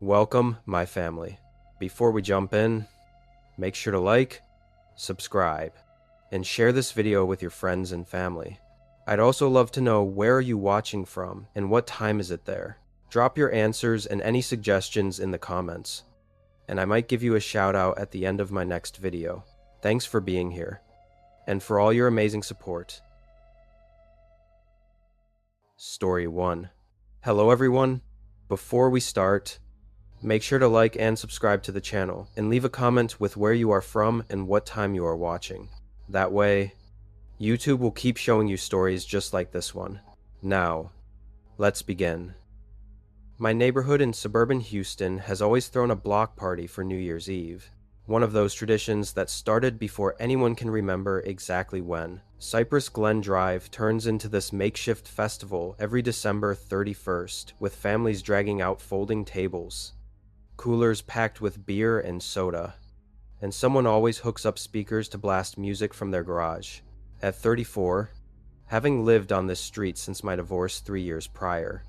Welcome, my family. Before we jump in, make sure to like, subscribe, and share this video with your friends and family. I'd also love to know where are you watching from and what time is it there. Drop your answers and any suggestions in the comments, and I might give you a shout out at the end of my next video. Thanks for being here, and for all your amazing support. Story 1. Hello everyone. Before we start, make sure to like and subscribe to the channel, and leave a comment with where you are from and what time you are watching. That way, YouTube will keep showing you stories just like this one. Now, let's begin. My neighborhood in suburban Houston has always thrown a block party for New Year's Eve. One of those traditions that started before anyone can remember exactly when. Cypress Glen Drive turns into this makeshift festival every December 31st, with families dragging out folding tables, coolers packed with beer and soda, and someone always hooks up speakers to blast music from their garage. At 34, having lived on this street since my divorce 3 years prior,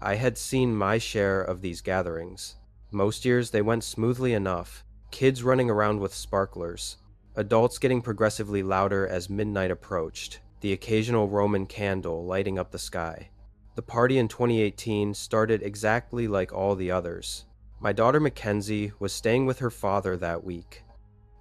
I had seen my share of these gatherings. Most years they went smoothly enough, kids running around with sparklers, adults getting progressively louder as midnight approached, the occasional Roman candle lighting up the sky. The party in 2018 started exactly like all the others. My daughter Mackenzie was staying with her father that week,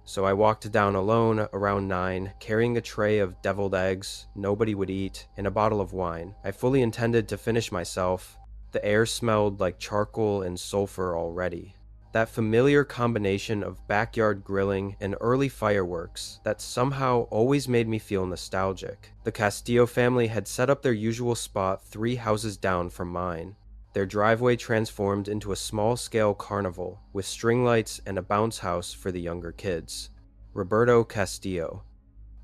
so I walked down alone around 9, carrying a tray of deviled eggs nobody would eat and a bottle of wine. I fully intended to finish myself. The air smelled like charcoal and sulfur already. That familiar combination of backyard grilling and early fireworks that somehow always made me feel nostalgic. The Castillo family had set up their usual spot 3 houses down from mine. Their driveway transformed into a small-scale carnival with string lights and a bounce house for the younger kids. Roberto Castillo,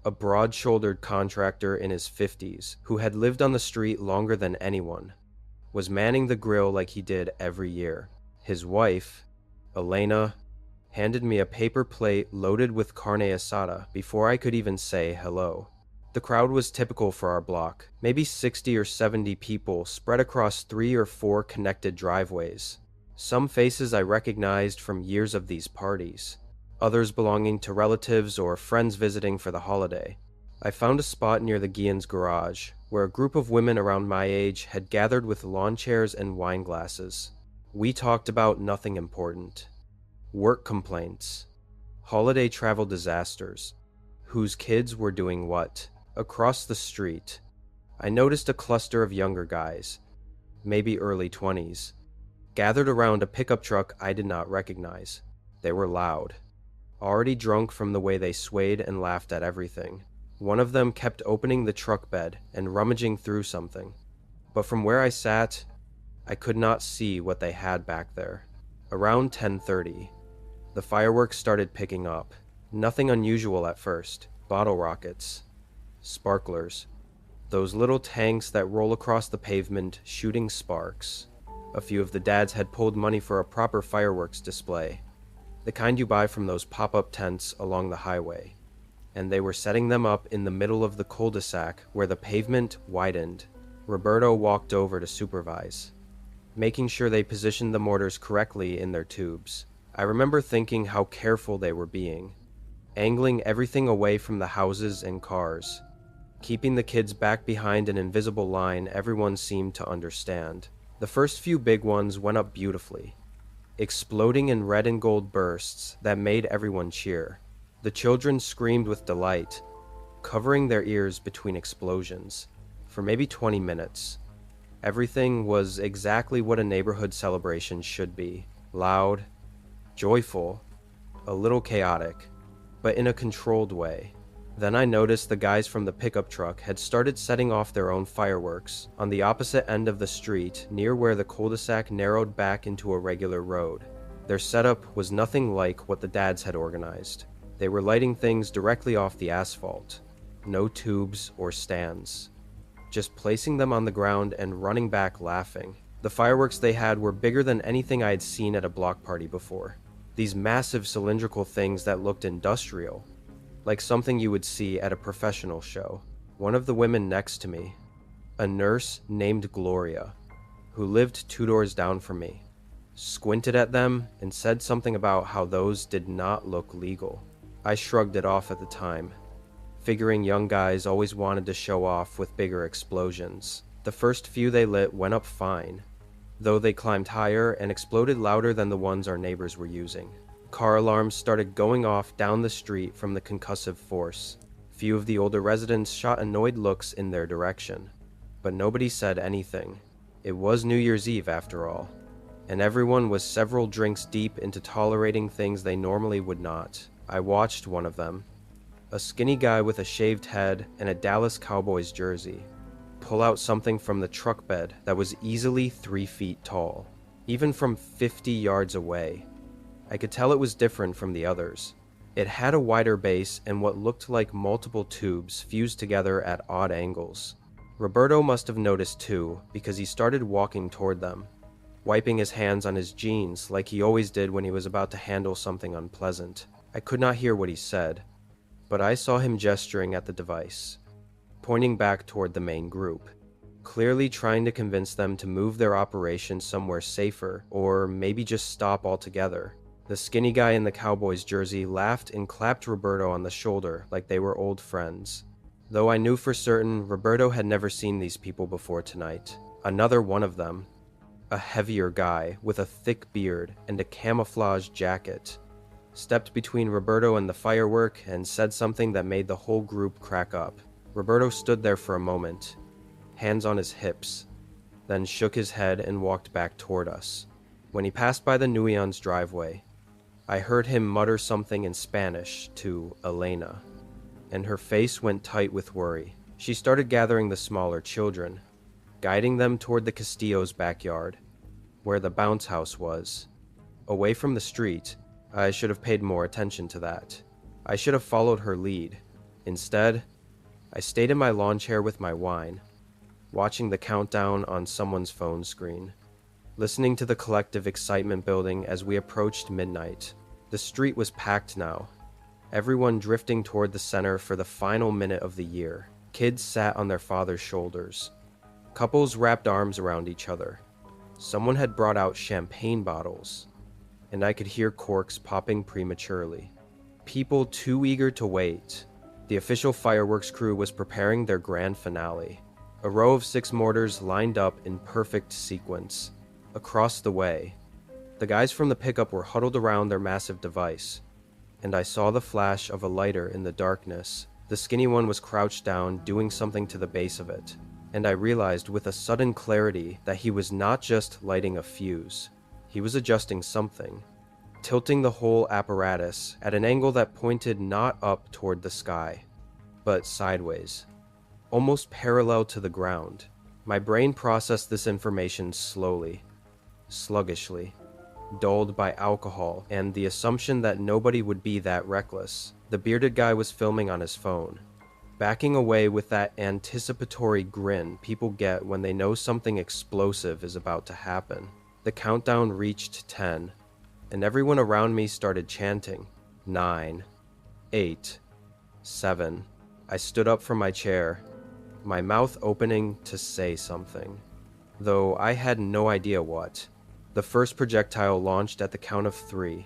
a broad-shouldered contractor in his 50s who had lived on the street longer than anyone, was manning the grill like he did every year. His wife, Elena, handed me a paper plate loaded with carne asada before I could even say hello. The crowd was typical for our block, maybe 60 or 70 people spread across 3 or 4 connected driveways. Some faces I recognized from years of these parties, others belonging to relatives or friends visiting for the holiday. I found a spot near the Guillen's garage, where a group of women around my age had gathered with lawn chairs and wine glasses. We talked about nothing important. Work complaints, holiday travel disasters, whose kids were doing what. Across the street, I noticed a cluster of younger guys, maybe early 20s, gathered around a pickup truck I did not recognize. They were loud, already drunk from the way they swayed and laughed at everything. One of them kept opening the truck bed and rummaging through something, but from where I sat, I could not see what they had back there. Around 10:30, the fireworks started picking up. Nothing unusual at first. Bottle rockets, sparklers, those little tanks that roll across the pavement shooting sparks. A few of the dads had pulled money for a proper fireworks display, the kind you buy from those pop-up tents along the highway, and they were setting them up in the middle of the cul-de-sac where the pavement widened. Roberto walked over to supervise, making sure they positioned the mortars correctly in their tubes. I remember thinking how careful they were being, angling everything away from the houses and cars, keeping the kids back behind an invisible line everyone seemed to understand. The first few big ones went up beautifully, exploding in red and gold bursts that made everyone cheer. The children screamed with delight, covering their ears between explosions. For maybe 20 minutes, everything was exactly what a neighborhood celebration should be. Loud, joyful, a little chaotic, but in a controlled way. Then I noticed the guys from the pickup truck had started setting off their own fireworks on the opposite end of the street near where the cul-de-sac narrowed back into a regular road. Their setup was nothing like what the dads had organized. They were lighting things directly off the asphalt. No tubes or stands. Just placing them on the ground and running back laughing. The fireworks they had were bigger than anything I had seen at a block party before. These massive cylindrical things that looked industrial, like something you would see at a professional show. One of the women next to me, a nurse named Gloria, who lived 2 doors down from me, squinted at them, and said something about how those did not look legal. I shrugged it off at the time, figuring young guys always wanted to show off with bigger explosions. The first few they lit went up fine, though they climbed higher and exploded louder than the ones our neighbors were using. Car alarms started going off down the street from the concussive force. Few of the older residents shot annoyed looks in their direction, but nobody said anything. It was New Year's Eve after all, and everyone was several drinks deep into tolerating things they normally would not. I watched one of them, a skinny guy with a shaved head and a Dallas Cowboys jersey, pull out something from the truck bed that was easily 3 feet tall. Even from 50 yards away, I could tell it was different from the others. It had a wider base and what looked like multiple tubes fused together at odd angles. Roberto must have noticed too, because he started walking toward them, wiping his hands on his jeans like he always did when he was about to handle something unpleasant. I could not hear what he said, but I saw him gesturing at the device, pointing back toward the main group, clearly trying to convince them to move their operation somewhere safer, or maybe just stop altogether. The skinny guy in the Cowboys jersey laughed and clapped Roberto on the shoulder like they were old friends. Though I knew for certain Roberto had never seen these people before tonight. Another one of them, a heavier guy with a thick beard and a camouflage jacket, stepped between Roberto and the firework and said something that made the whole group crack up. Roberto stood there for a moment, hands on his hips, then shook his head and walked back toward us. When he passed by the Nguyen's driveway, I heard him mutter something in Spanish to Elena, and her face went tight with worry. She started gathering the smaller children, guiding them toward the Castillo's backyard, where the bounce house was. Away from the street, I should have paid more attention to that. I should have followed her lead. Instead, I stayed in my lawn chair with my wine, watching the countdown on someone's phone screen, listening to the collective excitement building as we approached midnight. The street was packed now, everyone drifting toward the center for the final minute of the year. Kids sat on their father's shoulders. Couples wrapped arms around each other. Someone had brought out champagne bottles, and I could hear corks popping prematurely. People too eager to wait. The official fireworks crew was preparing their grand finale. A row of 6 mortars lined up in perfect sequence. Across the way, the guys from the pickup were huddled around their massive device, and I saw the flash of a lighter in the darkness. The skinny one was crouched down, doing something to the base of it, and I realized with a sudden clarity that he was not just lighting a fuse. He was adjusting something, tilting the whole apparatus at an angle that pointed not up toward the sky, but sideways, almost parallel to the ground. My brain processed this information slowly, sluggishly, dulled by alcohol and the assumption that nobody would be that reckless. The bearded guy was filming on his phone, backing away with that anticipatory grin people get when they know something explosive is about to happen. The countdown reached 10, and everyone around me started chanting. 9, 8, 7. I stood up from my chair, my mouth opening to say something, though I had no idea what. The first projectile launched at the count of 3,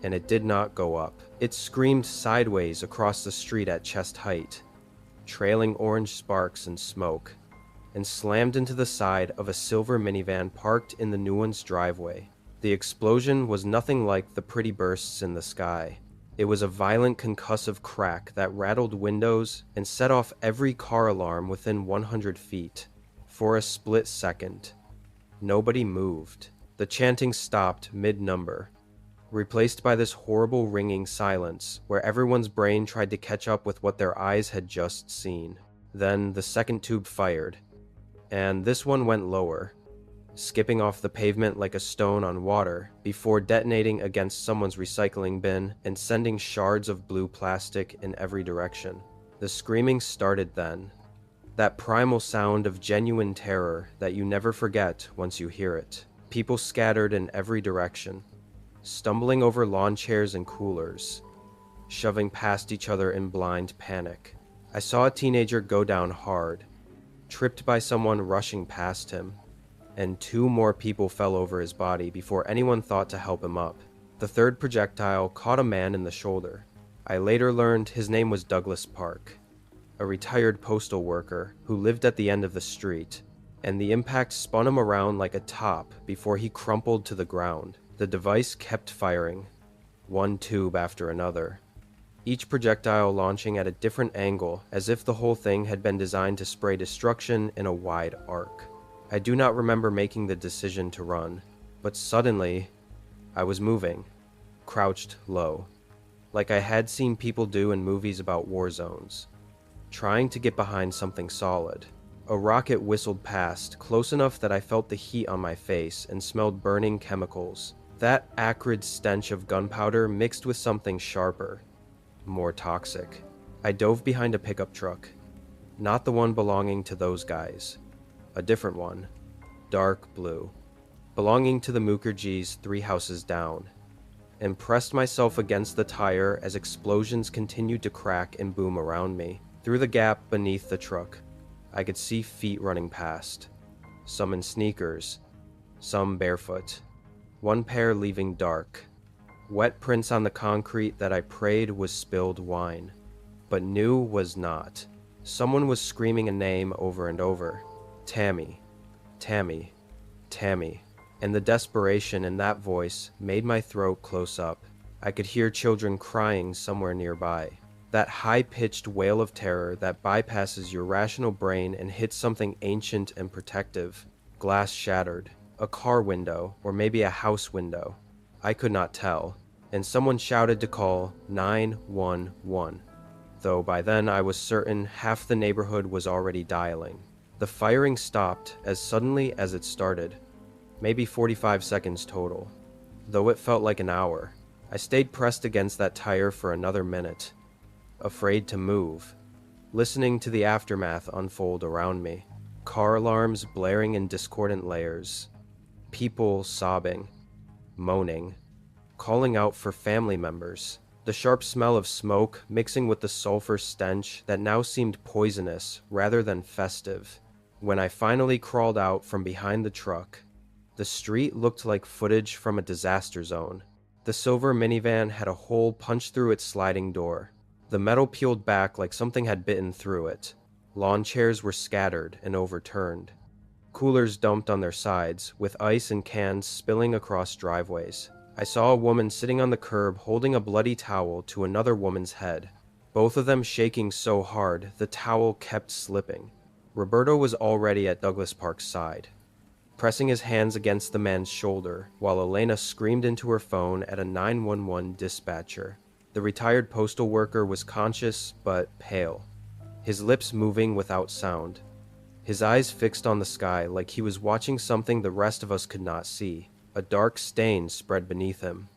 and it did not go up. It screamed sideways across the street at chest height, trailing orange sparks and smoke, and slammed into the side of a silver minivan parked in the Nguyen's driveway. The explosion was nothing like the pretty bursts in the sky. It was a violent concussive crack that rattled windows and set off every car alarm within 100 feet. For a split second, nobody moved. The chanting stopped mid-number, replaced by this horrible ringing silence where everyone's brain tried to catch up with what their eyes had just seen. Then the second tube fired, and this one went lower, skipping off the pavement like a stone on water before detonating against someone's recycling bin and sending shards of blue plastic in every direction. The screaming started then, that primal sound of genuine terror that you never forget once you hear it. People scattered in every direction, stumbling over lawn chairs and coolers, shoving past each other in blind panic. I saw a teenager go down hard, tripped by someone rushing past him, and 2 more people fell over his body before anyone thought to help him up. The third projectile caught a man in the shoulder. I later learned his name was Douglas Park, a retired postal worker who lived at the end of the street, and the impact spun him around like a top before he crumpled to the ground. The device kept firing, one tube after another, each projectile launching at a different angle as if the whole thing had been designed to spray destruction in a wide arc. I do not remember making the decision to run, but suddenly, I was moving, crouched low, like I had seen people do in movies about war zones, trying to get behind something solid. A rocket whistled past, close enough that I felt the heat on my face and smelled burning chemicals. That acrid stench of gunpowder mixed with something sharper, more toxic. I dove behind a pickup truck, not the one belonging to those guys, a different one, dark blue, belonging to the Mukherjees 3 houses down, and pressed myself against the tire as explosions continued to crack and boom around me. Through the gap beneath the truck, I could see feet running past, some in sneakers, some barefoot, one pair leaving dark, wet prints on the concrete that I prayed was spilled wine, but knew was not. Someone was screaming a name over and over, Tammy, Tammy, Tammy, and the desperation in that voice made my throat close up. I could hear children crying somewhere nearby. That high-pitched wail of terror that bypasses your rational brain and hits something ancient and protective. Glass shattered, a car window, or maybe a house window. I could not tell, and someone shouted to call 911, though by then I was certain half the neighborhood was already dialing. The firing stopped as suddenly as it started, maybe 45 seconds total, though it felt like an hour. I stayed pressed against that tire for another minute, afraid to move, listening to the aftermath unfold around me. Car alarms blaring in discordant layers, people sobbing, moaning, calling out for family members. The sharp smell of smoke mixing with the sulfur stench that now seemed poisonous rather than festive. When I finally crawled out from behind the truck, the street looked like footage from a disaster zone. The silver minivan had a hole punched through its sliding door. The metal peeled back like something had bitten through it. Lawn chairs were scattered and overturned. Coolers dumped on their sides, with ice and cans spilling across driveways. I saw a woman sitting on the curb holding a bloody towel to another woman's head, both of them shaking so hard the towel kept slipping. Roberto was already at Douglas Park's side, pressing his hands against the man's shoulder, while Elena screamed into her phone at a 911 dispatcher. The retired postal worker was conscious but pale, his lips moving without sound, his eyes fixed on the sky like he was watching something the rest of us could not see. A dark stain spread beneath him,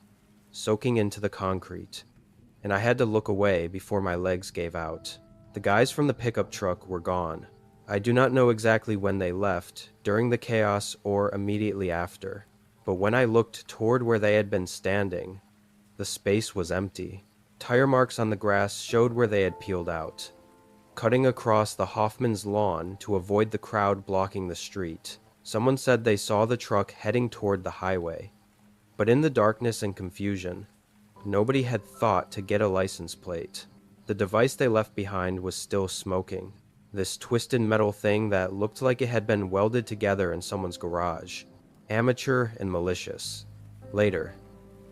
soaking into the concrete, and I had to look away before my legs gave out. The guys from the pickup truck were gone. I do not know exactly when they left, during the chaos or immediately after, but when I looked toward where they had been standing, the space was empty. Tire marks on the grass showed where they had peeled out, cutting across the Hoffman's lawn to avoid the crowd blocking the street. Someone said they saw the truck heading toward the highway, but in the darkness and confusion, nobody had thought to get a license plate. The device they left behind was still smoking, this twisted metal thing that looked like it had been welded together in someone's garage. Amateur and malicious. Later,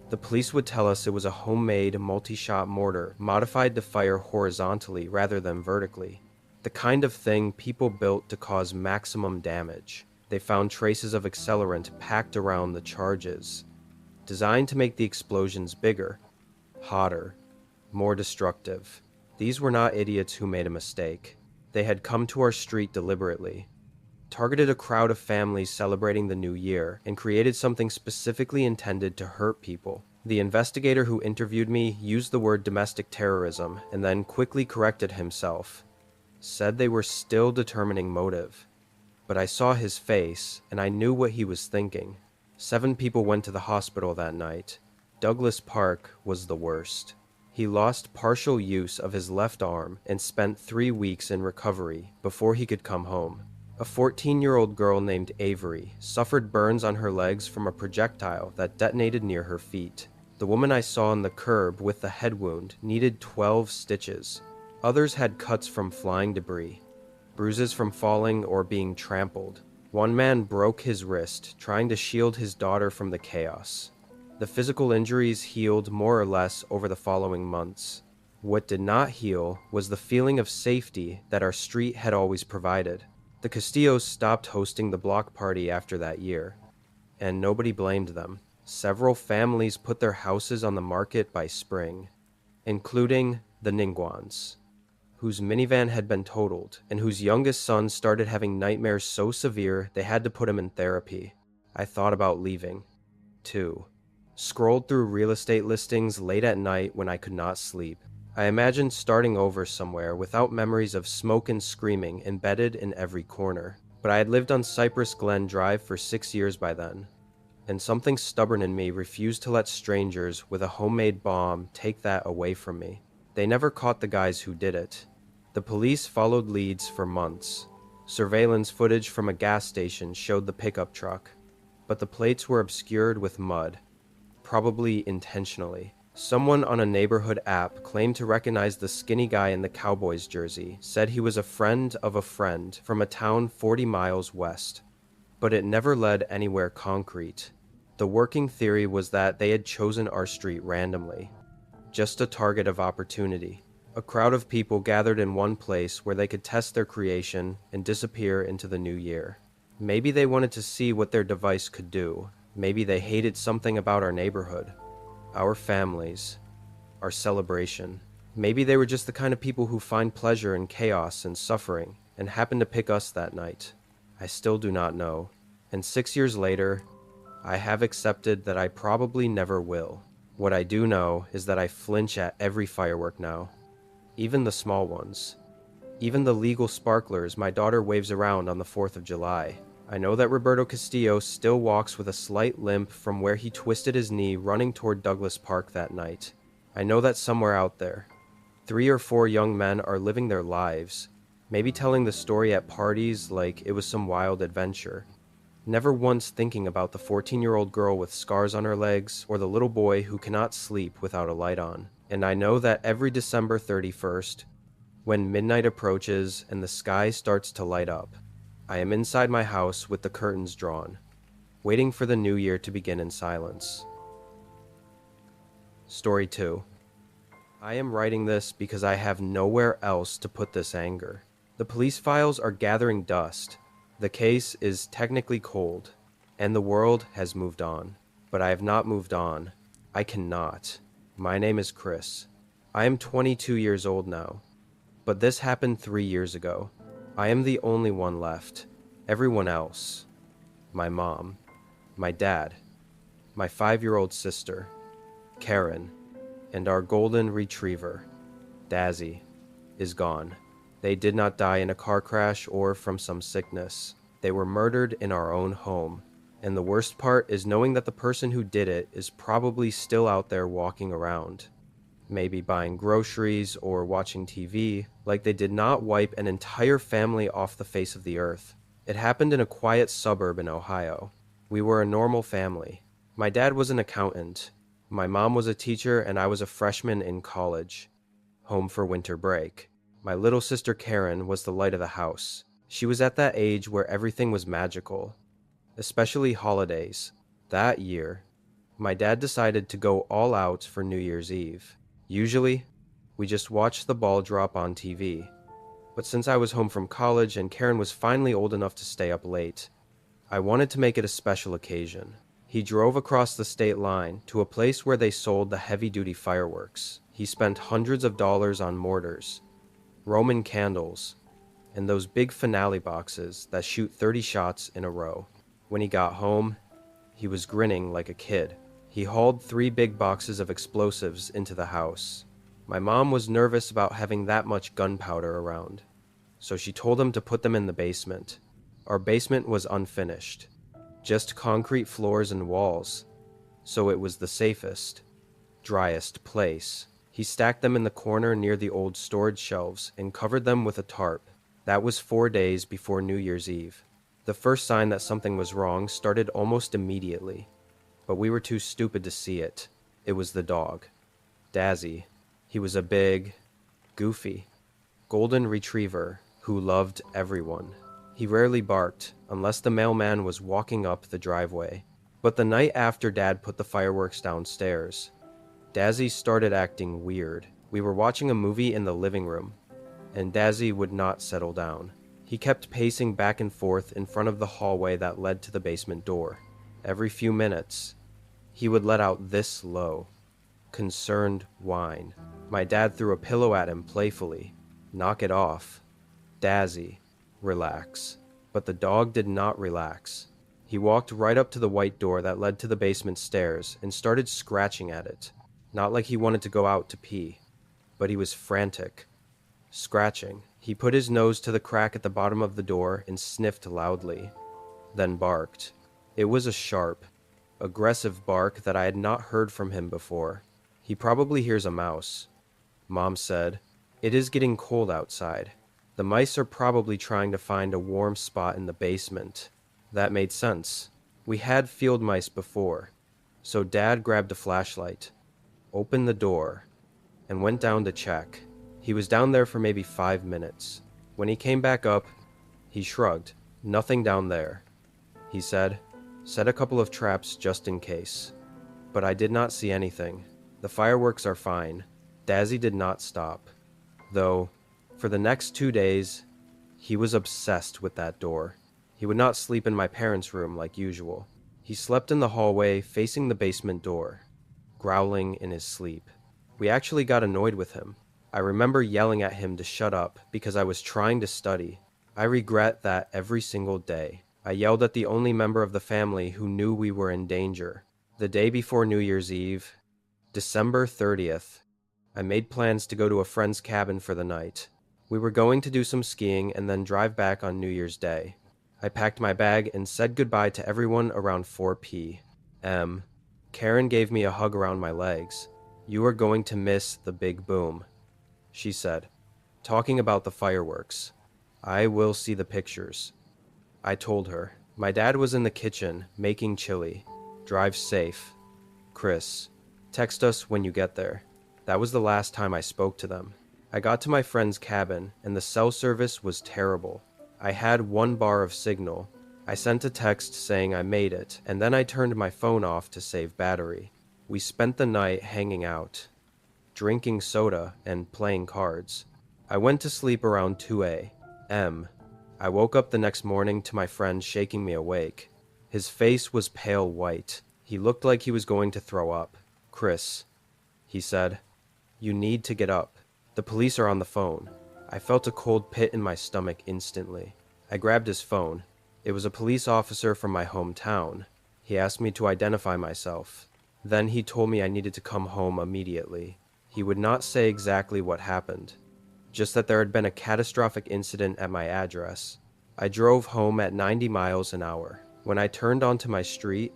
the police would tell us it was a homemade multi-shot mortar modified to fire horizontally rather than vertically, the kind of thing people built to cause maximum damage. They found traces of accelerant packed around the charges, designed to make the explosions bigger, hotter, more destructive. These were not idiots who made a mistake. They had come to our street deliberately, targeted a crowd of families celebrating the new year, and created something specifically intended to hurt people. The investigator who interviewed me used the word domestic terrorism and then quickly corrected himself, said they were still determining motive. But I saw his face, and I knew what he was thinking. 7 people went to the hospital that night. Douglas Park was the worst. He lost partial use of his left arm and spent 3 weeks in recovery before he could come home. A 14-year-old girl named Avery suffered burns on her legs from a projectile that detonated near her feet. The woman I saw on the curb with the head wound needed 12 stitches. Others had cuts from flying debris, bruises from falling or being trampled. One man broke his wrist trying to shield his daughter from the chaos. The physical injuries healed more or less over the following months. What did not heal was the feeling of safety that our street had always provided. The Castillos stopped hosting the block party after that year, and nobody blamed them. Several families put their houses on the market by spring, including the Ningguans, whose minivan had been totaled and whose youngest son started having nightmares so severe they had to put him in therapy. I thought about leaving, too. Scrolled through real estate listings late at night when I could not sleep. I imagined starting over somewhere without memories of smoke and screaming embedded in every corner. But I had lived on Cypress Glen Drive for 6 years by then, and something stubborn in me refused to let strangers with a homemade bomb take that away from me. They never caught the guys who did it. The police followed leads for months. Surveillance footage from a gas station showed the pickup truck, but the plates were obscured with mud, probably intentionally. Someone on a neighborhood app claimed to recognize the skinny guy in the Cowboys jersey, said he was a friend of a friend from a town 40 miles west. But it never led anywhere concrete. The working theory was that they had chosen our street randomly, just a target of opportunity. A crowd of people gathered in one place where they could test their creation and disappear into the new year. Maybe they wanted to see what their device could do. Maybe they hated something about our neighborhood, our families, our celebration. Maybe they were just the kind of people who find pleasure in chaos and suffering and happened to pick us that night. I still do not know. And 6 years later, I have accepted that I probably never will. What I do know is that I flinch at every firework now, even the small ones. Even the legal sparklers my daughter waves around on the 4th of July. I know that Roberto Castillo still walks with a slight limp from where he twisted his knee running toward Douglas Park that night. I know that somewhere out there, 3 or 4 young men are living their lives, maybe telling the story at parties like it was some wild adventure, never once thinking about the 14-year-old girl with scars on her legs or the little boy who cannot sleep without a light on. And I know that every December 31st, when midnight approaches and the sky starts to light up, I am inside my house with the curtains drawn, waiting for the new year to begin in silence. Story 2. I am writing this because I have nowhere else to put this anger. The police files are gathering dust. The case is technically cold, and the world has moved on. But I have not moved on. I cannot. My name is Chris. I am 22 years old now. But this happened 3 years ago. I am the only one left. Everyone else, my mom, my dad, my 5-year-old sister, Karen, and our golden retriever, Dazzy, is gone. They did not die in a car crash or from some sickness. They were murdered in our own home. And the worst part is knowing that the person who did it is probably still out there walking around, maybe buying groceries or watching TV, like they did not wipe an entire family off the face of the earth. It happened in a quiet suburb in Ohio. We were a normal family. My dad was an accountant. My mom was a teacher and I was a freshman in college, home for winter break. My little sister Karen was the light of the house. She was at that age where everything was magical, especially holidays. That year, my dad decided to go all out for New Year's Eve. Usually, we just watched the ball drop on TV. But since I was home from college and Karen was finally old enough to stay up late, I wanted to make it a special occasion. He drove across the state line to a place where they sold the heavy-duty fireworks. He spent hundreds of dollars on mortars, Roman candles, and those big finale boxes that shoot 30 shots in a row. When he got home, he was grinning like a kid. He hauled 3 big boxes of explosives into the house. My mom was nervous about having that much gunpowder around, so she told him to put them in the basement. Our basement was unfinished, just concrete floors and walls, so it was the safest, driest place. He stacked them in the corner near the old storage shelves and covered them with a tarp. That was 4 days before New Year's Eve. The first sign that something was wrong started almost immediately, but we were too stupid to see it. It was the dog. Dazzy. He was a big, goofy, golden retriever who loved everyone. He rarely barked unless the mailman was walking up the driveway. But the night after Dad put the fireworks downstairs, Dazzy started acting weird. We were watching a movie in the living room, and Dazzy would not settle down. He kept pacing back and forth in front of the hallway that led to the basement door. Every few minutes, he would let out this low, concerned whine. My dad threw a pillow at him playfully. "Knock it off. Dazzy, relax." But the dog did not relax. He walked right up to the white door that led to the basement stairs and started scratching at it. Not like he wanted to go out to pee, but he was frantic. Scratching. He put his nose to the crack at the bottom of the door and sniffed loudly, then barked. It was a sharp, aggressive bark that I had not heard from him before. He probably hears a mouse. Mom said, "It is getting cold outside. The mice are probably trying to find a warm spot in the basement." That made sense. We had field mice before, so Dad grabbed a flashlight, opened the door, and went down to check. He was down there for maybe 5 minutes. When he came back up, he shrugged. "Nothing down there," he said. "Set a couple of traps just in case." But I did not see anything. The fireworks are fine. Dazzy did not stop. Though, for the next 2 days, he was obsessed with that door. He would not sleep in my parents' room like usual. He slept in the hallway facing the basement door, growling in his sleep. We actually got annoyed with him. I remember yelling at him to shut up because I was trying to study. I regret that every single day. I yelled at the only member of the family who knew we were in danger. The day before New Year's Eve, December 30th, I made plans to go to a friend's cabin for the night. We were going to do some skiing and then drive back on New Year's Day. I packed my bag and said goodbye to everyone around 4 p.m. Karen gave me a hug around my legs. "You are going to miss the big boom," she said, talking about the fireworks. "I will see the pictures." I told her. My dad was in the kitchen, making chili. "Drive safe. Chris, text us when you get there." That was the last time I spoke to them. I got to my friend's cabin, and the cell service was terrible. I had 1 bar of signal. I sent a text saying I made it, and then I turned my phone off to save battery. We spent the night hanging out, drinking soda, and playing cards. I went to sleep around 2 a.m. I woke up the next morning to my friend shaking me awake. His face was pale white. He looked like he was going to throw up. "Chris," he said, "you need to get up. The police are on the phone." I felt a cold pit in my stomach instantly. I grabbed his phone. It was a police officer from my hometown. He asked me to identify myself. Then he told me I needed to come home immediately. He would not say exactly what happened, just that there had been a catastrophic incident at my address. I drove home at 90 miles an hour. When I turned onto my street,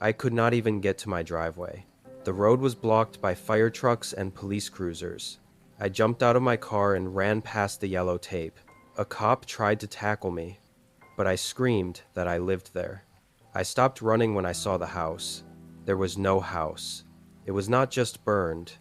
I could not even get to my driveway. The road was blocked by fire trucks and police cruisers. I jumped out of my car and ran past the yellow tape. A cop tried to tackle me, but I screamed that I lived there. I stopped running when I saw the house. There was no house. It was not just burned,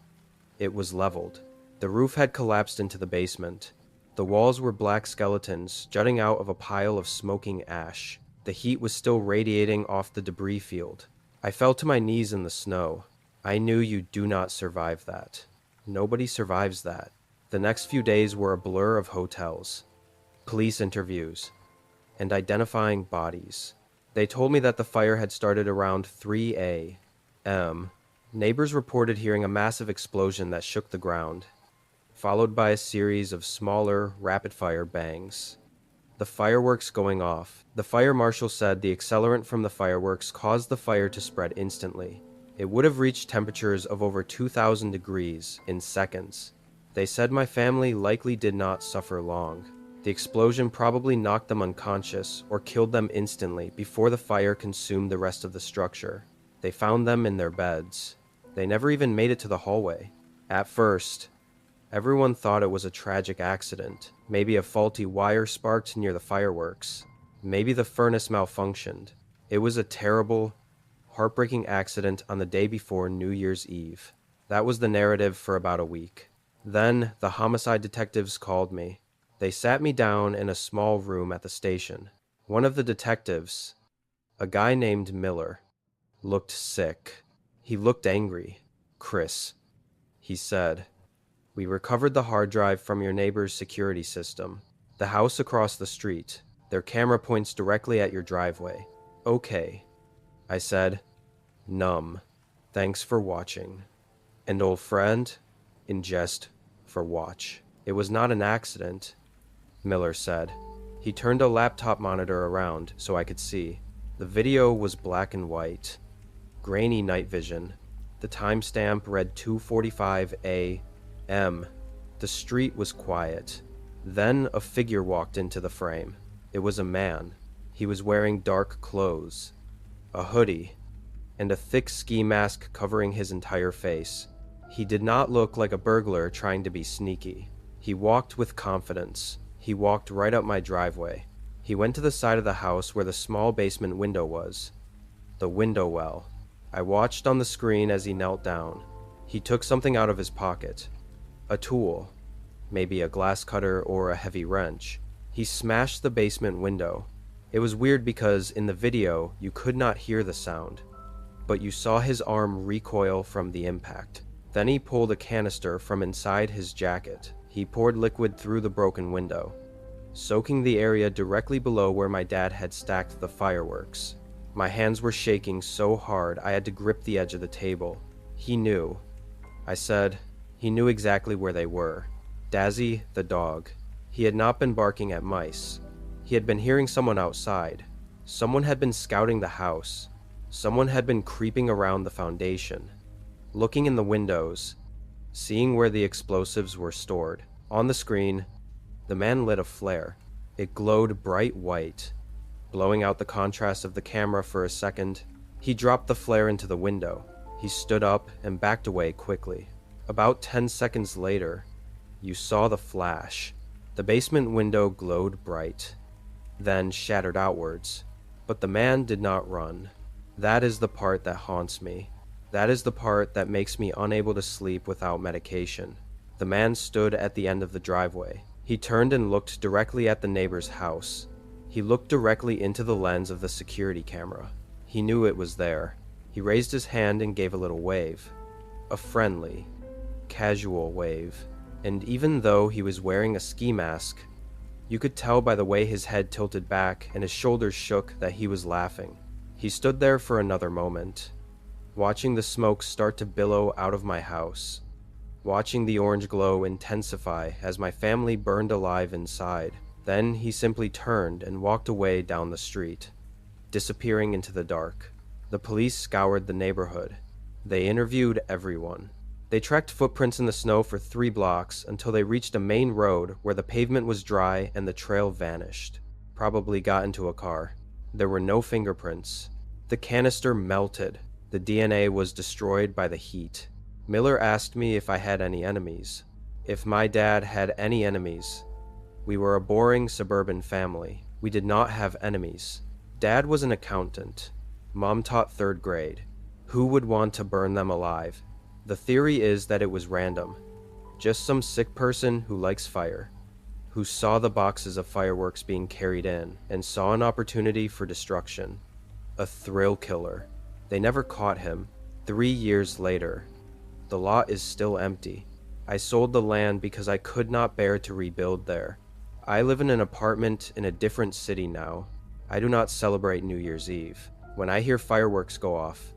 it was leveled. The roof had collapsed into the basement. The walls were black skeletons jutting out of a pile of smoking ash. The heat was still radiating off the debris field. I fell to my knees in the snow. I knew you do not survive that. Nobody survives that. The next few days were a blur of hotels, police interviews, and identifying bodies. They told me that the fire had started around 3 a.m. Neighbors reported hearing a massive explosion that shook the ground, followed by a series of smaller, rapid-fire bangs. The fireworks going off. The fire marshal said the accelerant from the fireworks caused the fire to spread instantly. It would have reached temperatures of over 2,000 degrees in seconds. They said my family likely did not suffer long. The explosion probably knocked them unconscious or killed them instantly before the fire consumed the rest of the structure. They found them in their beds. They never even made it to the hallway. At first, Everyone thought it was a tragic accident. Maybe a faulty wire sparked near the fireworks. Maybe the furnace malfunctioned. It was a terrible, heartbreaking accident on the day before New Year's Eve. That was the narrative for about a week. Then the homicide detectives called me. They sat me down in a small room at the station. One of the detectives, a guy named Miller, looked sick. He looked angry. "Chris," he said, "we recovered the hard drive from your neighbor's security system. The house across the street. Their camera points directly at your driveway." "Okay," I said, numb. "Thanks for watching." And old friend, in jest, for watch. "It was not an accident," Miller said. He turned a laptop monitor around so I could see. The video was black and white. Grainy night vision. The timestamp read 2:45 a.m. The street was quiet. Then a figure walked into the frame. It was a man. He was wearing dark clothes, a hoodie, and a thick ski mask covering his entire face. He did not look like a burglar trying to be sneaky. He walked with confidence. He walked right up my driveway. He went to the side of the house where the small basement window was. The window well. I watched on the screen as he knelt down. He took something out of his pocket. A tool. Maybe a glass cutter or a heavy wrench. He smashed the basement window. It was weird because in the video you could not hear the sound, but you saw his arm recoil from the impact. Then he pulled a canister from inside his jacket. He poured liquid through the broken window, soaking the area directly below where my dad had stacked the fireworks. My hands were shaking so hard I had to grip the edge of the table. "He knew," I said. "He knew exactly where they were." Dazzy, the dog. He had not been barking at mice. He had been hearing someone outside. Someone had been scouting the house. Someone had been creeping around the foundation, looking in the windows, seeing where the explosives were stored. On the screen, the man lit a flare. It glowed bright white, blowing out the contrast of the camera for a second. He dropped the flare into the window. He stood up and backed away quickly. About 10 seconds later, you saw the flash. The basement window glowed bright, then shattered outwards. But the man did not run. That is the part that haunts me. That is the part that makes me unable to sleep without medication. The man stood at the end of the driveway. He turned and looked directly at the neighbor's house. He looked directly into the lens of the security camera. He knew it was there. He raised his hand and gave a little wave. A friendly, casual wave. And even though he was wearing a ski mask, you could tell by the way his head tilted back and his shoulders shook that he was laughing. He stood there for another moment, watching the smoke start to billow out of my house, watching the orange glow intensify as my family burned alive inside. Then he simply turned and walked away down the street, disappearing into the dark. The police scoured the neighborhood. They interviewed everyone. They tracked footprints in the snow for 3 blocks until they reached a main road where the pavement was dry and the trail vanished. Probably got into a car. There were no fingerprints. The canister melted. The DNA was destroyed by the heat. Miller asked me if I had any enemies. If my dad had any enemies. We were a boring suburban family. We did not have enemies. Dad was an accountant. Mom taught 3rd grade. Who would want to burn them alive? The theory is that it was random. Just some sick person who likes fire, who saw the boxes of fireworks being carried in and saw an opportunity for destruction. A thrill killer. They never caught him. 3 years later, the lot is still empty. I sold the land because I could not bear to rebuild there. I live in an apartment in a different city now. I do not celebrate New Year's Eve. When I hear fireworks go off,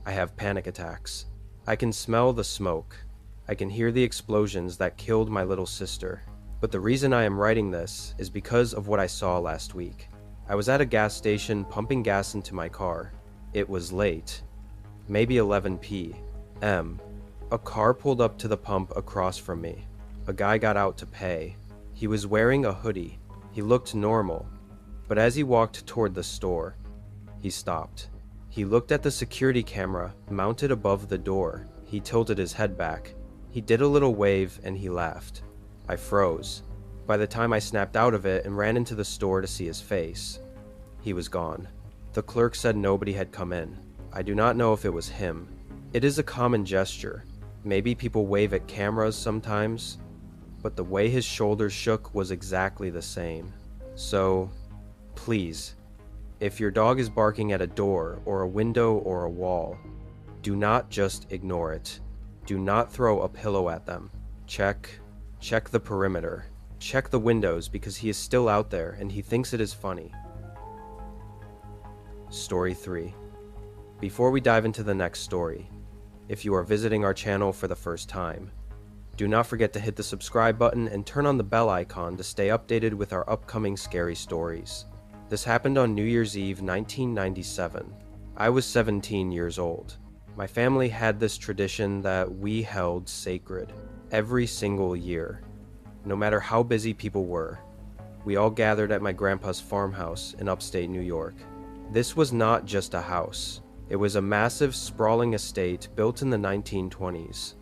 I have panic attacks. I can smell the smoke. I can hear the explosions that killed my little sister. But the reason I am writing this is because of what I saw last week. I was at a gas station pumping gas into my car. It was late, maybe 11 p.m. A car pulled up to the pump across from me. A guy got out to pay. He was wearing a hoodie. He looked normal, but as he walked toward the store, he stopped. He looked at the security camera mounted above the door. He tilted his head back. He did a little wave and he laughed. I froze. By the time I snapped out of it and ran into the store to see his face, he was gone. The clerk said nobody had come in. I do not know if it was him. It is a common gesture. Maybe people wave at cameras sometimes, but the way his shoulders shook was exactly the same. So, please, if your dog is barking at a door or a window or a wall, do not just ignore it. Do not throw a pillow at them. Check the perimeter. Check the windows because he is still out there and he thinks it is funny. Story 3. Before we dive into the next story, if you are visiting our channel for the first time, do not forget to hit the subscribe button and turn on the bell icon to stay updated with our upcoming scary stories. This happened on New Year's Eve 1997. I was 17 years old. My family had this tradition that we held sacred every single year. No matter how busy people were, we all gathered at my grandpa's farmhouse in upstate New York. This was not just a house. It was a massive, sprawling estate built in the 1920s,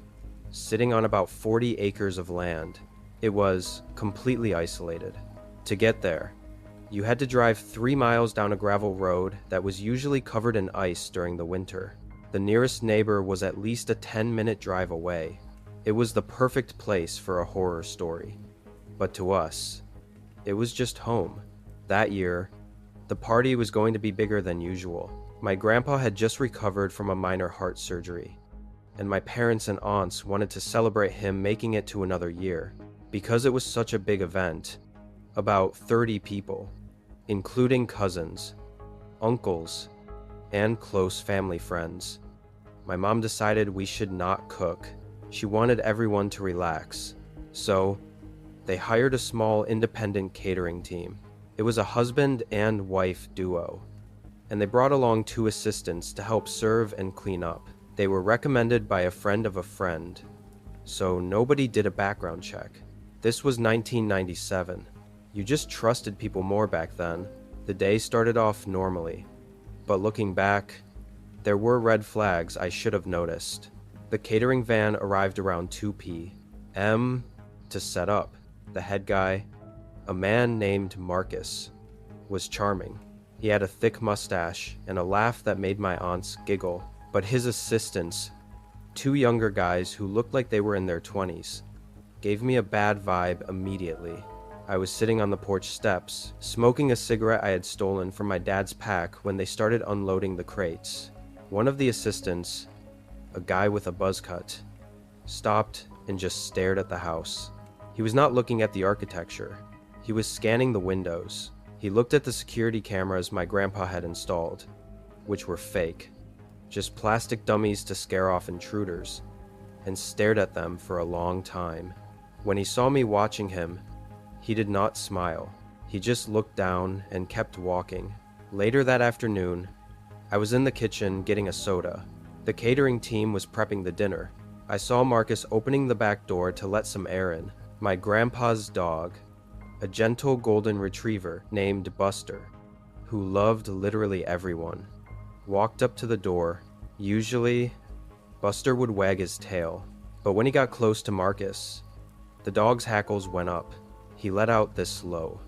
sitting on about 40 acres of land. It was completely isolated. To get there, you had to drive 3 miles down a gravel road that was usually covered in ice during the winter. The nearest neighbor was at least a 10-minute drive away. It was the perfect place for a horror story. But to us, it was just home. That year, the party was going to be bigger than usual. My grandpa had just recovered from a minor heart surgery, and my parents and aunts wanted to celebrate him making it to another year. Because it was such a big event, about 30 people, including cousins, uncles, and close family friends. My mom decided we should not cook. She wanted everyone to relax. So, they hired a small independent catering team. It was a husband and wife duo, and they brought along 2 assistants to help serve and clean up. They were recommended by a friend of a friend, so nobody did a background check. This was 1997. You just trusted people more back then. The day started off normally, but looking back, there were red flags I should have noticed. The catering van arrived around 2 p.m. to set up. The head guy, a man named Marcus, was charming. He had a thick mustache and a laugh that made my aunts giggle, but his assistants, 2 younger guys who looked like they were in their 20s, gave me a bad vibe immediately. I was sitting on the porch steps, smoking a cigarette I had stolen from my dad's pack when they started unloading the crates. One of the assistants, a guy with a buzz cut, stopped and just stared at the house. He was not looking at the architecture. He was scanning the windows. He looked at the security cameras my grandpa had installed, which were fake, just plastic dummies to scare off intruders, and stared at them for a long time. When he saw me watching him, he did not smile. He just looked down and kept walking. Later that afternoon, I was in the kitchen getting a soda. The catering team was prepping the dinner. I saw Marcus opening the back door to let some air in. My grandpa's dog, a gentle golden retriever named Buster, who loved literally everyone, walked up to the door. Usually, Buster would wag his tail, but when he got close to Marcus, the dog's hackles went up. He let out this low,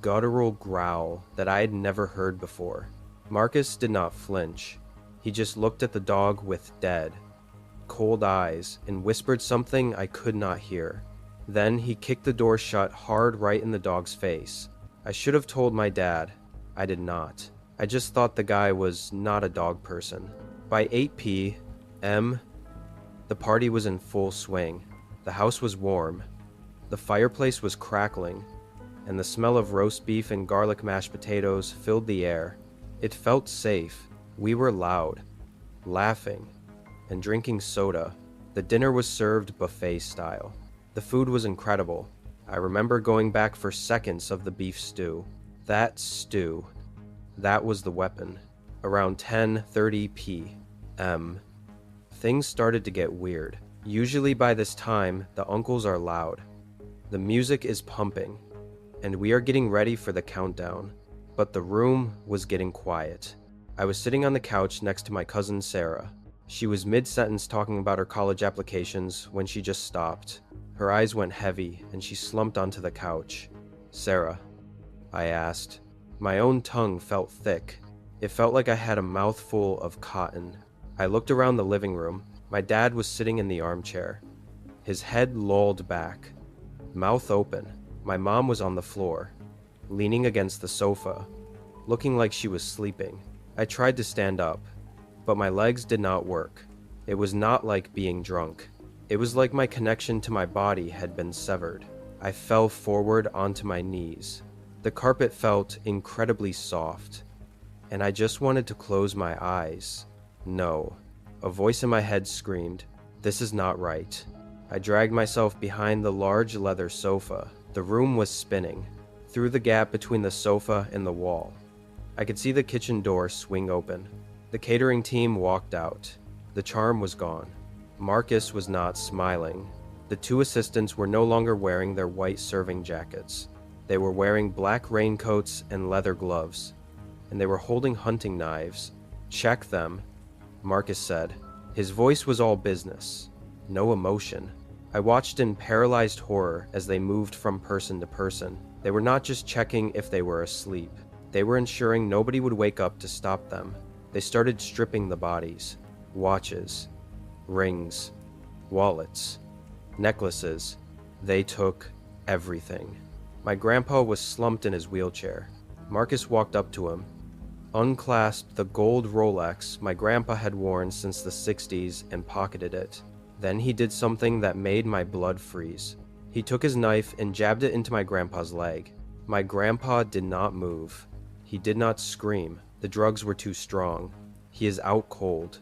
guttural growl that I had never heard before. Marcus did not flinch. He just looked at the dog with dead, cold eyes and whispered something I could not hear. Then he kicked the door shut hard right in the dog's face. I should have told my dad. I did not. I just thought the guy was not a dog person. By 8 p.m., the party was in full swing. The house was warm. The fireplace was crackling, and the smell of roast beef and garlic mashed potatoes filled the air. It felt safe. We were loud, laughing, and drinking soda. The dinner was served buffet style. The food was incredible. I remember going back for seconds of the beef stew. That stew, that was the weapon. Around 10:30 p.m., things started to get weird. Usually by this time, the uncles are loud. The music is pumping, and we are getting ready for the countdown. But the room was getting quiet. I was sitting on the couch next to my cousin Sarah. She was mid-sentence talking about her college applications when she just stopped. Her eyes went heavy, and she slumped onto the couch. "Sarah?" I asked. My own tongue felt thick. It felt like I had a mouthful of cotton. I looked around the living room. My dad was sitting in the armchair, his head lolled back, mouth open. My mom was on the floor, leaning against the sofa, looking like she was sleeping. I tried to stand up, but my legs did not work. It was not like being drunk. It was like my connection to my body had been severed. I fell forward onto my knees. The carpet felt incredibly soft, and I just wanted to close my eyes. No. A voice in my head screamed, "This is not right." I dragged myself behind the large leather sofa. The room was spinning, through the gap between the sofa and the wall. I could see the kitchen door swing open. The catering team walked out. The charm was gone. Marcus was not smiling. The two assistants were no longer wearing their white serving jackets. They were wearing black raincoats and leather gloves, and they were holding hunting knives. "Check them," Marcus said. His voice was all business, no emotion. I watched in paralyzed horror as they moved from person to person. They were not just checking if they were asleep. They were ensuring nobody would wake up to stop them. They started stripping the bodies. Watches, rings, wallets, necklaces. They took everything. My grandpa was slumped in his wheelchair. Marcus walked up to him, unclasped the gold Rolex my grandpa had worn since the 60s and pocketed it. Then he did something that made my blood freeze. He took his knife and jabbed it into my grandpa's leg. My grandpa did not move. He did not scream. The drugs were too strong. He is out cold.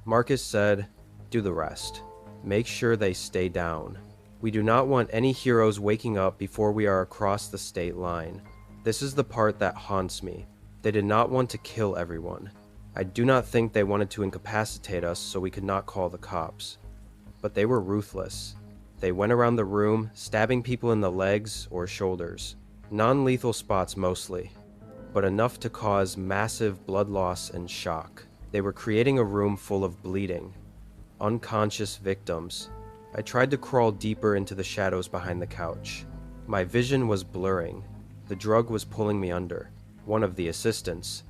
Marcus said, "Do the rest. Make sure they stay down. We do not want any heroes waking up before we are across the state line." This is the part that haunts me. They did not want to kill everyone. I do not think they wanted to incapacitate us so we could not call the cops. But they were ruthless. They went around the room, stabbing people in the legs or shoulders. Non-lethal spots mostly, but enough to cause massive blood loss and shock. They were creating a room full of bleeding, unconscious victims. I tried to crawl deeper into the shadows behind the couch. My vision was blurring. The drug was pulling me under. One of the assistants,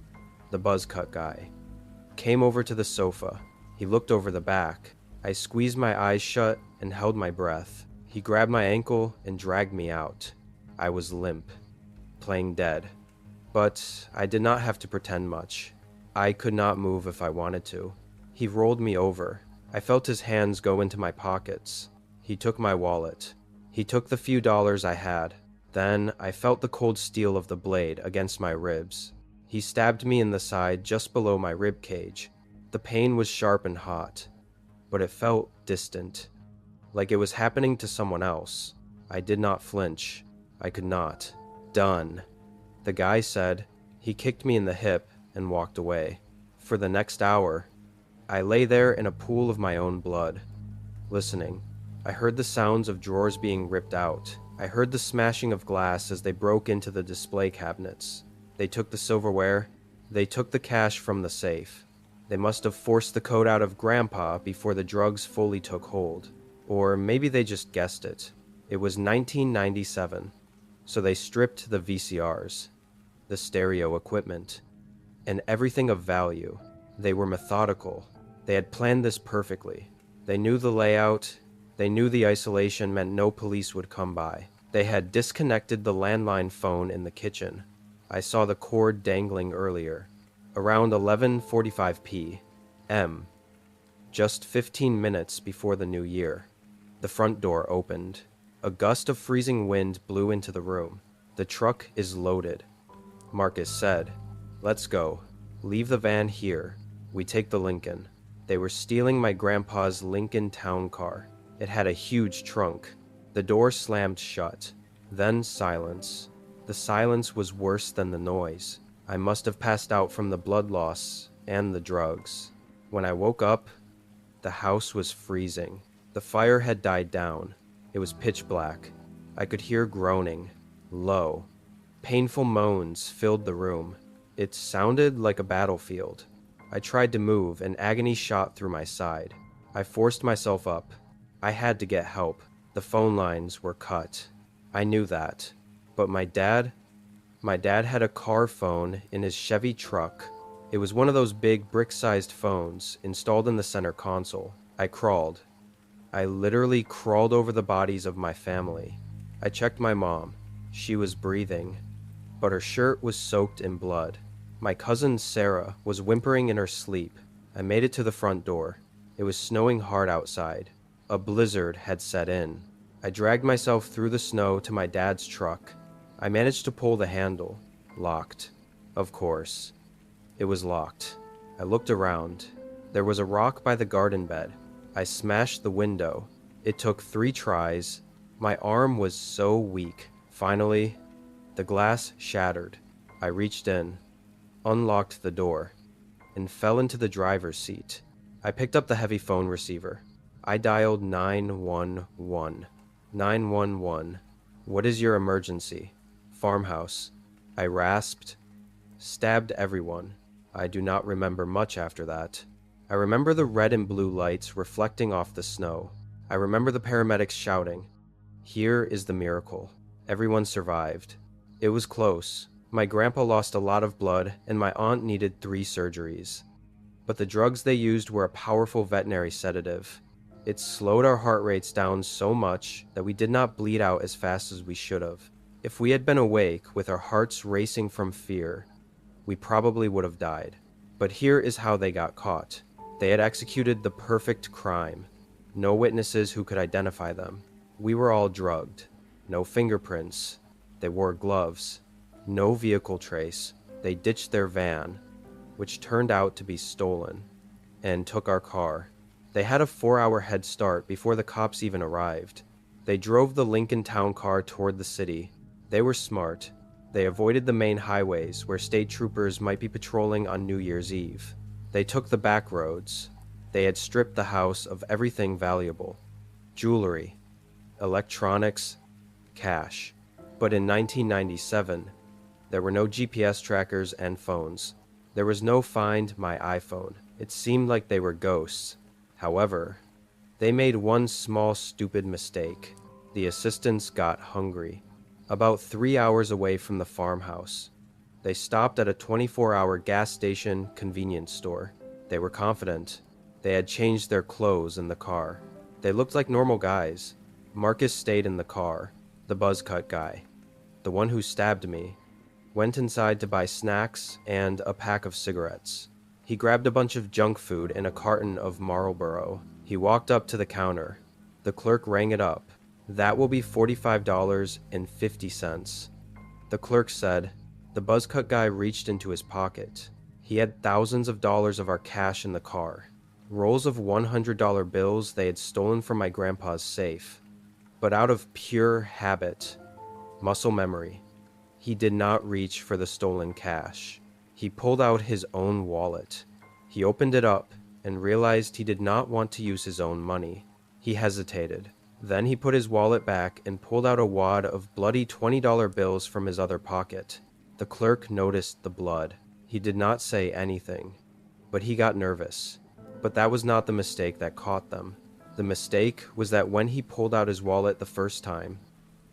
the buzz cut guy, came over to the sofa. He looked over the back. I squeezed my eyes shut and held my breath. He grabbed my ankle and dragged me out. I was limp, playing dead. But I did not have to pretend much. I could not move if I wanted to. He rolled me over. I felt his hands go into my pockets. He took my wallet. He took the few dollars I had. Then I felt the cold steel of the blade against my ribs. He stabbed me in the side just below my rib cage. The pain was sharp and hot, but it felt distant, like it was happening to someone else. I did not flinch. I could not. "Done," the guy said. He kicked me in the hip and walked away. For the next hour, I lay there in a pool of my own blood, listening. I heard the sounds of drawers being ripped out. I heard the smashing of glass as they broke into the display cabinets. They took the silverware. They took the cash from the safe. They must have forced the code out of Grandpa before the drugs fully took hold. Or maybe they just guessed it. It was 1997, so they stripped the VCRs, the stereo equipment, and everything of value. They were methodical. They had planned this perfectly. They knew the layout. They knew the isolation meant no police would come by. They had disconnected the landline phone in the kitchen. I saw the cord dangling earlier, around 11:45 p.m., just 15 minutes before the new year. The front door opened. A gust of freezing wind blew into the room. "The truck is loaded," Marcus said. "Let's go. Leave the van here. We take the Lincoln." They were stealing my grandpa's Lincoln Town Car. It had a huge trunk. The door slammed shut. Then silence. The silence was worse than the noise. I must have passed out from the blood loss and the drugs. When I woke up, the house was freezing. The fire had died down. It was pitch black. I could hear groaning, low. Painful moans filled the room. It sounded like a battlefield. I tried to move, and agony shot through my side. I forced myself up. I had to get help. The phone lines were cut. I knew that. But my dad had a car phone in his Chevy truck. It was one of those big brick-sized phones installed in the center console. I crawled. I literally crawled over the bodies of my family. I checked my mom. She was breathing, but her shirt was soaked in blood. My cousin Sarah was whimpering in her sleep. I made it to the front door. It was snowing hard outside. A blizzard had set in. I dragged myself through the snow to my dad's truck. I managed to pull the handle. Locked. Of course. It was locked. I looked around. There was a rock by the garden bed. I smashed the window. It took 3 tries. My arm was so weak. Finally, the glass shattered. I reached in, unlocked the door, and fell into the driver's seat. I picked up the heavy phone receiver. I dialed 911. 911. What is your emergency? Farmhouse. I rasped. Stabbed everyone. I do not remember much after that. I remember the red and blue lights reflecting off the snow. I remember the paramedics shouting, "Here is the miracle." Everyone survived. It was close. My grandpa lost a lot of blood, and my aunt needed 3 surgeries. But the drugs they used were a powerful veterinary sedative. It slowed our heart rates down so much that we did not bleed out as fast as we should have. If we had been awake with our hearts racing from fear, we probably would have died. But here is how they got caught. They had executed the perfect crime. No witnesses who could identify them. We were all drugged. No fingerprints. They wore gloves. No vehicle trace. They ditched their van, which turned out to be stolen, and took our car. They had a 4-hour head start before the cops even arrived. They drove the Lincoln Town car toward the city. They were smart. They avoided the main highways where state troopers might be patrolling on New Year's Eve. They took the back roads. They had stripped the house of everything valuable. Jewelry, electronics, cash. But in 1997, there were no GPS trackers and phones. There was no Find My iPhone. It seemed like they were ghosts. However, they made one small stupid mistake. The assistants got hungry. About 3 hours away from the farmhouse, they stopped at a 24-hour gas station convenience store. They were confident. They had changed their clothes in the car. They looked like normal guys. Marcus stayed in the car, the buzz cut guy. The one who stabbed me went inside to buy snacks and a pack of cigarettes. He grabbed a bunch of junk food and a carton of Marlboro. He walked up to the counter. The clerk rang it up. "That will be $45.50. The clerk said. The buzz cut guy reached into his pocket. He had thousands of dollars of our cash in the car. Rolls of $100 bills they had stolen from my grandpa's safe. But out of pure habit, muscle memory, he did not reach for the stolen cash. He pulled out his own wallet. He opened it up and realized he did not want to use his own money. He hesitated. Then he put his wallet back and pulled out a wad of bloody $20 bills from his other pocket. The clerk noticed the blood. He did not say anything, but he got nervous. But that was not the mistake that caught them. The mistake was that when he pulled out his wallet the first time,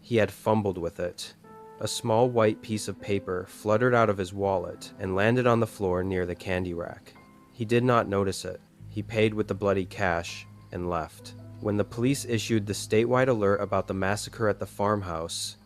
he had fumbled with it. A small white piece of paper fluttered out of his wallet and landed on the floor near the candy rack. He did not notice it. He paid with the bloody cash and left. When the police issued the statewide alert about the massacre at the farmhouse,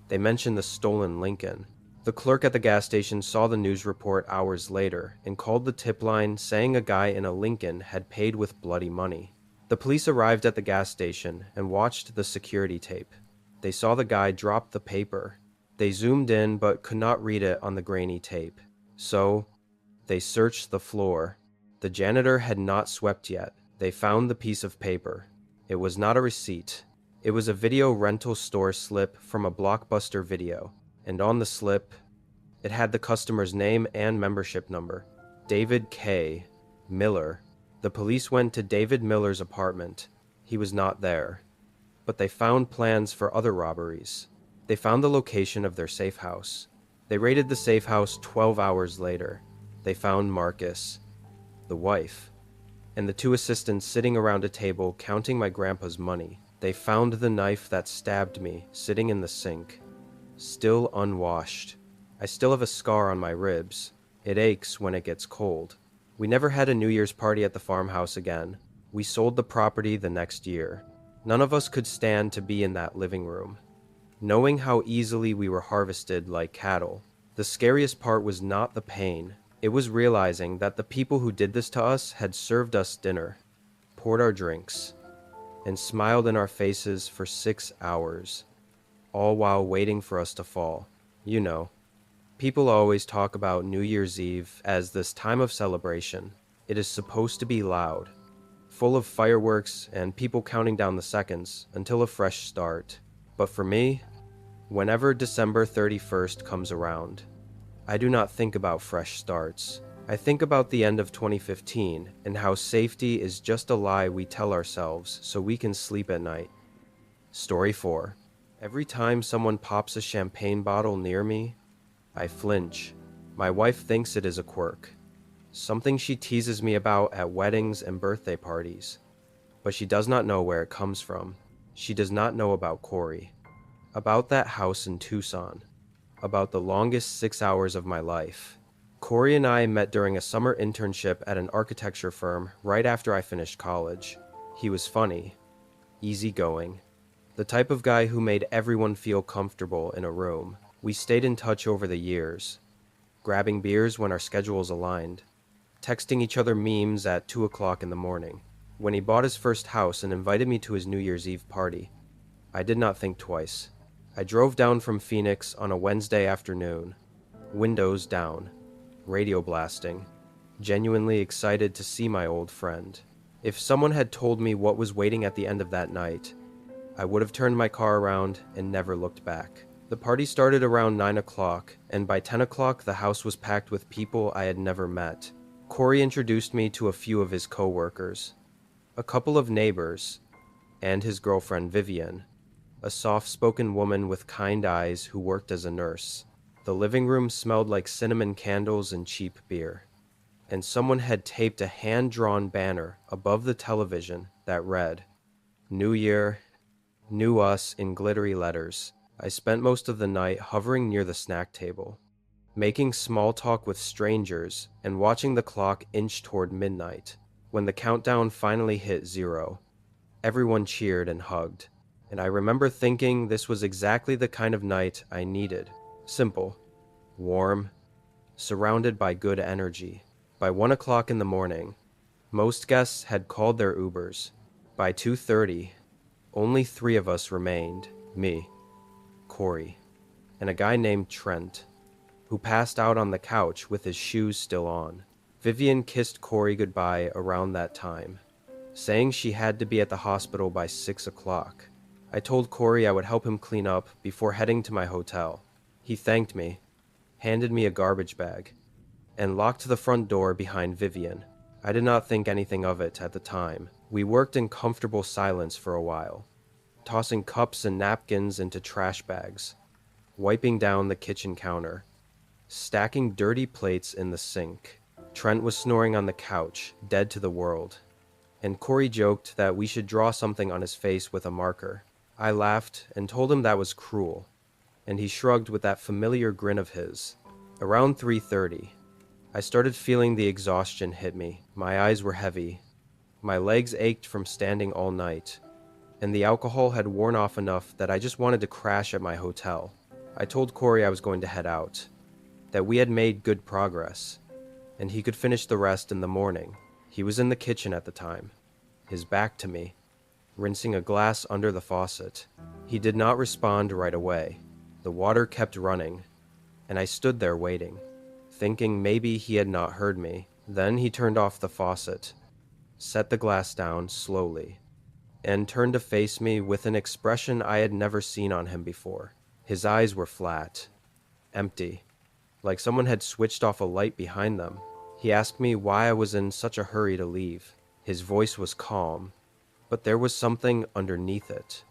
they mentioned the stolen Lincoln. The clerk at the gas station saw the news report hours later and called the tip line saying a guy in a Lincoln had paid with bloody money. The police arrived at the gas station and watched the security tape. They saw the guy drop the paper. They zoomed in but could not read it on the grainy tape. So, they searched the floor. The janitor had not swept yet. They found the piece of paper. It was not a receipt. It was a video rental store slip from a Blockbuster video. And on the slip, it had the customer's name and membership number. David K. Miller. The police went to David Miller's apartment. He was not there. But they found plans for other robberies. They found the location of their safe house. They raided the safe house 12 hours later. They found Marcus. the wife, and the two assistants sitting around a table counting my grandpa's money. They found the knife that stabbed me sitting in the sink, still unwashed. I still have a scar on my ribs. It aches when it gets cold. We never had a New Year's party at the farmhouse again. We sold the property the next year. None of us could stand to be in that living room, knowing how easily we were harvested like cattle. The scariest part was not the pain. It was realizing that the people who did this to us had served us dinner, poured our drinks, and smiled in our faces for 6 hours, all while waiting for us to fall. You know, people always talk about New Year's Eve as this time of celebration. It is supposed to be loud, full of fireworks and people counting down the seconds until a fresh start. But for me, whenever December 31st comes around, I do not think about fresh starts. I think about the end of 2015 and how safety is just a lie we tell ourselves so we can sleep at night. Story 4. Every time someone pops a champagne bottle near me, I flinch. My wife thinks it is a quirk, something she teases me about at weddings and birthday parties. But she does not know where it comes from. She does not know about Corey, about that house in Tucson, about the longest 6 hours of my life. Corey and I met during a summer internship at an architecture firm right after I finished college. He was funny, easygoing, the type of guy who made everyone feel comfortable in a room. We stayed in touch over the years, grabbing beers when our schedules aligned, texting each other memes at 2 o'clock in the morning. When he bought his first house and invited me to his New Year's Eve party, I did not think twice. I drove down from Phoenix on a Wednesday afternoon, windows down, radio blasting, genuinely excited to see my old friend. If someone had told me what was waiting at the end of that night, I would have turned my car around and never looked back. The party started around 9 o'clock, and by 10 o'clock the house was packed with people I had never met. Corey introduced me to a few of his co-workers, a couple of neighbors, and his girlfriend Vivian, a soft-spoken woman with kind eyes who worked as a nurse. The living room smelled like cinnamon candles and cheap beer, and someone had taped a hand-drawn banner above the television that read, "New Year, New Us," in glittery letters. I spent most of the night hovering near the snack table, making small talk with strangers and watching the clock inch toward midnight. When the countdown finally hit 0, everyone cheered and hugged, and I remember thinking this was exactly the kind of night I needed. Simple, warm, surrounded by good energy. By 1 o'clock in the morning, most guests had called their Ubers. By 2:30, only 3 of us remained, me, Corey, and a guy named Trent, who passed out on the couch with his shoes still on. Vivian kissed Corey goodbye around that time, saying she had to be at the hospital by 6 o'clock. I told Corey I would help him clean up before heading to my hotel. He thanked me, handed me a garbage bag, and locked the front door behind Vivian. I did not think anything of it at the time. We worked in comfortable silence for a while, tossing cups and napkins into trash bags, wiping down the kitchen counter, stacking dirty plates in the sink. Trent was snoring on the couch, dead to the world, and Corey joked that we should draw something on his face with a marker. I laughed and told him that was cruel, and he shrugged with that familiar grin of his. Around 3:30, I started feeling the exhaustion hit me. My eyes were heavy, my legs ached from standing all night, and the alcohol had worn off enough that I just wanted to crash at my hotel. I told Corey I was going to head out, that we had made good progress, and he could finish the rest in the morning. He was in the kitchen at the time, his back to me, rinsing a glass under the faucet. He did not respond right away. The water kept running, and I stood there waiting, thinking maybe he had not heard me. Then he turned off the faucet, set the glass down slowly, and turned to face me with an expression I had never seen on him before. His eyes were flat, empty, like someone had switched off a light behind them. He asked me why I was in such a hurry to leave. His voice was calm, but there was something underneath it,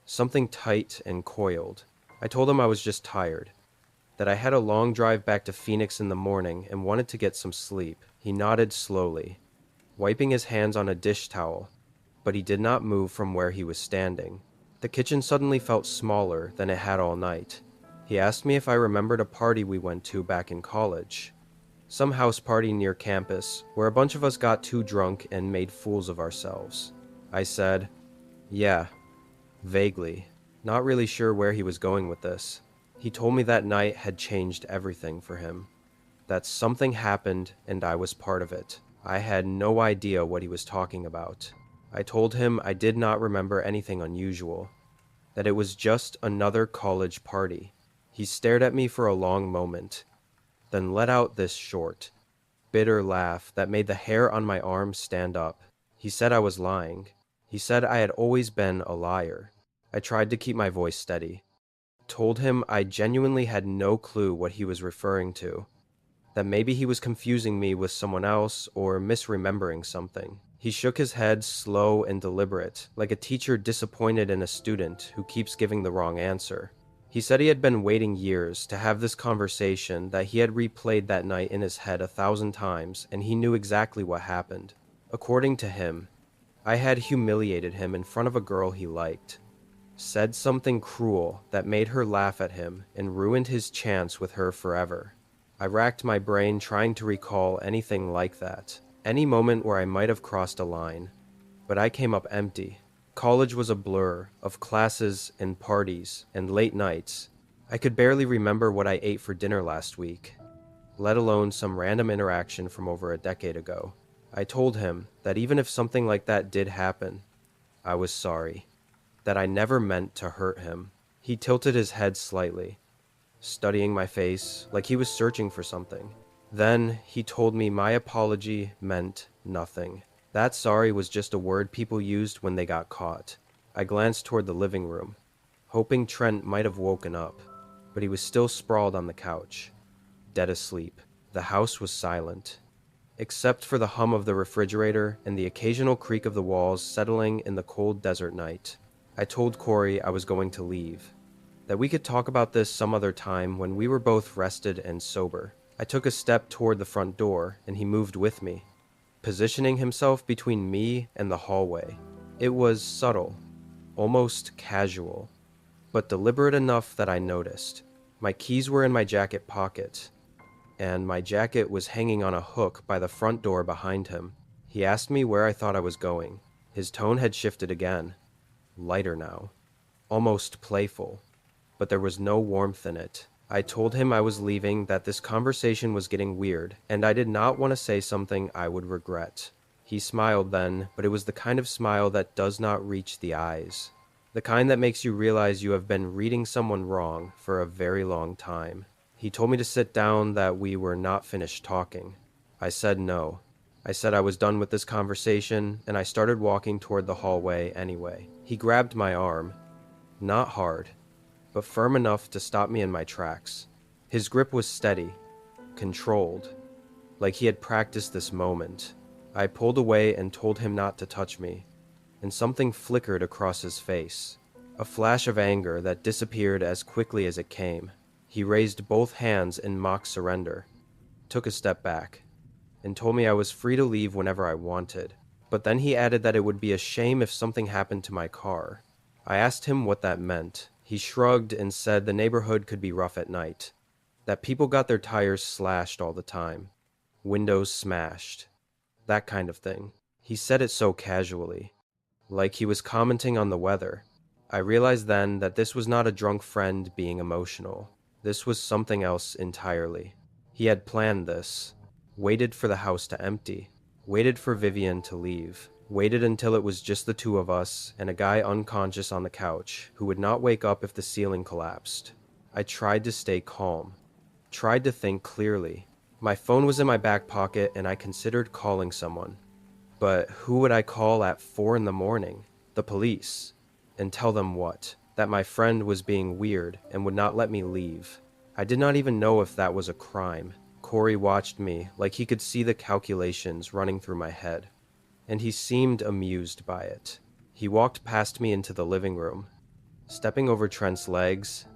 something tight and coiled. I told him I was just tired, that I had a long drive back to Phoenix in the morning and wanted to get some sleep. He nodded slowly, wiping his hands on a dish towel, but he did not move from where he was standing. The kitchen suddenly felt smaller than it had all night. He asked me if I remembered a party we went to back in college. Some house party near campus, where a bunch of us got too drunk and made fools of ourselves. I said, yeah, vaguely, not really sure where he was going with this. He told me that night had changed everything for him. That something happened and I was part of it. I had no idea what he was talking about. I told him I did not remember anything unusual, that it was just another college party. He stared at me for a long moment, then let out this short, bitter laugh that made the hair on my arm stand up. He said I was lying. He said I had always been a liar. I tried to keep my voice steady. Told him I genuinely had no clue what he was referring to, that maybe he was confusing me with someone else or misremembering something. He shook his head, slow and deliberate, like a teacher disappointed in a student who keeps giving the wrong answer. He said he had been waiting years to have this conversation, that he had replayed that night in his head 1,000 times, and he knew exactly what happened. According to him, I had humiliated him in front of a girl he liked, said something cruel that made her laugh at him and ruined his chance with her forever. I racked my brain trying to recall anything like that, any moment where I might have crossed a line, but I came up empty. College was a blur of classes and parties and late nights. I could barely remember what I ate for dinner last week, let alone some random interaction from over a decade ago. I told him that even if something like that did happen, I was sorry, that I never meant to hurt him. He tilted his head slightly, studying my face like he was searching for something. Then he told me my apology meant nothing. That sorry was just a word people used when they got caught. I glanced toward the living room, hoping Trent might have woken up, but he was still sprawled on the couch, dead asleep. The house was silent, except for the hum of the refrigerator and the occasional creak of the walls settling in the cold desert night. I told Corey I was going to leave, that we could talk about this some other time when we were both rested and sober. I took a step toward the front door, and he moved with me, positioning himself between me and the hallway. It was subtle, almost casual, but deliberate enough that I noticed. My keys were in my jacket pocket, and my jacket was hanging on a hook by the front door behind him. He asked me where I thought I was going. His tone had shifted again, lighter now, almost playful, but there was no warmth in it. I told him I was leaving, that this conversation was getting weird, and I did not want to say something I would regret. He smiled then, but it was the kind of smile that does not reach the eyes, the kind that makes you realize you have been reading someone wrong for a very long time. He told me to sit down, that we were not finished talking. I said no. I said I was done with this conversation, and I started walking toward the hallway anyway. He grabbed my arm, not hard, but firm enough to stop me in my tracks. His grip was steady, controlled, like he had practiced this moment. I pulled away and told him not to touch me, and something flickered across his face, a flash of anger that disappeared as quickly as it came. He raised both hands in mock surrender, took a step back, and told me I was free to leave whenever I wanted. But then he added that it would be a shame if something happened to my car. I asked him what that meant. He shrugged and said the neighborhood could be rough at night, that people got their tires slashed all the time, windows smashed, that kind of thing. He said it so casually, like he was commenting on the weather. I realized then that this was not a drunk friend being emotional. This was something else entirely. He had planned this, waited for the house to empty, waited for Vivian to leave, waited until it was just the two of us and a guy unconscious on the couch who would not wake up if the ceiling collapsed. I tried to stay calm, tried to think clearly. My phone was in my back pocket and I considered calling someone. But who would I call at 4 in the morning? The police. And tell them what? That my friend was being weird and would not let me leave. I did not even know if that was a crime. Corey watched me like he could see the calculations running through my head, and he seemed amused by it. He walked past me into the living room, stepping over Trent's legs,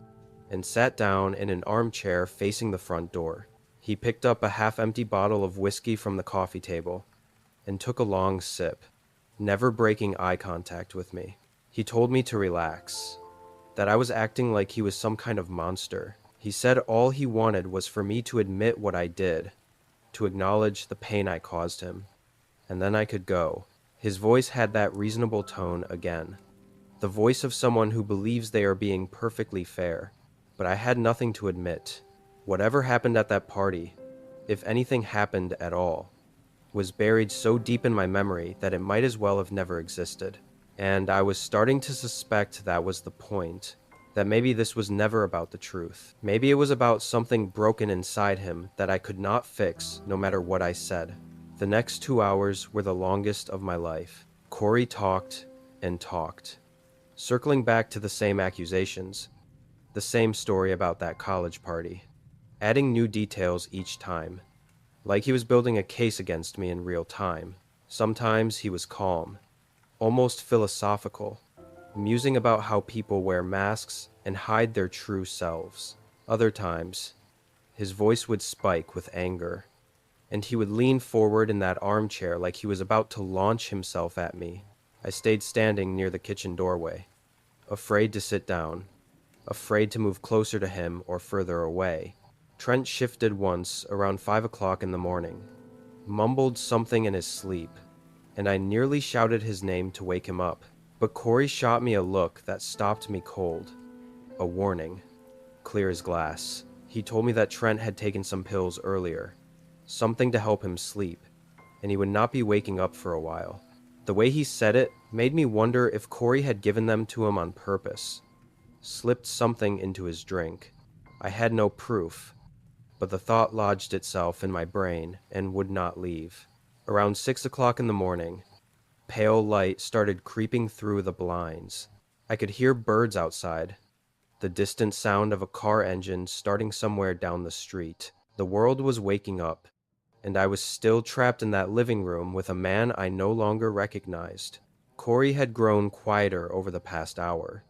and sat down in an armchair facing the front door. He picked up a half-empty bottle of whiskey from the coffee table and took a long sip, never breaking eye contact with me. He told me to relax, that I was acting like he was some kind of monster. He said all he wanted was for me to admit what I did, to acknowledge the pain I caused him, and then I could go. His voice had that reasonable tone again, the voice of someone who believes they are being perfectly fair. But I had nothing to admit. Whatever happened at that party, if anything happened at all, was buried so deep in my memory that it might as well have never existed. And I was starting to suspect that was the point, that maybe this was never about the truth. Maybe it was about something broken inside him that I could not fix no matter what I said. The next 2 hours were the longest of my life. Corey talked and talked, circling back to the same accusations, the same story about that college party, adding new details each time, like he was building a case against me in real time. Sometimes he was calm, almost philosophical, musing about how people wear masks and hide their true selves. Other times, his voice would spike with anger, and he would lean forward in that armchair like he was about to launch himself at me. I stayed standing near the kitchen doorway, afraid to sit down, afraid to move closer to him or further away. Trent shifted once around 5 o'clock in the morning, mumbled something in his sleep, and I nearly shouted his name to wake him up. But Corey shot me a look that stopped me cold. A warning, clear as glass. He told me that Trent had taken some pills earlier, something to help him sleep, and he would not be waking up for a while. The way he said it made me wonder if Corey had given them to him on purpose, slipped something into his drink. I had no proof, but the thought lodged itself in my brain and would not leave. Around 6 o'clock in the morning, pale light started creeping through the blinds. I could hear birds outside, the distant sound of a car engine starting somewhere down the street. The world was waking up, and I was still trapped in that living room with a man I no longer recognized. Corey had grown quieter over the past hour,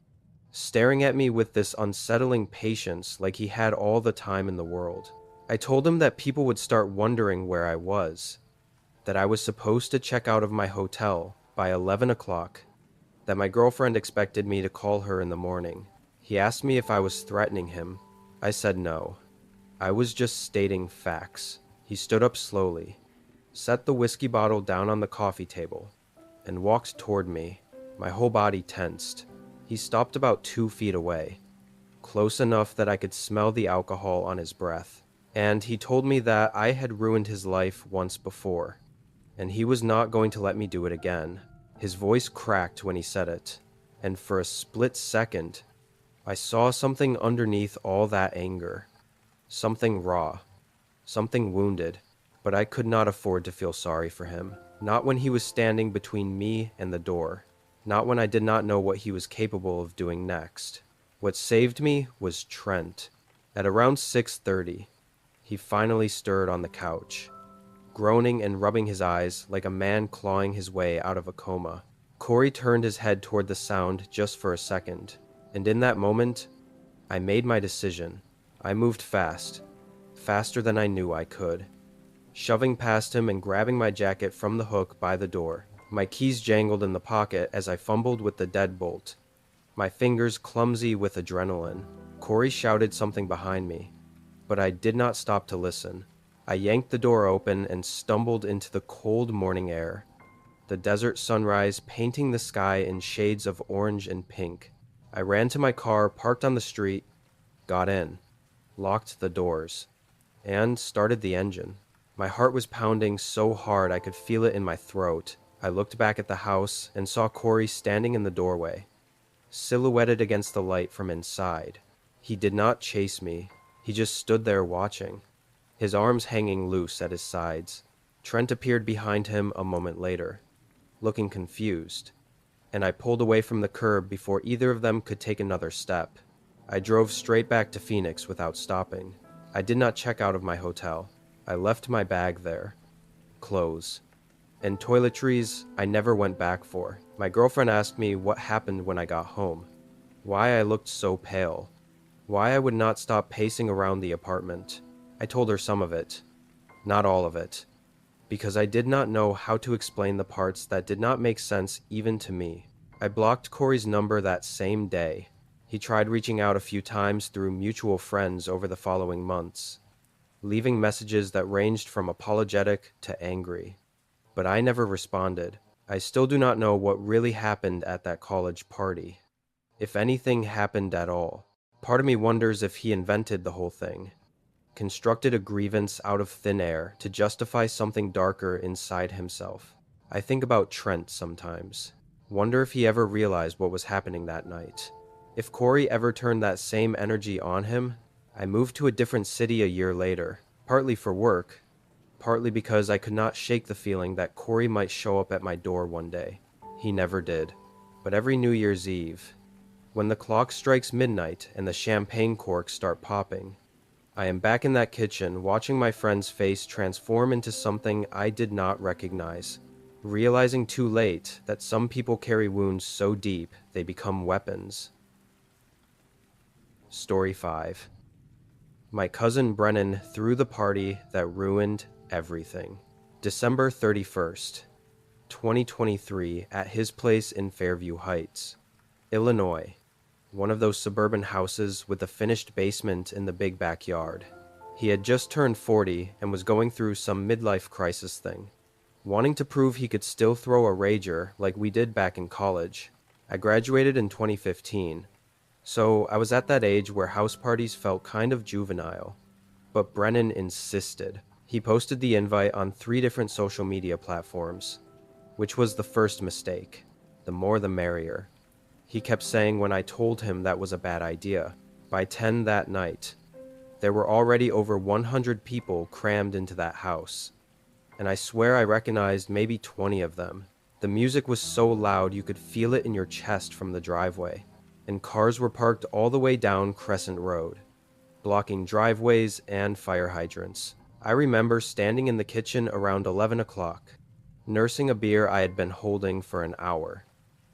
staring at me with this unsettling patience like he had all the time in the world. I told him that people would start wondering where I was, that I was supposed to check out of my hotel by 11 o'clock, that my girlfriend expected me to call her in the morning. He asked me if I was threatening him. I said no. I was just stating facts. He stood up slowly, set the whiskey bottle down on the coffee table, and walked toward me. My whole body tensed. He stopped about 2 feet away, close enough that I could smell the alcohol on his breath. And he told me that I had ruined his life once before, and he was not going to let me do it again. His voice cracked when he said it, and for a split second, I saw something underneath all that anger. Something raw, something wounded, but I could not afford to feel sorry for him. Not when he was standing between me and the door. Not when I did not know what he was capable of doing next. What saved me was Trent. At around 6:30, he finally stirred on the couch, groaning and rubbing his eyes like a man clawing his way out of a coma. Corey turned his head toward the sound just for a second, and in that moment, I made my decision. I moved fast, faster than I knew I could, shoving past him and grabbing my jacket from the hook by the door. My keys jangled in the pocket as I fumbled with the deadbolt, my fingers clumsy with adrenaline. Corey shouted something behind me, but I did not stop to listen. I yanked the door open and stumbled into the cold morning air, the desert sunrise painting the sky in shades of orange and pink. I ran to my car parked on the street, got in, locked the doors, and started the engine. My heart was pounding so hard I could feel it in my throat. I looked back at the house and saw Corey standing in the doorway, silhouetted against the light from inside. He did not chase me. He just stood there watching, his arms hanging loose at his sides. Trent appeared behind him a moment later, looking confused, and I pulled away from the curb before either of them could take another step. I drove straight back to Phoenix without stopping. I did not check out of my hotel. I left my bag there, clothes, and toiletries I never went back for. My girlfriend asked me what happened when I got home, why I looked so pale, why I would not stop pacing around the apartment. I told her some of it, not all of it, because I did not know how to explain the parts that did not make sense even to me. I blocked Corey's number that same day. He tried reaching out a few times through mutual friends over the following months, leaving messages that ranged from apologetic to angry. But I never responded. I still do not know what really happened at that college party, if anything happened at all. Part of me wonders if he invented the whole thing, constructed a grievance out of thin air to justify something darker inside himself. I think about Trent sometimes. Wonder if he ever realized what was happening that night. If Corey ever turned that same energy on him. I moved to a different city a year later, partly for work, partly because I could not shake the feeling that Corey might show up at my door one day. He never did. But every New Year's Eve, when the clock strikes midnight and the champagne corks start popping, I am back in that kitchen watching my friend's face transform into something I did not recognize, realizing too late that some people carry wounds so deep they become weapons. Story 5. My cousin Brennan threw the party that ruined everything. December 31st, 2023, at his place in Fairview Heights, Illinois. One of those suburban houses with a finished basement in the big backyard. He had just turned 40 and was going through some midlife crisis thing, wanting to prove he could still throw a rager like we did back in college. I graduated in 2015, so I was at that age where house parties felt kind of juvenile. But Brennan insisted. He posted the invite on 3 different social media platforms, which was the first mistake. The more the merrier. He kept saying when I told him that was a bad idea. By 10 that night, there were already over 100 people crammed into that house, and I swear I recognized maybe 20 of them. The music was so loud you could feel it in your chest from the driveway, and cars were parked all the way down Crescent Road, blocking driveways and fire hydrants. I remember standing in the kitchen around 11 o'clock, nursing a beer I had been holding for an hour,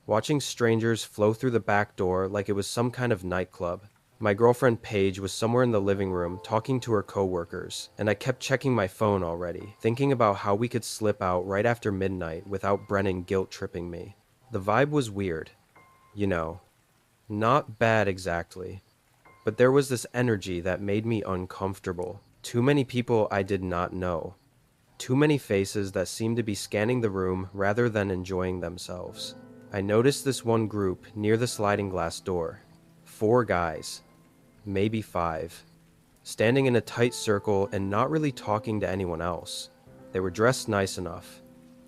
watching strangers flow through the back door like it was some kind of nightclub. My girlfriend Paige was somewhere in the living room talking to her coworkers, and I kept checking my phone already, thinking about how we could slip out right after midnight without Brennan guilt-tripping me. The vibe was weird. You know, not bad exactly, but there was this energy that made me uncomfortable. Too many people I did not know. Too many faces that seemed to be scanning the room rather than enjoying themselves. I noticed this one group near the sliding glass door. 4 guys, maybe 5, standing in a tight circle and not really talking to anyone else. They were dressed nice enough,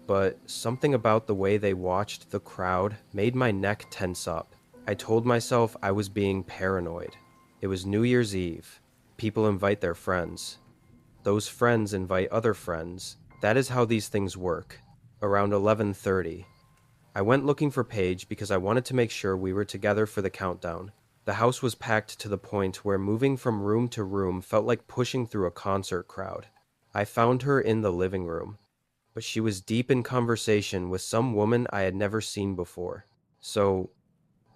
but something about the way they watched the crowd made my neck tense up. I told myself I was being paranoid. It was New Year's Eve. People invite their friends. Those friends invite other friends. That is how these things work. Around 11:30, I went looking for Paige because I wanted to make sure we were together for the countdown. The house was packed to the point where moving from room to room felt like pushing through a concert crowd. I found her in the living room, but she was deep in conversation with some woman I had never seen before. So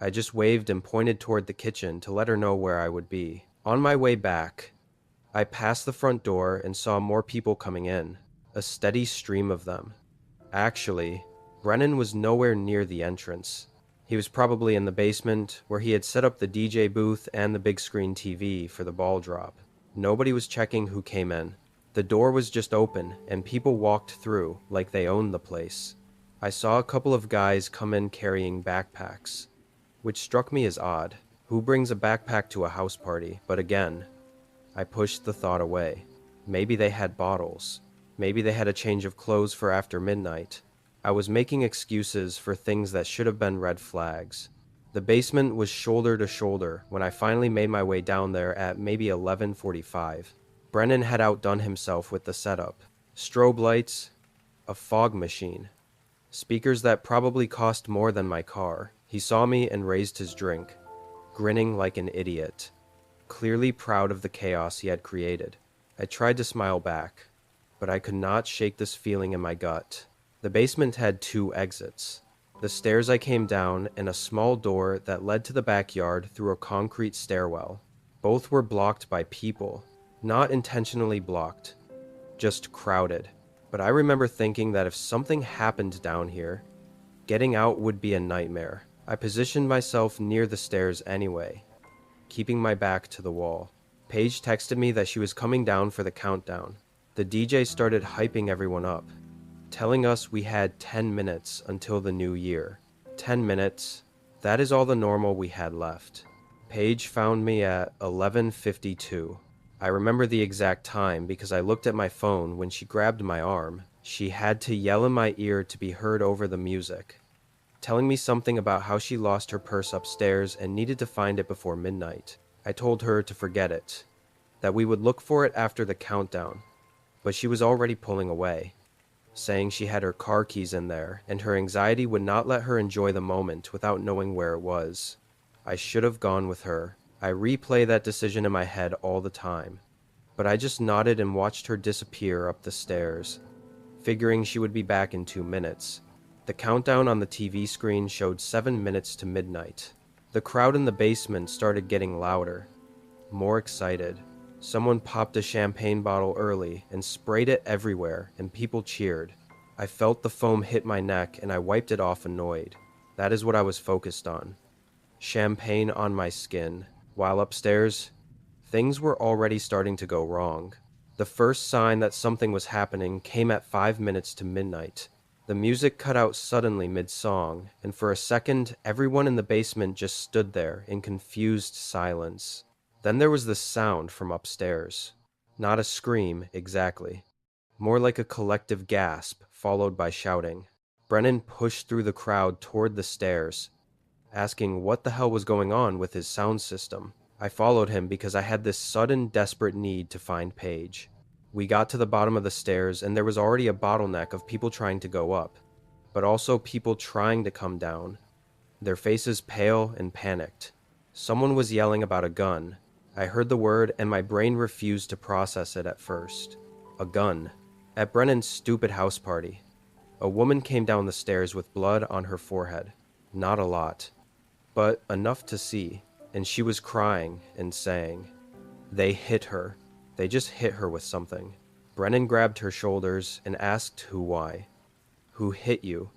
I just waved and pointed toward the kitchen to let her know where I would be. On my way back, I passed the front door and saw more people coming in, a steady stream of them. Actually, Brennan was nowhere near the entrance. He was probably in the basement, where he had set up the DJ booth and the big screen TV for the ball drop. Nobody was checking who came in. The door was just open, and people walked through like they owned the place. I saw a couple of guys come in carrying backpacks, which struck me as odd. Who brings a backpack to a house party? But again, I pushed the thought away. Maybe they had bottles. Maybe they had a change of clothes for after midnight. I was making excuses for things that should have been red flags. The basement was shoulder to shoulder when I finally made my way down there at maybe 11:45. Brennan had outdone himself with the setup. Strobe lights, a fog machine, speakers that probably cost more than my car. He saw me and raised his drink, grinning like an idiot, clearly proud of the chaos he had created. I tried to smile back, but I could not shake this feeling in my gut. The basement had 2 exits. The stairs I came down and a small door that led to the backyard through a concrete stairwell. Both were blocked by people. Not intentionally blocked, just crowded. But I remember thinking that if something happened down here, getting out would be a nightmare. I positioned myself near the stairs anyway, keeping my back to the wall. Paige texted me that she was coming down for the countdown. The DJ started hyping everyone up, telling us we had 10 minutes until the new year. 10 minutes, that is all the normal we had left. Paige found me at 11:52. I remember the exact time because I looked at my phone when she grabbed my arm. She had to yell in my ear to be heard over the music, telling me something about how she lost her purse upstairs and needed to find it before midnight. I told her to forget it, that we would look for it after the countdown, but she was already pulling away, saying she had her car keys in there and her anxiety would not let her enjoy the moment without knowing where it was. I should have gone with her. I replay that decision in my head all the time, but I just nodded and watched her disappear up the stairs, figuring she would be back in 2 minutes. The countdown on the TV screen showed 7 minutes to midnight. The crowd in the basement started getting louder, more excited. Someone popped a champagne bottle early and sprayed it everywhere, and people cheered. I felt the foam hit my neck and I wiped it off annoyed. That is what I was focused on. Champagne on my skin. While upstairs, things were already starting to go wrong. The first sign that something was happening came at 5 minutes to midnight. The music cut out suddenly mid-song, and for a second, everyone in the basement just stood there in confused silence. Then there was this sound from upstairs. Not a scream, exactly. More like a collective gasp, followed by shouting. Brennan pushed through the crowd toward the stairs, asking what the hell was going on with his sound system. I followed him because I had this sudden, desperate need to find Paige. We got to the bottom of the stairs, and there was already a bottleneck of people trying to go up, but also people trying to come down, their faces pale and panicked. Someone was yelling about a gun. I heard the word, and my brain refused to process it at first. A gun. At Brennan's stupid house party, a woman came down the stairs with blood on her forehead. Not a lot, but enough to see, and she was crying and saying, "They hit her. They just hit her with something." Brennan grabbed her shoulders and asked why. "Who hit you?"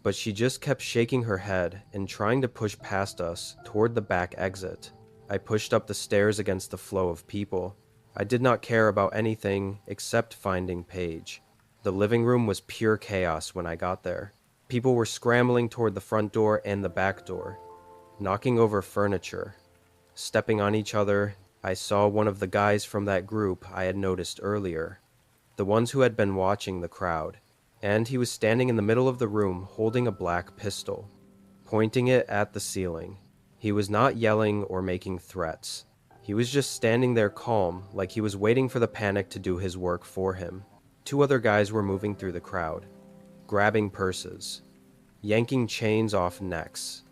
But she just kept shaking her head and trying to push past us toward the back exit. I pushed up the stairs against the flow of people. I did not care about anything except finding Paige. The living room was pure chaos when I got there. People were scrambling toward the front door and the back door, knocking over furniture, stepping on each other. I saw one of the guys from that group I had noticed earlier, the ones who had been watching the crowd, and he was standing in the middle of the room holding a black pistol, pointing it at the ceiling. He was not yelling or making threats. He was just standing there calm, like he was waiting for the panic to do his work for him. 2 other guys were moving through the crowd, grabbing purses, yanking chains off necks,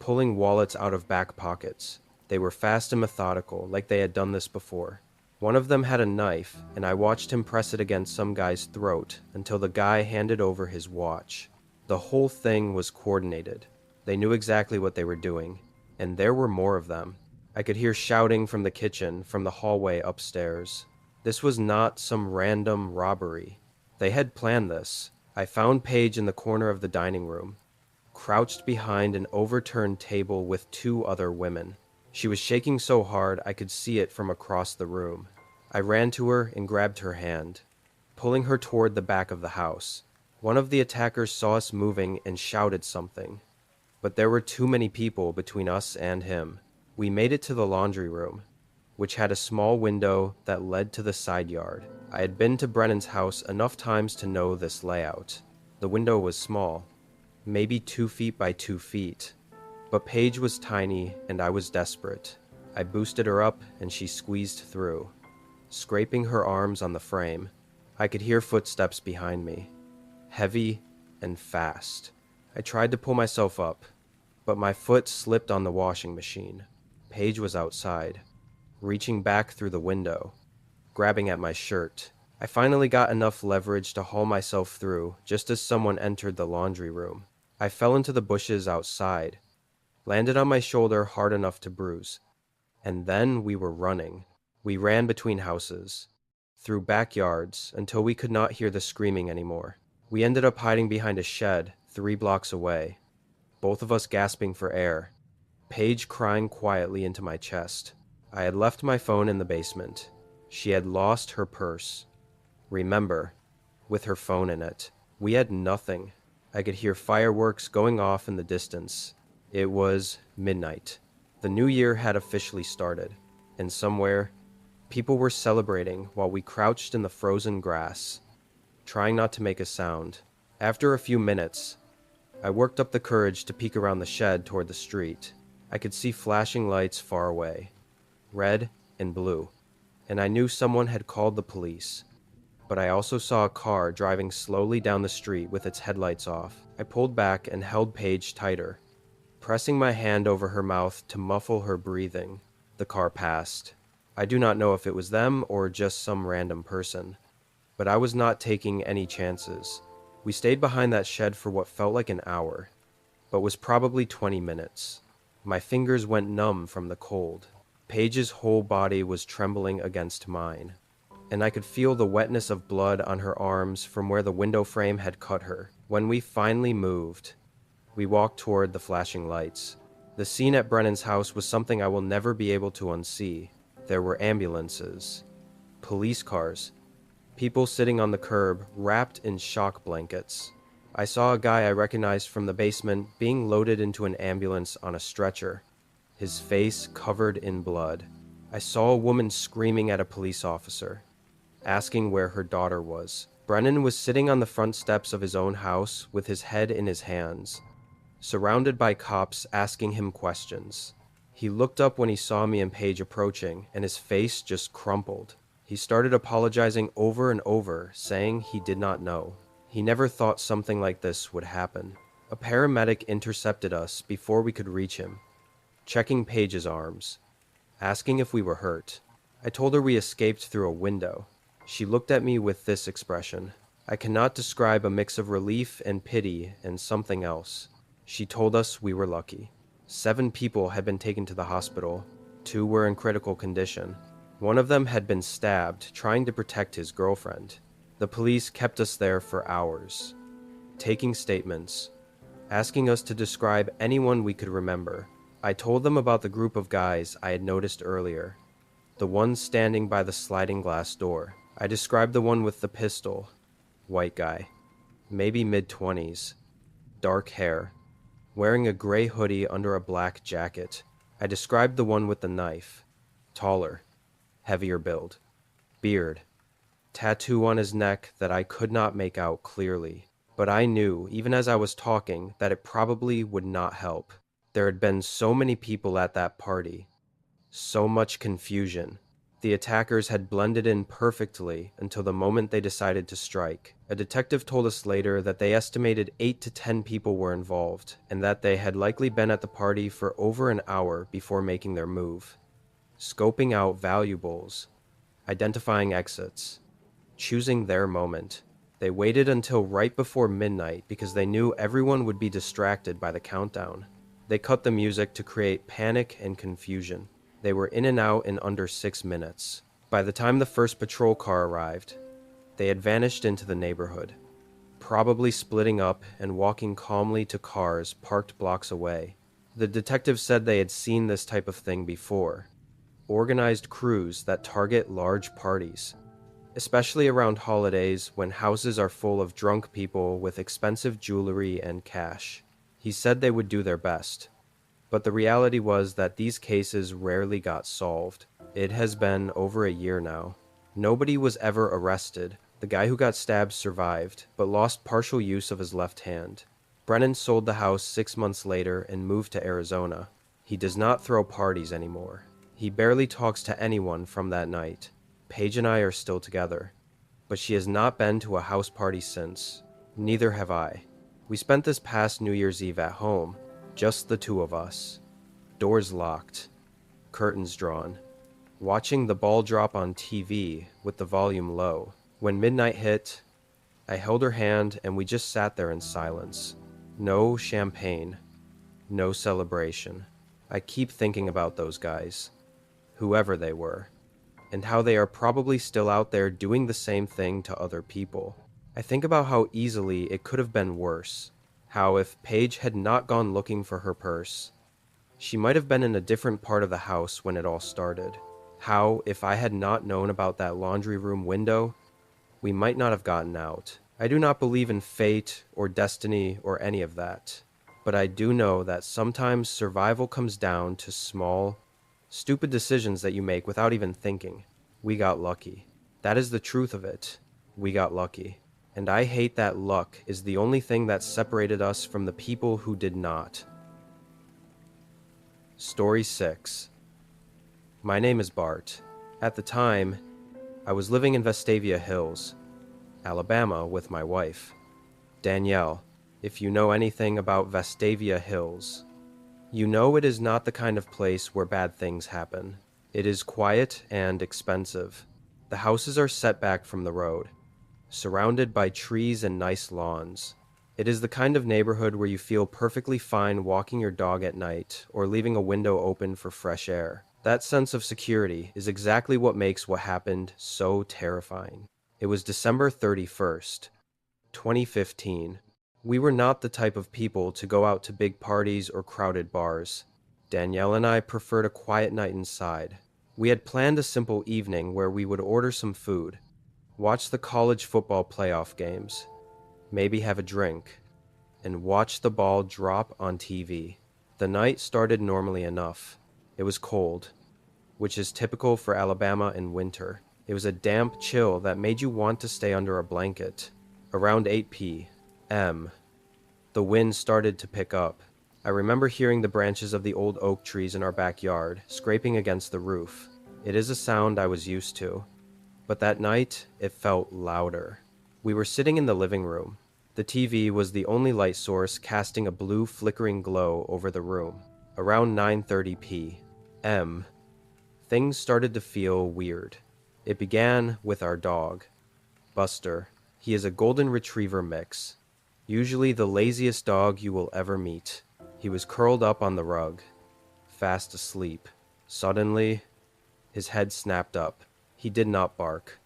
pulling wallets out of back pockets. They were fast and methodical, like they had done this before. One of them had a knife, and I watched him press it against some guy's throat until the guy handed over his watch. The whole thing was coordinated. They knew exactly what they were doing, and there were more of them. I could hear shouting from the kitchen, from the hallway upstairs. This was not some random robbery. They had planned this. I found Paige in the corner of the dining room, crouched behind an overturned table with 2 other women. She was shaking so hard I could see it from across the room. I ran to her and grabbed her hand, pulling her toward the back of the house. One of the attackers saw us moving and shouted something, but there were too many people between us and him. We made it to the laundry room, which had a small window that led to the side yard. I had been to Brennan's house enough times to know this layout. The window was small, maybe 2 feet by 2 feet, but Paige was tiny and I was desperate. I boosted her up and she squeezed through, scraping her arms on the frame. I could hear footsteps behind me, heavy and fast. I tried to pull myself up, but my foot slipped on the washing machine. Paige was outside, reaching back through the window, grabbing at my shirt. I finally got enough leverage to haul myself through just as someone entered the laundry room. I fell into the bushes outside, landed on my shoulder hard enough to bruise, and then we were running. We ran between houses, through backyards, until we could not hear the screaming anymore. We ended up hiding behind a shed 3 blocks away, both of us gasping for air, Paige crying quietly into my chest. I had left my phone in the basement. She had lost her purse. Remember, with her phone in it. We had nothing. I could hear fireworks going off in the distance. It was midnight. The new year had officially started, and somewhere, people were celebrating while we crouched in the frozen grass, trying not to make a sound. After a few minutes, I worked up the courage to peek around the shed toward the street. I could see flashing lights far away, red and blue, and I knew someone had called the police. But I also saw a car driving slowly down the street with its headlights off. I pulled back and held Paige tighter, pressing my hand over her mouth to muffle her breathing. The car passed. I do not know if it was them or just some random person, but I was not taking any chances. We stayed behind that shed for what felt like an hour, but was probably 20 minutes. My fingers went numb from the cold. Paige's whole body was trembling against mine, and I could feel the wetness of blood on her arms from where the window frame had cut her. When we finally moved, we walked toward the flashing lights. The scene at Brennan's house was something I will never be able to unsee. There were ambulances, police cars, people sitting on the curb, wrapped in shock blankets. I saw a guy I recognized from the basement being loaded into an ambulance on a stretcher, his face covered in blood. I saw a woman screaming at a police officer, asking where her daughter was. Brennan was sitting on the front steps of his own house with his head in his hands, surrounded by cops asking him questions. He looked up when he saw me and Paige approaching, and his face just crumpled. He started apologizing over and over, saying he did not know. He never thought something like this would happen. A paramedic intercepted us before we could reach him, checking Paige's arms, asking if we were hurt. I told her we escaped through a window. She looked at me with this expression. I cannot describe a mix of relief and pity and something else. She told us we were lucky. 7 people had been taken to the hospital. 2 were in critical condition. One of them had been stabbed, trying to protect his girlfriend. The police kept us there for hours, taking statements, asking us to describe anyone we could remember. I told them about the group of guys I had noticed earlier, the one standing by the sliding glass door. I described the one with the pistol, white guy, maybe mid-20s, dark hair, wearing a gray hoodie under a black jacket. I described the one with the knife, taller, heavier build, beard, tattoo on his neck that I could not make out clearly. But I knew, even as I was talking, that it probably would not help. There had been so many people at that party, so much confusion. The attackers had blended in perfectly until the moment they decided to strike. A detective told us later that they estimated 8 to 10 people were involved, and that they had likely been at the party for over an hour before making their move, scoping out valuables, identifying exits, choosing their moment. They waited until right before midnight because they knew everyone would be distracted by the countdown. They cut the music to create panic and confusion. They were in and out in under 6 minutes. By the time the first patrol car arrived, they had vanished into the neighborhood, probably splitting up and walking calmly to cars parked blocks away. The detective said they had seen this type of thing before. Organized crews that target large parties, especially around holidays when houses are full of drunk people with expensive jewelry and cash. He said they would do their best, but the reality was that these cases rarely got solved. It has been over a year now. Nobody was ever arrested. The guy who got stabbed survived, but lost partial use of his left hand. Brennan sold the house 6 months later and moved to Arizona. He does not throw parties anymore. He barely talks to anyone from that night. Paige and I are still together, but she has not been to a house party since. Neither have I. We spent this past New Year's Eve at home, just the 2 of us. Doors locked, curtains drawn, watching the ball drop on TV with the volume low. When midnight hit, I held her hand and we just sat there in silence. No champagne, no celebration. I keep thinking about those guys, whoever they were, and how they are probably still out there doing the same thing to other people. I think about how easily it could have been worse. How if Paige had not gone looking for her purse, she might have been in a different part of the house when it all started. How if I had not known about that laundry room window, we might not have gotten out. I do not believe in fate or destiny or any of that. But I do know that sometimes survival comes down to small, stupid decisions that you make without even thinking. We got lucky. That is the truth of it. We got lucky. And I hate that luck is the only thing that separated us from the people who did not. Story 6. My name is Bart. At the time, I was living in Vestavia Hills, Alabama with my wife, Danielle. If you know anything about Vestavia Hills, you know it is not the kind of place where bad things happen. It is quiet and expensive. The houses are set back from the road, surrounded by trees and nice lawns. It is the kind of neighborhood where you feel perfectly fine walking your dog at night or leaving a window open for fresh air. That sense of security is exactly what makes what happened so terrifying. It was December 31st, 2015. We were not the type of people to go out to big parties or crowded bars. Danielle and I preferred a quiet night inside. We had planned a simple evening where we would order some food, watch the college football playoff games, maybe have a drink, and watch the ball drop on TV. The night started normally enough. It was cold, which is typical for Alabama in winter. It was a damp chill that made you want to stay under a blanket. Around 8 p.m., the wind started to pick up. I remember hearing the branches of the old oak trees in our backyard scraping against the roof. It is a sound I was used to, but that night it felt louder. We were sitting in the living room. The TV was the only light source, casting a blue flickering glow over the room. Around 9:30 p.m., things started to feel weird. It began with our dog, Buster. He is a golden retriever mix, usually the laziest dog you will ever meet. He was curled up on the rug, fast asleep. Suddenly, his head snapped up. He did not bark,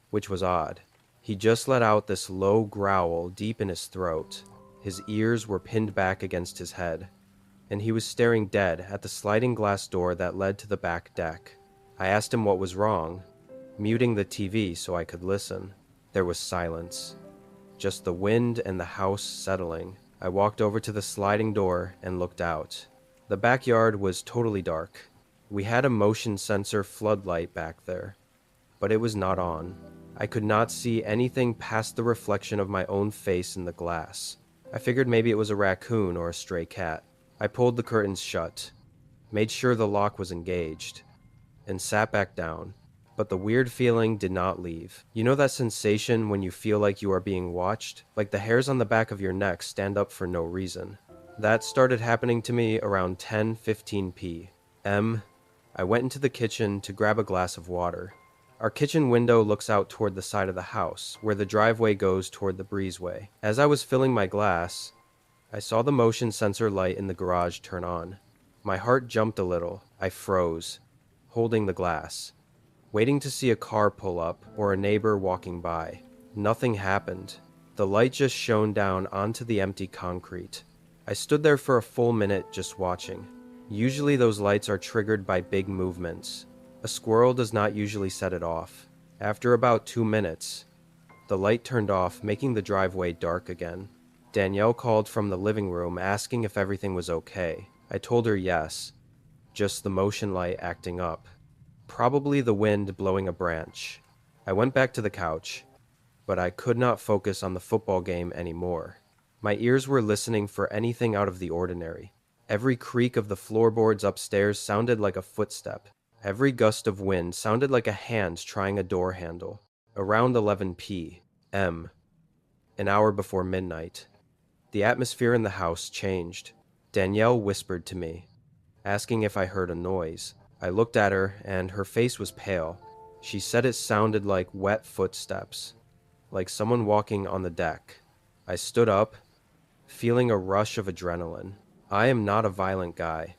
which was odd. He just let out this low growl deep in his throat. His ears were pinned back against his head, and he was staring dead at the sliding glass door that led to the back deck. I asked him what was wrong, muting the TV so I could listen. There was silence, just the wind and the house settling. I walked over to the sliding door and looked out. The backyard was totally dark. We had a motion sensor floodlight back there, but it was not on. I could not see anything past the reflection of my own face in the glass. I figured maybe it was a raccoon or a stray cat. I pulled the curtains shut, made sure the lock was engaged, and sat back down. But the weird feeling did not leave. You know that sensation when you feel like you are being watched? Like the hairs on the back of your neck stand up for no reason. That started happening to me around 10:15 p.m. I went into the kitchen to grab a glass of water. Our kitchen window looks out toward the side of the house, where the driveway goes toward the breezeway. As I was filling my glass, I saw the motion sensor light in the garage turn on. My heart jumped a little. I froze, holding the glass, waiting to see a car pull up or a neighbor walking by. Nothing happened. The light just shone down onto the empty concrete. I stood there for a full minute just watching. Usually those lights are triggered by big movements. A squirrel does not usually set it off. After about 2 minutes, the light turned off, making the driveway dark again. Danielle called from the living room asking if everything was okay. I told her yes, just the motion light acting up. Probably the wind blowing a branch. I went back to the couch, but I could not focus on the football game anymore. My ears were listening for anything out of the ordinary. Every creak of the floorboards upstairs sounded like a footstep. Every gust of wind sounded like a hand trying a door handle. Around 11 p.m., an hour before midnight, the atmosphere in the house changed. Danielle whispered to me, asking if I heard a noise. I looked at her, and her face was pale. She said it sounded like wet footsteps, like someone walking on the deck. I stood up, feeling a rush of adrenaline. I am not a violent guy,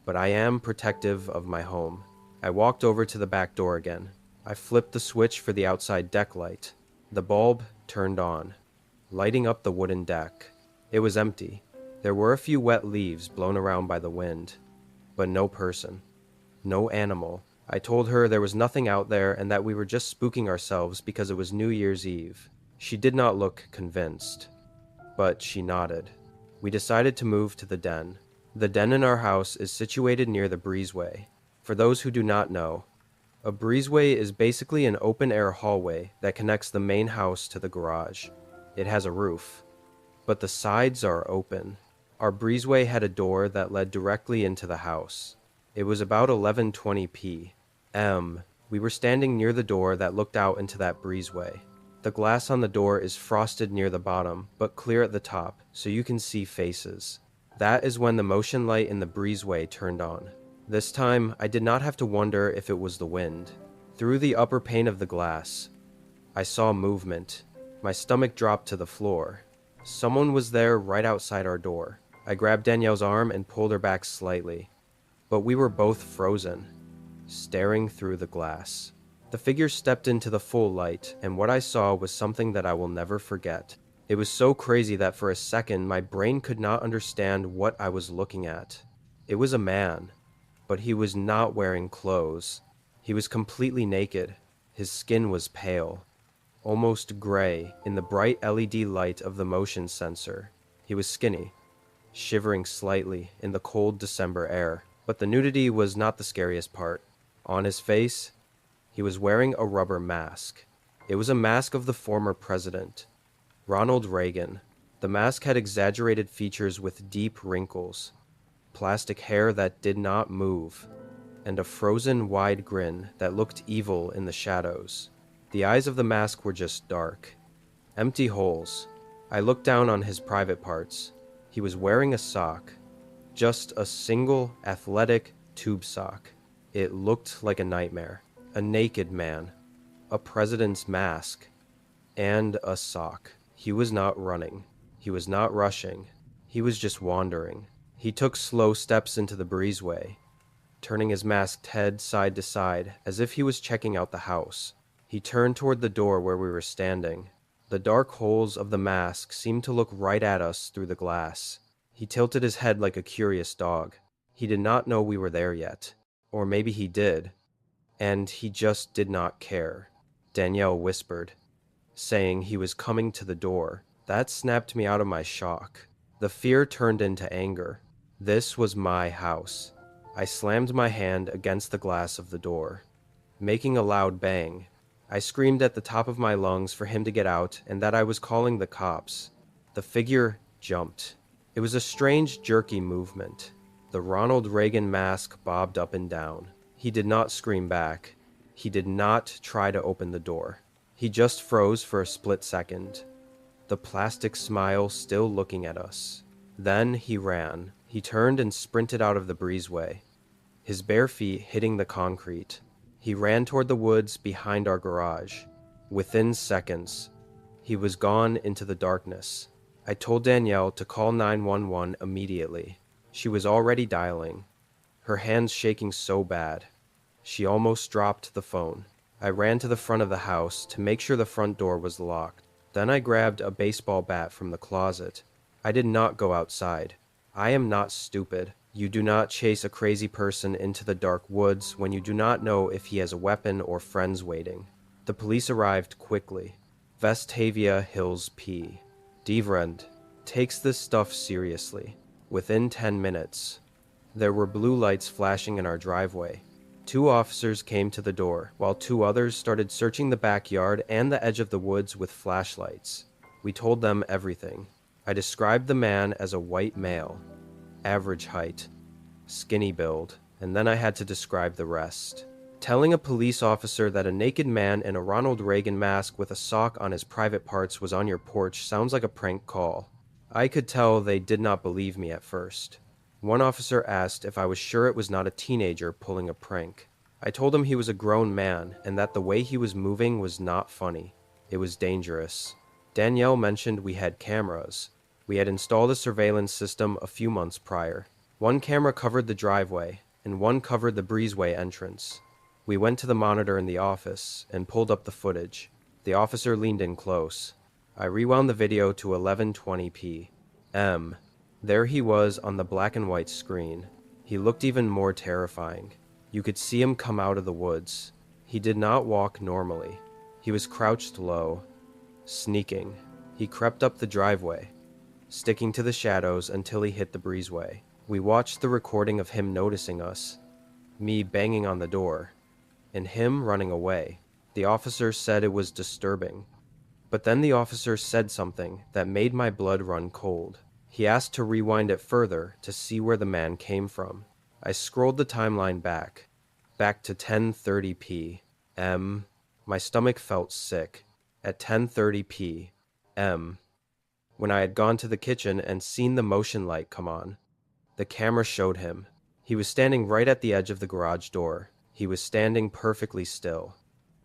but I am protective of my home. I walked over to the back door again. I flipped the switch for the outside deck light. The bulb turned on, lighting up the wooden deck. It was empty. There were a few wet leaves blown around by the wind, but no person, no animal. I told her there was nothing out there and that we were just spooking ourselves because it was New Year's Eve. She did not look convinced, but she nodded. We decided to move to the den. The den in our house is situated near the breezeway. For those who do not know, a breezeway is basically an open-air hallway that connects the main house to the garage. It has a roof, but the sides are open. Our breezeway had a door that led directly into the house. It was about 11:20 p.m. We were standing near the door that looked out into that breezeway. The glass on the door is frosted near the bottom, but clear at the top, so you can see faces. That is when the motion light in the breezeway turned on. This time, I did not have to wonder if it was the wind. Through the upper pane of the glass, I saw movement. My stomach dropped to the floor. Someone was there right outside our door. I grabbed Danielle's arm and pulled her back slightly, but we were both frozen, staring through the glass. The figure stepped into the full light, and what I saw was something that I will never forget. It was so crazy that for a second my brain could not understand what I was looking at. It was a man, but he was not wearing clothes. He was completely naked. His skin was pale, almost gray in the bright LED light of the motion sensor. He was skinny, shivering slightly in the cold December air. But the nudity was not the scariest part. On his face, he was wearing a rubber mask. It was a mask of the former president, Ronald Reagan. The mask had exaggerated features with deep wrinkles, plastic hair that did not move, and a frozen wide grin that looked evil in the shadows. The eyes of the mask were just dark, empty holes. I looked down on his private parts. He was wearing a sock, just a single athletic tube sock. It looked like a nightmare. A naked man, a president's mask, and a sock. He was not running. He was not rushing. He was just wandering. He took slow steps into the breezeway, turning his masked head side to side as if he was checking out the house. He turned toward the door where we were standing. The dark holes of the mask seemed to look right at us through the glass. He tilted his head like a curious dog. He did not know we were there yet. Or maybe he did, and he just did not care. Danielle whispered, saying he was coming to the door. That snapped me out of my shock. The fear turned into anger. This was my house. I slammed my hand against the glass of the door, making a loud bang. I screamed at the top of my lungs for him to get out and that I was calling the cops. The figure jumped. It was a strange, jerky movement. The Ronald Reagan mask bobbed up and down. He did not scream back. He did not try to open the door. He just froze for a split second, the plastic smile still looking at us. Then he ran. He turned and sprinted out of the breezeway, his bare feet hitting the concrete. He ran toward the woods behind our garage. Within seconds, he was gone into the darkness. I told Danielle to call 911 immediately. She was already dialing, her hands shaking so bad. She almost dropped the phone. I ran to the front of the house to make sure the front door was locked. Then I grabbed a baseball bat from the closet. I did not go outside. I am not stupid. You do not chase a crazy person into the dark woods when you do not know if he has a weapon or friends waiting. The police arrived quickly. Vestavia Hills P. Devrend takes this stuff seriously. Within 10 minutes, there were blue lights flashing in our driveway. 2 officers came to the door, while 2 others started searching the backyard and the edge of the woods with flashlights. We told them everything. I described the man as a white male, average height, skinny build, and then I had to describe the rest. Telling a police officer that a naked man in a Ronald Reagan mask with a sock on his private parts was on your porch sounds like a prank call. I could tell they did not believe me at first. One officer asked if I was sure it was not a teenager pulling a prank. I told him he was a grown man and that the way he was moving was not funny. It was dangerous. Danielle mentioned we had cameras. We had installed a surveillance system a few months prior. 1 camera covered the driveway, and 1 covered the breezeway entrance. We went to the monitor in the office and pulled up the footage. The officer leaned in close. I rewound the video to 1120p. There he was on the black and white screen. He looked even more terrifying. You could see him come out of the woods. He did not walk normally. He was crouched low, sneaking. He crept up the driveway, sticking to the shadows until he hit the breezeway. We watched the recording of him noticing us, me banging on the door, and him running away. The officer said it was disturbing. But then the officer said something that made my blood run cold. He asked to rewind it further to see where the man came from. I scrolled the timeline back to 10:30 p.m. My stomach felt sick. At 10:30 p.m., when I had gone to the kitchen and seen the motion light come on, the camera showed him. He was standing right at the edge of the garage door. He was standing perfectly still,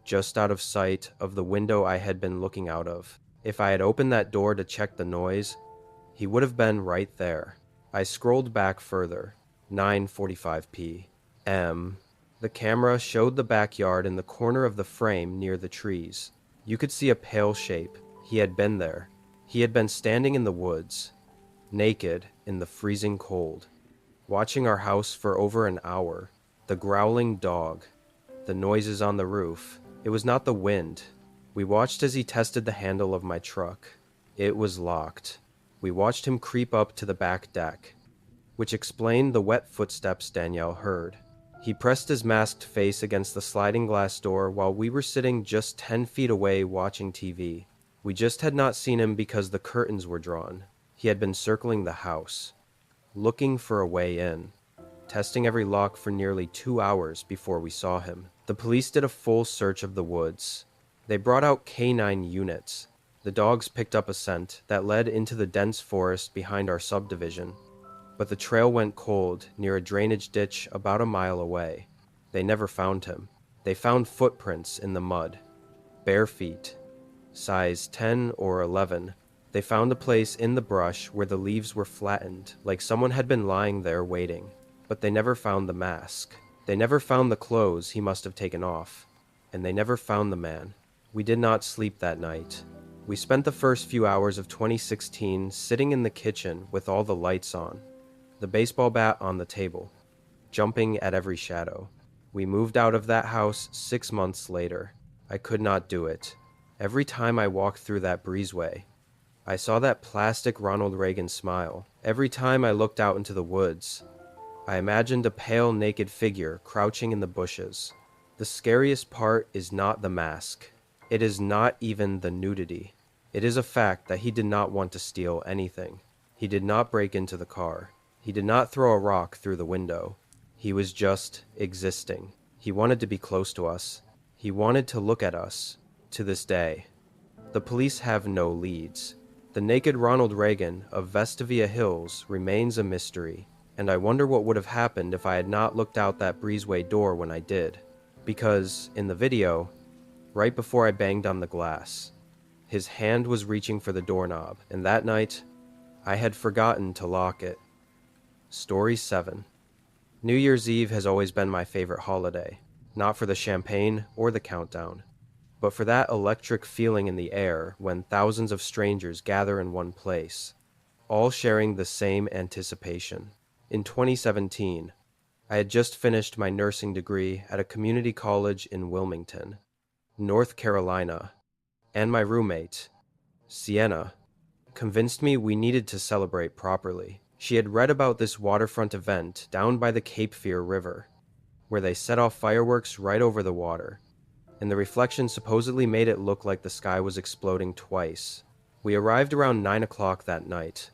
just out of sight of the window I had been looking out of. If I had opened that door to check the noise, he would have been right there. I scrolled back further. 9:45 p.m. The camera showed the backyard in the corner of the frame near the trees. You could see a pale shape. He had been there. He had been standing in the woods, naked in the freezing cold, watching our house for over an hour. The growling dog, the noises on the roof. It was not the wind. We watched as he tested the handle of my truck. It was locked. We watched him creep up to the back deck, which explained the wet footsteps Danielle heard. He pressed his masked face against the sliding glass door while we were sitting just 10 feet away watching TV. We just had not seen him because the curtains were drawn. He had been circling the house, looking for a way in, testing every lock for nearly 2 hours before we saw him. The police did a full search of the woods. They brought out canine units. The dogs picked up a scent that led into the dense forest behind our subdivision, but the trail went cold near a drainage ditch about a mile away. They never found him. They found footprints in the mud, bare feet, size 10 or 11. They found a place in the brush where the leaves were flattened, like someone had been lying there waiting. But they never found the mask. They never found the clothes he must have taken off. And they never found the man. We did not sleep that night. We spent the first few hours of 2016 sitting in the kitchen with all the lights on, the baseball bat on the table, jumping at every shadow. We moved out of that house 6 months later. I could not do it. Every time I walked through that breezeway, I saw that plastic Ronald Reagan smile. Every time I looked out into the woods, I imagined a pale, naked figure crouching in the bushes. The scariest part is not the mask. It is not even the nudity. It is a fact that he did not want to steal anything. He did not break into the car. He did not throw a rock through the window. He was just existing. He wanted to be close to us. He wanted to look at us. To this day, the police have no leads. The naked Ronald Reagan of Vestavia Hills remains a mystery, and I wonder what would have happened if I had not looked out that breezeway door when I did. Because, in the video, right before I banged on the glass, his hand was reaching for the doorknob, and that night, I had forgotten to lock it. Story 7. New Year's Eve has always been my favorite holiday, not for the champagne or the countdown, but for that electric feeling in the air when thousands of strangers gather in one place, all sharing the same anticipation. In 2017, I had just finished my nursing degree at a community college in Wilmington, North Carolina, and my roommate, Sienna, convinced me we needed to celebrate properly. She had read about this waterfront event down by the Cape Fear River, where they set off fireworks right over the water, and the reflection supposedly made it look like the sky was exploding twice. We arrived around 9 o'clock that night,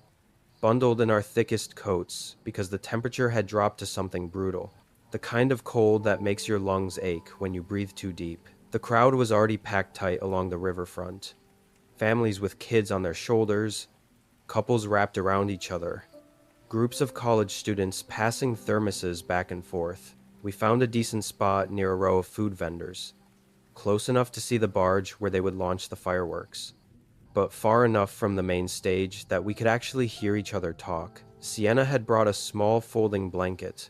bundled in our thickest coats because the temperature had dropped to something brutal, the kind of cold that makes your lungs ache when you breathe too deep. The crowd was already packed tight along the riverfront, families with kids on their shoulders, couples wrapped around each other, groups of college students passing thermoses back and forth. We found a decent spot near a row of food vendors, close enough to see the barge where they would launch the fireworks, but far enough from the main stage that we could actually hear each other talk. Sienna had brought a small folding blanket,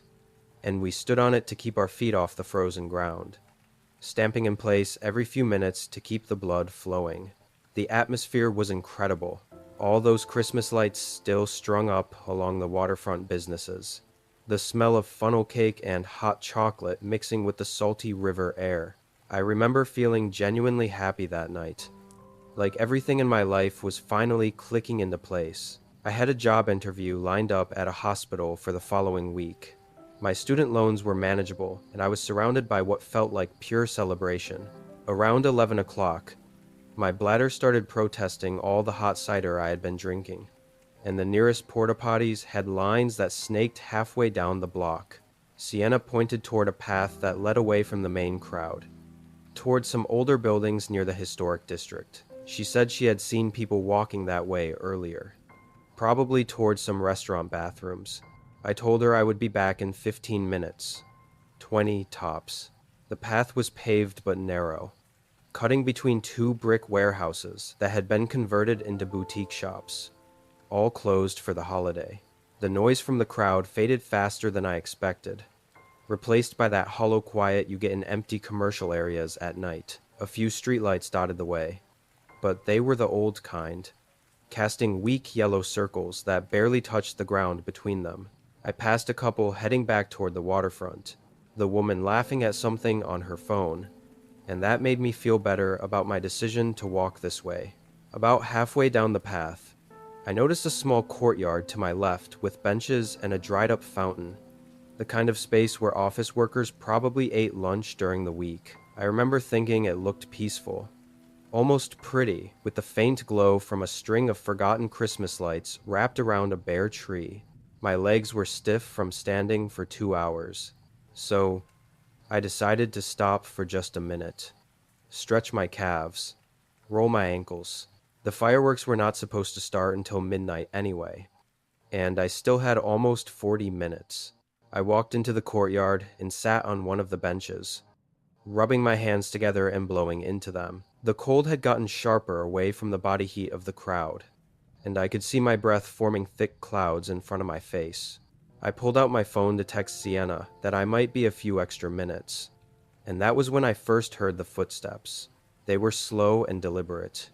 and we stood on it to keep our feet off the frozen ground. stamping in place every few minutes to keep the blood flowing. The atmosphere was incredible. All those Christmas lights still strung up along the waterfront businesses. The smell of funnel cake and hot chocolate mixing with the salty river air. I remember feeling genuinely happy that night. Like everything in my life was finally clicking into place. I had a job interview lined up at a hospital for the following week. My student loans were manageable, and I was surrounded by what felt like pure celebration. Around 11 o'clock, my bladder started protesting all the hot cider I had been drinking, and the nearest porta potties had lines that snaked halfway down the block. Sienna pointed toward a path that led away from the main crowd, toward some older buildings near the historic district. She said she had seen people walking that way earlier, probably towards some restaurant bathrooms. I told her I would be back in 15 minutes. 20 tops. The path was paved but narrow, cutting between two brick warehouses that had been converted into boutique shops, all closed for the holiday. The noise from the crowd faded faster than I expected, replaced by that hollow quiet you get in empty commercial areas at night. A few streetlights dotted the way, but they were the old kind, casting weak yellow circles that barely touched the ground between them. I passed a couple heading back toward the waterfront, the woman laughing at something on her phone, and that made me feel better about my decision to walk this way. About halfway down the path, I noticed a small courtyard to my left with benches and a dried-up fountain, the kind of space where office workers probably ate lunch during the week. I remember thinking it looked peaceful, almost pretty, with the faint glow from a string of forgotten Christmas lights wrapped around a bare tree. My legs were stiff from standing for 2 hours, so I decided to stop for just a minute, stretch my calves, roll my ankles. The fireworks were not supposed to start until midnight anyway, and I still had almost 40 minutes. I walked into the courtyard and sat on one of the benches, rubbing my hands together and blowing into them. The cold had gotten sharper away from the body heat of the crowd, and I could see my breath forming thick clouds in front of my face. I pulled out my phone to text Sienna that I might be a few extra minutes, and that was when I first heard the footsteps. They were slow and deliberate,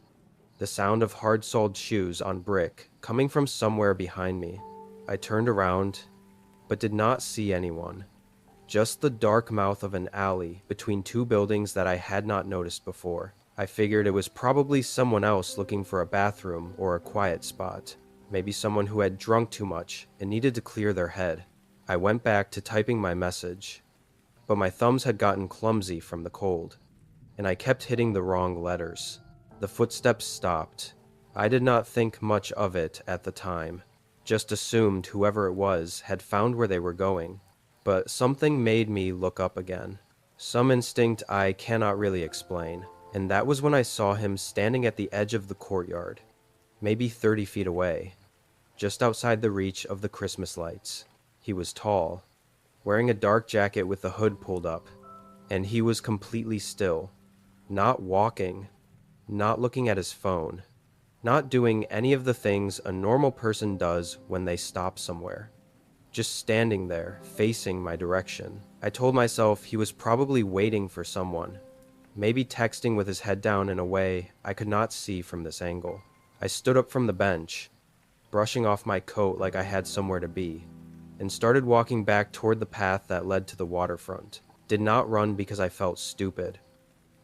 the sound of hard-soled shoes on brick coming from somewhere behind me. I turned around, but did not see anyone, just the dark mouth of an alley between two buildings that I had not noticed before. I figured it was probably someone else looking for a bathroom or a quiet spot. Maybe someone who had drunk too much and needed to clear their head. I went back to typing my message, but my thumbs had gotten clumsy from the cold, and I kept hitting the wrong letters. The footsteps stopped. I did not think much of it at the time, just assumed whoever it was had found where they were going. But something made me look up again. Some instinct I cannot really explain, and that was when I saw him standing at the edge of the courtyard, maybe 30 feet away, just outside the reach of the Christmas lights. He was tall, wearing a dark jacket with the hood pulled up, and he was completely still, not walking, not looking at his phone, not doing any of the things a normal person does when they stop somewhere. Just standing there, facing my direction. I told myself he was probably waiting for someone, maybe texting with his head down in a way I could not see from this angle. I stood up from the bench, brushing off my coat like I had somewhere to be, and started walking back toward the path that led to the waterfront. Did not run because I felt stupid,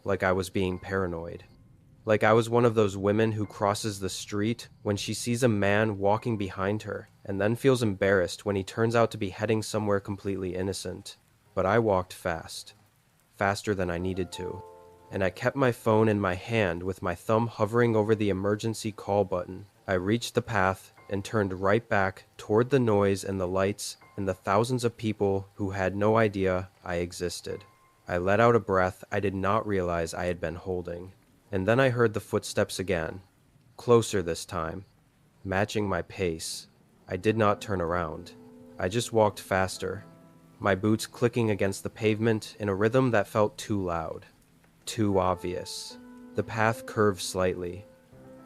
like I was being paranoid. Like I was one of those women who crosses the street when she sees a man walking behind her and then feels embarrassed when he turns out to be heading somewhere completely innocent. But I walked fast, faster than I needed to, and I kept my phone in my hand with my thumb hovering over the emergency call button. I reached the path and turned right back toward the noise and the lights and the thousands of people who had no idea I existed. I let out a breath I did not realize I had been holding. And then I heard the footsteps again, closer this time, matching my pace. I did not turn around. I just walked faster, my boots clicking against the pavement in a rhythm that felt too loud, too obvious. The path curved slightly,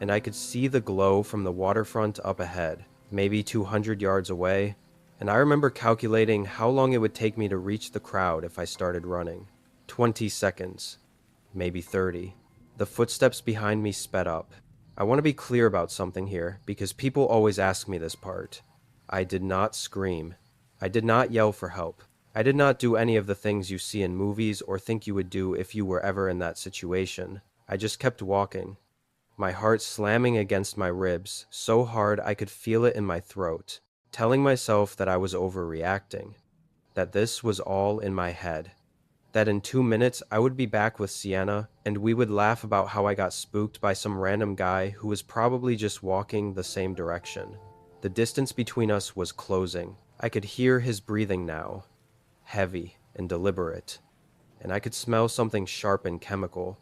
and I could see the glow from the waterfront up ahead, maybe 200 yards away, and I remember calculating how long it would take me to reach the crowd if I started running. 20 seconds, maybe 30. The footsteps behind me sped up. I want to be clear about something here, because people always ask me this part. I did not scream. I did not yell for help. I did not do any of the things you see in movies or think you would do if you were ever in that situation. I just kept walking, my heart slamming against my ribs so hard I could feel it in my throat, telling myself that I was overreacting, that this was all in my head, that in 2 minutes I would be back with Sienna and we would laugh about how I got spooked by some random guy who was probably just walking the same direction. The distance between us was closing. I could hear his breathing now, heavy and deliberate, and I could smell something sharp and chemical,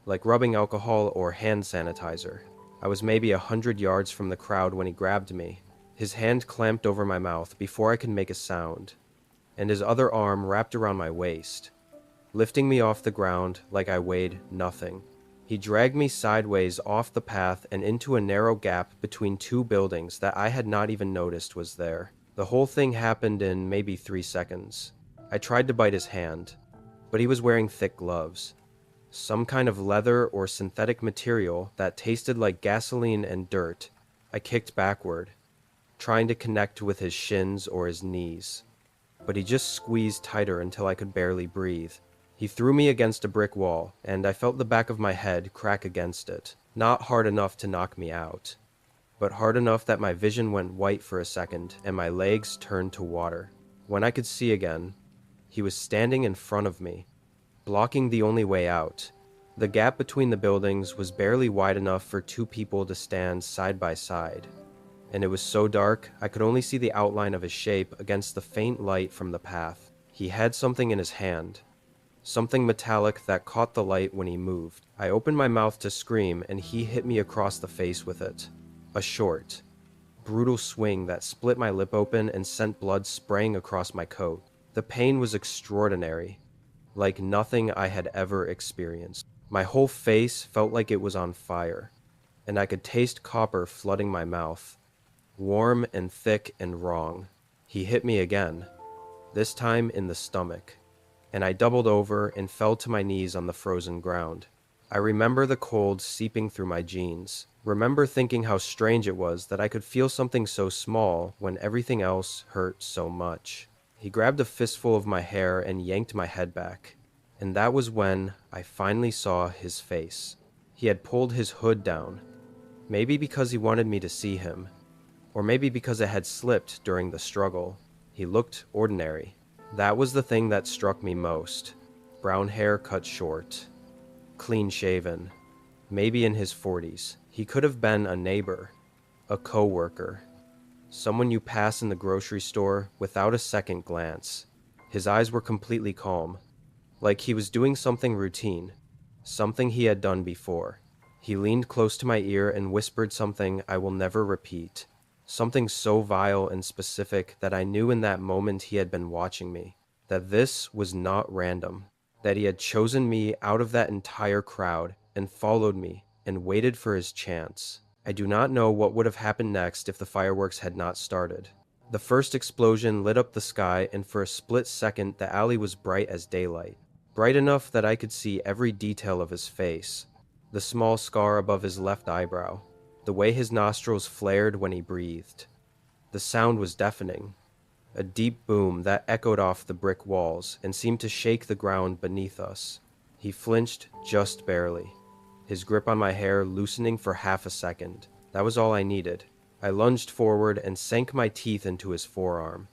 like rubbing alcohol or hand sanitizer. I was maybe 100 yards from the crowd when he grabbed me. His hand clamped over my mouth before I could make a sound, and his other arm wrapped around my waist, lifting me off the ground like I weighed nothing. He dragged me sideways off the path and into a narrow gap between two buildings that I had not even noticed was there. The whole thing happened in maybe 3 seconds. I tried to bite his hand, but he was wearing thick gloves, some kind of leather or synthetic material that tasted like gasoline and dirt. I kicked backward, trying to connect with his shins or his knees, but he just squeezed tighter until I could barely breathe. He threw me against a brick wall, and I felt the back of my head crack against it. Not hard enough to knock me out, but hard enough that my vision went white for a second and my legs turned to water. When I could see again, he was standing in front of me, blocking the only way out. The gap between the buildings was barely wide enough for two people to stand side by side, and it was so dark I could only see the outline of his shape against the faint light from the path. He had something in his hand, something metallic that caught the light when he moved. I opened my mouth to scream, and he hit me across the face with it. A short, brutal swing that split my lip open and sent blood spraying across my coat. The pain was extraordinary, like nothing I had ever experienced. My whole face felt like it was on fire, and I could taste copper flooding my mouth, warm and thick and wrong. He hit me again, this time in the stomach, and I doubled over and fell to my knees on the frozen ground. I remember the cold seeping through my jeans, remember thinking how strange it was that I could feel something so small when everything else hurt so much. He grabbed a fistful of my hair and yanked my head back, and that was when I finally saw his face. He had pulled his hood down, maybe because he wanted me to see him, or maybe because it had slipped during the struggle. He looked ordinary. That was the thing that struck me most. Brown hair cut short, clean-shaven, maybe in his 40s. He could have been a neighbor, a co-worker, someone you pass in the grocery store without a second glance. His eyes were completely calm, like he was doing something routine, something he had done before. He leaned close to my ear and whispered something I will never repeat, something so vile and specific that I knew in that moment he had been watching me, that this was not random, that he had chosen me out of that entire crowd and followed me and waited for his chance. I do not know what would have happened next if the fireworks had not started. The first explosion lit up the sky, and for a split second the alley was bright as daylight, bright enough that I could see every detail of his face, the small scar above his left eyebrow, the way his nostrils flared when he breathed. The sound was deafening, a deep boom that echoed off the brick walls and seemed to shake the ground beneath us. He flinched just barely, his grip on my hair loosening for half a second. That was all I needed. I lunged forward and sank my teeth into his forearm,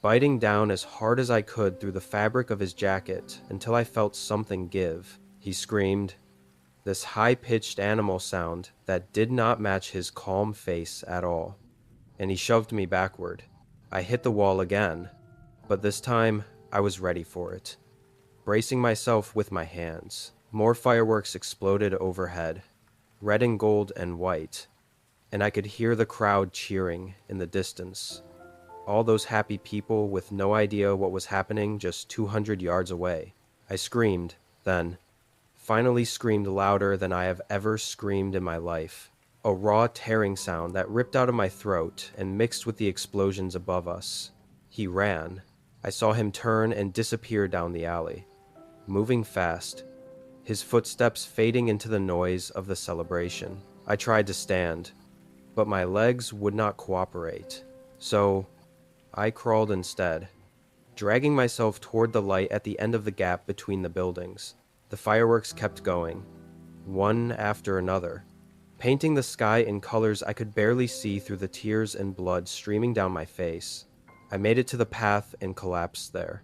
biting down as hard as I could through the fabric of his jacket until I felt something give. He screamed, this high-pitched animal sound that did not match his calm face at all, and he shoved me backward. I hit the wall again, but this time I was ready for it, bracing myself with my hands. More fireworks exploded overhead, red and gold and white, and I could hear the crowd cheering in the distance. All those happy people with no idea what was happening just 200 yards away. I screamed, then, finally screamed louder than I have ever screamed in my life. A raw tearing sound that ripped out of my throat and mixed with the explosions above us. He ran. I saw him turn and disappear down the alley. moving fast, his footsteps fading into the noise of the celebration. I tried to stand, but my legs would not cooperate. So I crawled instead, dragging myself toward the light at the end of the gap between the buildings. The fireworks kept going, one after another, painting the sky in colors I could barely see through the tears and blood streaming down my face. I made it to the path and collapsed there,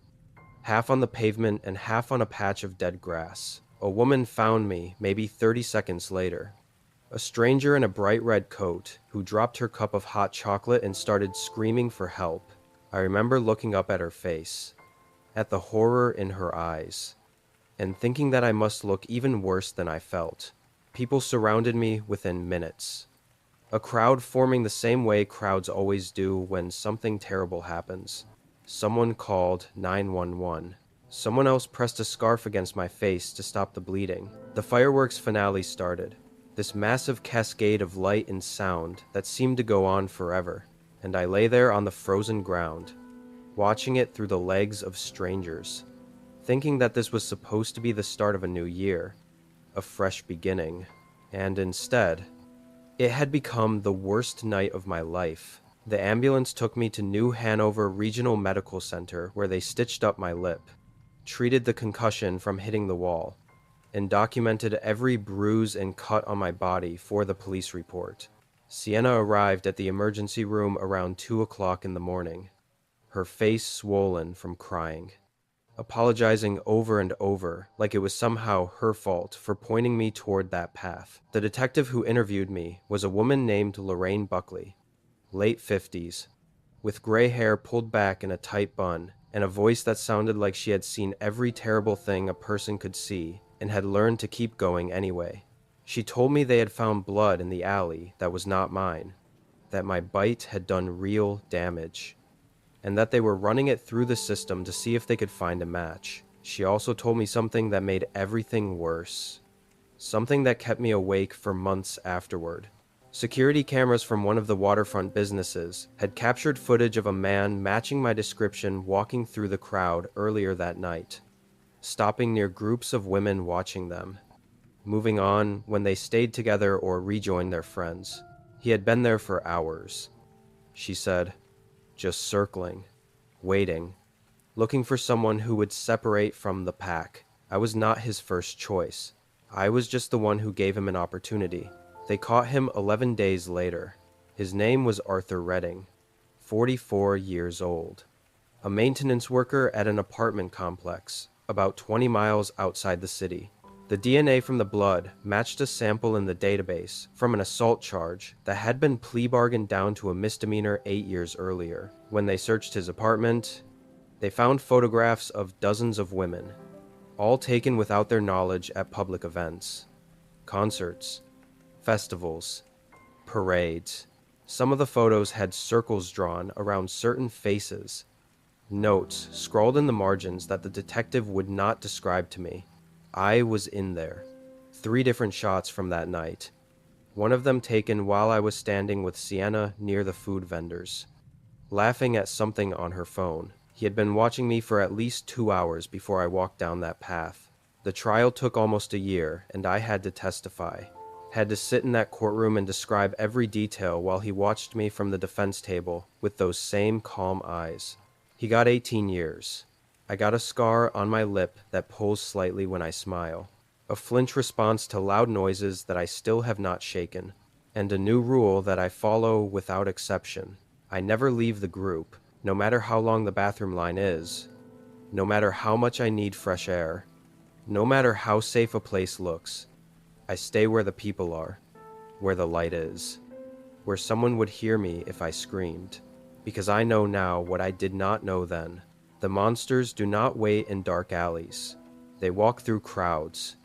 half on the pavement and half on a patch of dead grass. A woman found me maybe 30 seconds later. A stranger in a bright red coat who dropped her cup of hot chocolate and started screaming for help. I remember looking up at her face, at the horror in her eyes, and thinking that I must look even worse than I felt. People surrounded me within minutes. A crowd forming the same way crowds always do when something terrible happens. Someone called 911. Someone else pressed a scarf against my face to stop the bleeding. The fireworks finale started, this massive cascade of light and sound that seemed to go on forever, and I lay there on the frozen ground, watching it through the legs of strangers, thinking that this was supposed to be the start of a new year, a fresh beginning, and instead, it had become the worst night of my life. The ambulance took me to New Hanover Regional Medical Center where they stitched up my lip, treated the concussion from hitting the wall, and documented every bruise and cut on my body for the police report. Sienna arrived at the emergency room around 2 o'clock in the morning, her face swollen from crying, apologizing over and over like it was somehow her fault for pointing me toward that path. The detective who interviewed me was a woman named Lorraine Buckley, late 50s, with gray hair pulled back in a tight bun, and a voice that sounded like she had seen every terrible thing a person could see and had learned to keep going anyway. She told me they had found blood in the alley that was not mine, that my bite had done real damage, and that they were running it through the system to see if they could find a match. She also told me something that made everything worse, something that kept me awake for months afterward. Security cameras from one of the waterfront businesses had captured footage of a man matching my description walking through the crowd earlier that night, stopping near groups of women watching them, moving on when they stayed together or rejoined their friends. He had been there for hours, she said, just circling, waiting, looking for someone who would separate from the pack. I was not his first choice. I was just the one who gave him an opportunity. They caught him 11 days later. His name was Arthur Redding, 44 years old, a maintenance worker at an apartment complex about 20 miles outside the city. The DNA from the blood matched a sample in the database from an assault charge that had been plea bargained down to a misdemeanor 8 years earlier. When they searched his apartment, they found photographs of dozens of women, all taken without their knowledge at public events, concerts, festivals, parades. Some of the photos had circles drawn around certain faces, notes scrawled in the margins that the detective would not describe to me. I was in there. 3 different shots from that night, one of them taken while I was standing with Sienna near the food vendors, laughing at something on her phone. He had been watching me for at least 2 hours before I walked down that path. The trial took almost a year, and I had to testify. Had to sit in that courtroom and describe every detail while he watched me from the defense table with those same calm eyes. He got 18 years. I got a scar on my lip that pulls slightly when I smile, a flinch response to loud noises that I still have not shaken, and a new rule that I follow without exception. I never leave the group, no matter how long the bathroom line is, no matter how much I need fresh air, no matter how safe a place looks. I stay where the people are, where the light is, where someone would hear me if I screamed, because I know now what I did not know then. The monsters do not wait in dark alleys. They walk through crowds,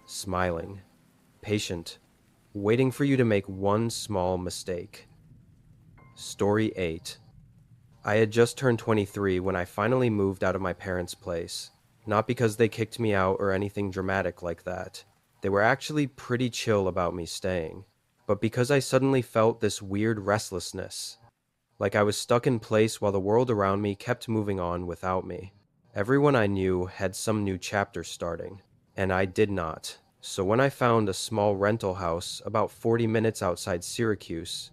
smiling, patient, waiting for you to make one small mistake. Story 8. I had just turned 23 when I finally moved out of my parents' place, not because they kicked me out or anything dramatic like that. They were actually pretty chill about me staying, but because I suddenly felt this weird restlessness, like I was stuck in place while the world around me kept moving on without me. Everyone I knew had some new chapter starting, and I did not. So when I found a small rental house about 40 minutes outside Syracuse,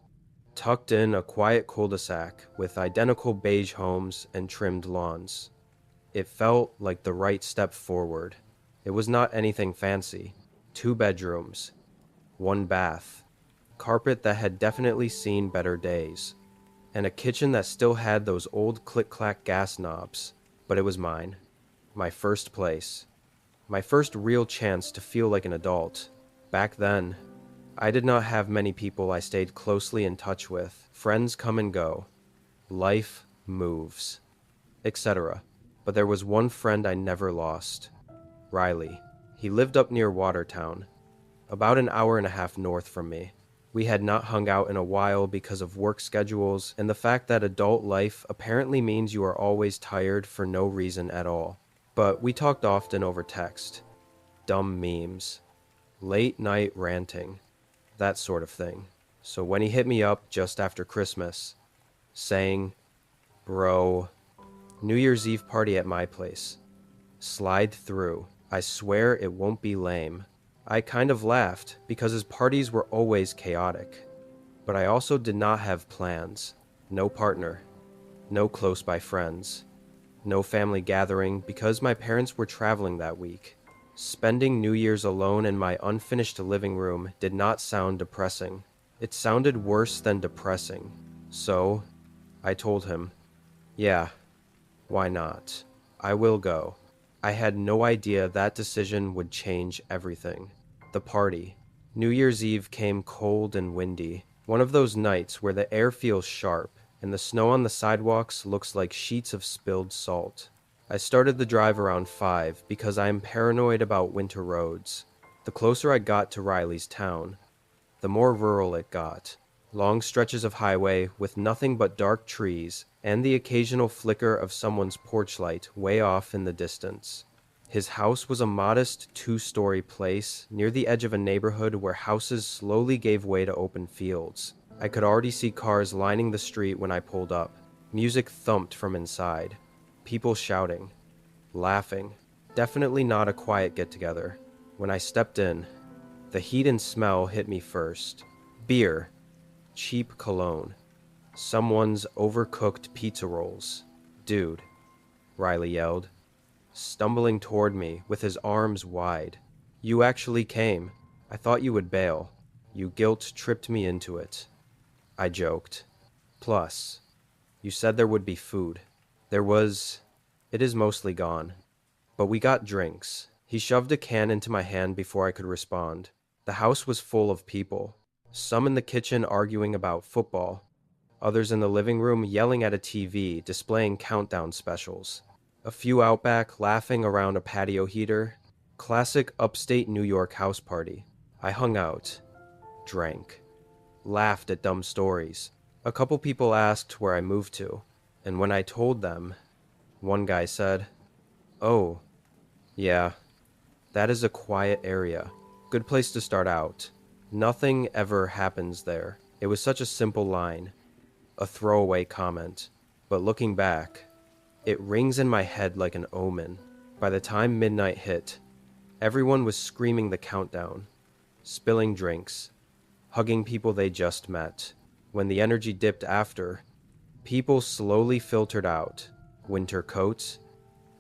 tucked in a quiet cul-de-sac with identical beige homes and trimmed lawns, it felt like the right step forward. It was not anything fancy. 2 bedrooms, 1 bath, carpet that had definitely seen better days, and a kitchen that still had those old click-clack gas knobs. But it was mine. My first place. My first real chance to feel like an adult. Back then, I did not have many people I stayed closely in touch with. Friends come and go. Life moves, etc. But there was one friend I never lost. Riley. He lived up near Watertown, about an hour and a half north from me. We had not hung out in a while because of work schedules and the fact that adult life apparently means you are always tired for no reason at all. But we talked often over text. Dumb memes. Late night ranting. That sort of thing. So when he hit me up just after Christmas, saying, "Bro, New Year's Eve party at my place. Slide through. I swear it won't be lame." I kind of laughed because his parties were always chaotic. But I also did not have plans. No partner. No close by friends. No family gathering because my parents were traveling that week. Spending New Year's alone in my unfinished living room did not sound depressing. It sounded worse than depressing. So, I told him, "Yeah, why not? I will go." I had no idea that decision would change everything. The party. New Year's Eve came cold and windy. One of those nights where the air feels sharp and the snow on the sidewalks looks like sheets of spilled salt. I started the drive around 5 because I am paranoid about winter roads. The closer I got to Riley's town, the more rural it got. Long stretches of highway with nothing but dark trees and the occasional flicker of someone's porch light way off in the distance. His house was a modest 2-story place near the edge of a neighborhood where houses slowly gave way to open fields. I could already see cars lining the street when I pulled up. Music thumped from inside. People shouting, laughing. Definitely not a quiet get-together. When I stepped in, the heat and smell hit me first. Beer. Cheap cologne. Someone's overcooked pizza rolls. "Dude," Riley yelled, stumbling toward me with his arms wide. "You actually came. I thought you would bail. You guilt-tripped me into it." I joked. "Plus, you said there would be food." There was. It is mostly gone. But we got drinks. He shoved a can into my hand before I could respond. The house was full of people. Some in the kitchen arguing about football. Others in the living room yelling at a TV, displaying countdown specials. A few out back laughing around a patio heater. Classic upstate New York house party. I hung out. Drank. Laughed at dumb stories. A couple people asked where I moved to. And when I told them, one guy said, "Oh, yeah, that is a quiet area. Good place to start out. Nothing ever happens there." It was such a simple line. A throwaway comment. But looking back, it rings in my head like an omen. By the time midnight hit, everyone was screaming the countdown, spilling drinks, hugging people they just met. When the energy dipped after, people slowly filtered out. Winter coats,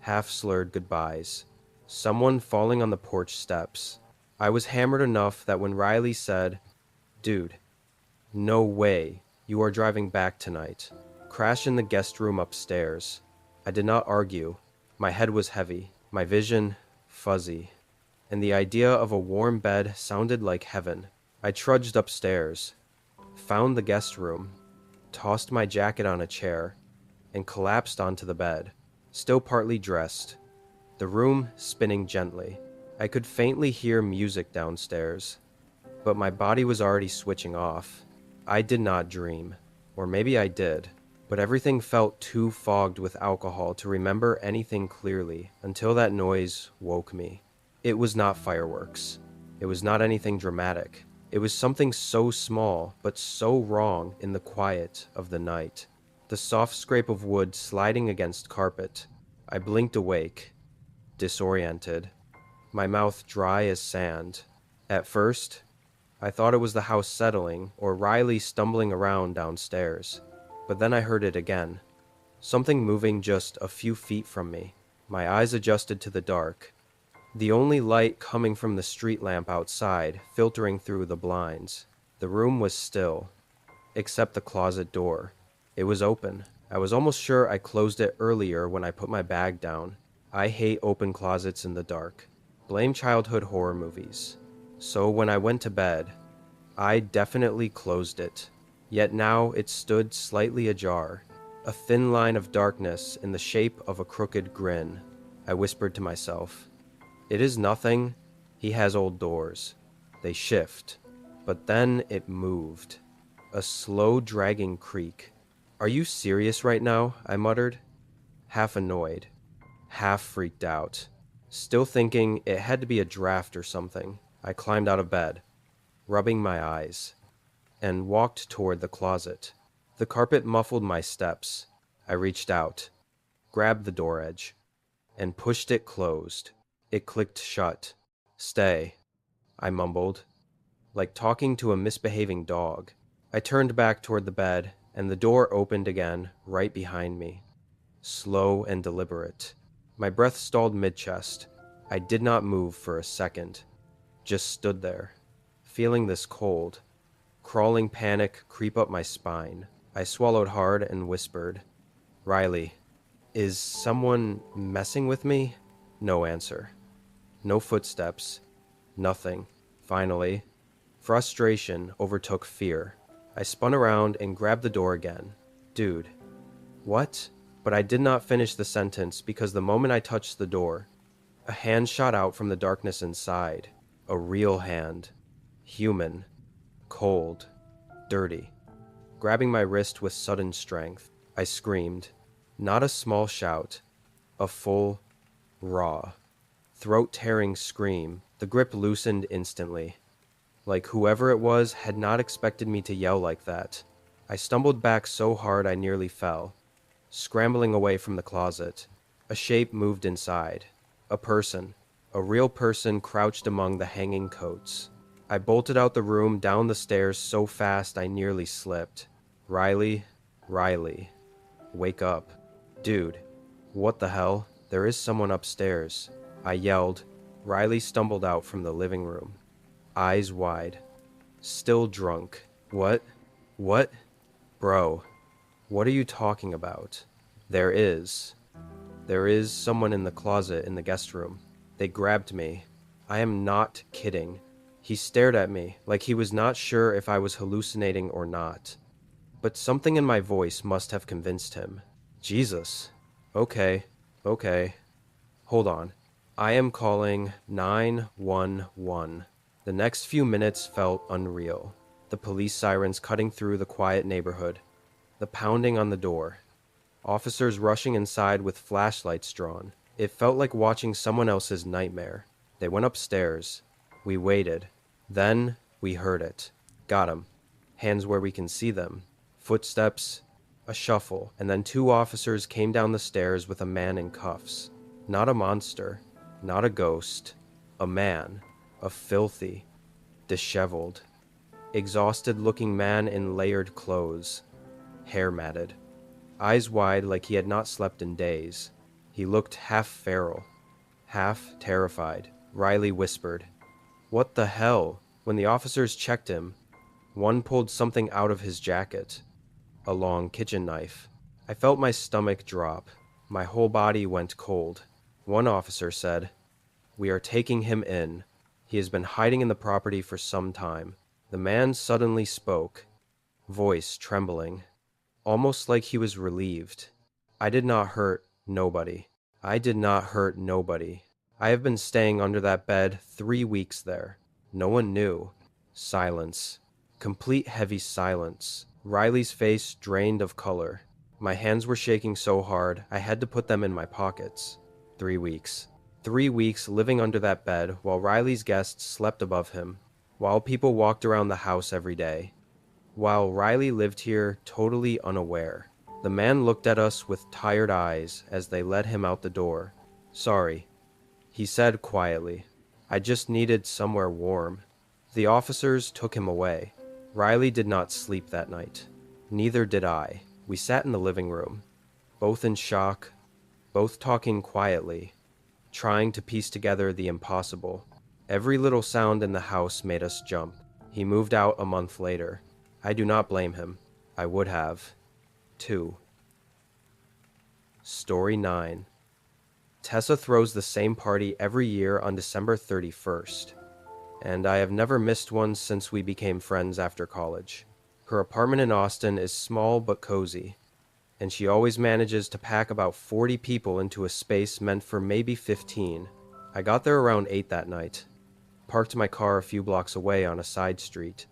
half-slurred goodbyes. Someone falling on the porch steps. I was hammered enough that when Riley said, "Dude, no way you are driving back tonight," crashed in the guest room upstairs. I did not argue. My head was heavy, my vision fuzzy, and the idea of a warm bed sounded like heaven. I trudged upstairs, found the guest room, tossed my jacket on a chair, and collapsed onto the bed, still partly dressed, the room spinning gently. I could faintly hear music downstairs, but my body was already switching off. I did not dream, or maybe I did, but everything felt too fogged with alcohol to remember anything clearly until that noise woke me. It was not fireworks. It was not anything dramatic. It was something so small, but so wrong in the quiet of the night. The soft scrape of wood sliding against carpet. I blinked awake, disoriented, my mouth dry as sand. At first, I thought it was the house settling or Riley stumbling around downstairs. But then I heard it again. Something moving just a few feet from me. My eyes adjusted to the dark. The only light coming from the street lamp outside, filtering through the blinds. The room was still, except the closet door. It was open. I was almost sure I closed it earlier when I put my bag down. I hate open closets in the dark. Blame childhood horror movies. So when I went to bed, I definitely closed it. Yet now it stood slightly ajar, a thin line of darkness in the shape of a crooked grin. I whispered to myself, "It is nothing. He has old doors. They shift." But then it moved. A slow dragging creak. "Are you serious right now?" I muttered, half annoyed, half freaked out. Still thinking it had to be a draft or something, I climbed out of bed, rubbing my eyes, and walked toward the closet. The carpet muffled my steps. I reached out, grabbed the door edge, and pushed it closed. It clicked shut. "Stay," I mumbled, like talking to a misbehaving dog. I turned back toward the bed, and the door opened again right behind me. Slow and deliberate. My breath stalled mid-chest. I did not move for a second. Just stood there, feeling this cold, crawling panic creep up my spine. I swallowed hard and whispered, "Riley, is someone messing with me?" No answer. No footsteps. Nothing. Finally, frustration overtook fear. I spun around and grabbed the door again. "Dude." "What?" But I did not finish the sentence because the moment I touched the door, a hand shot out from the darkness inside. A real hand. Human. Cold. Dirty. Grabbing my wrist with sudden strength, I screamed. Not a small shout. A full, raw, throat-tearing scream. The grip loosened instantly. Like whoever it was had not expected me to yell like that. I stumbled back so hard I nearly fell, scrambling away from the closet. A shape moved inside. A person. A real person crouched among the hanging coats. I bolted out the room, down the stairs so fast I nearly slipped. Riley, wake up. Dude, what the hell? There is someone upstairs. I yelled. Riley stumbled out from the living room, eyes wide, still drunk. What? Bro, what are you talking about? There is someone in the closet in the guest room. They grabbed me. I am not kidding. He stared at me like he was not sure if I was hallucinating or not. But something in my voice must have convinced him. Jesus. Okay. Hold on. I am calling 911. The next few minutes felt unreal. The police sirens cutting through the quiet neighborhood. The pounding on the door. Officers rushing inside with flashlights drawn. It felt like watching someone else's nightmare. They went upstairs. We waited. Then we heard it. Got him. Hands where we can see them. Footsteps. A shuffle. And then 2 officers came down the stairs with a man in cuffs. Not a monster. Not a ghost. A man. A filthy, disheveled, exhausted-looking man in layered clothes. Hair matted. Eyes wide like he had not slept in days. He looked half feral, half terrified. Riley whispered, "What the hell?" When the officers checked him, one pulled something out of his jacket. A long kitchen knife. I felt my stomach drop. My whole body went cold. One officer said, "We are taking him in. He has been hiding in the property for some time." The man suddenly spoke, voice trembling, almost like he was relieved. I did not hurt nobody. I have been staying under that bed 3 weeks there. No one knew. Silence. Complete heavy silence. Riley's face drained of color. My hands were shaking so hard I had to put them in my pockets. 3 weeks. 3 weeks living under that bed while Riley's guests slept above him, while people walked around the house every day, while Riley lived here totally unaware. The man looked at us with tired eyes as they led him out the door. "Sorry," he said quietly. "I just needed somewhere warm." The officers took him away. Riley did not sleep that night. Neither did I. We sat in the living room, both in shock, both talking quietly, trying to piece together the impossible. Every little sound in the house made us jump. He moved out a month later. I do not blame him. I would have, too. Story 9. Tessa throws the same party every year on December 31st, and I have never missed one since we became friends after college. Her apartment in Austin is small but cozy, and she always manages to pack about 40 people into a space meant for maybe 15. I got there around 8 that night, parked my car a few blocks away on a side street,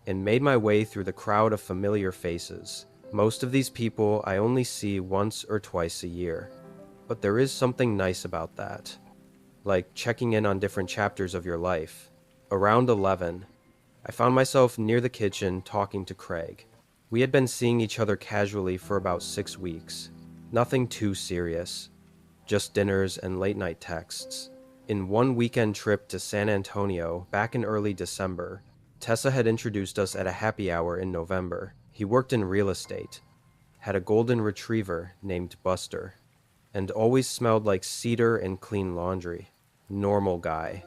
and made my way through the crowd of familiar faces. Most of these people I only see once or twice a year, but there is something nice about that, like checking in on different chapters of your life. Around 11, I found myself near the kitchen talking to Craig. We had been seeing each other casually for about 6 weeks. Nothing too serious, just dinners and late-night texts. In one weekend trip to San Antonio back in early December, Tessa had introduced us at a happy hour in November. He worked in real estate, had a golden retriever named Buster, and always smelled like cedar and clean laundry. Normal guy.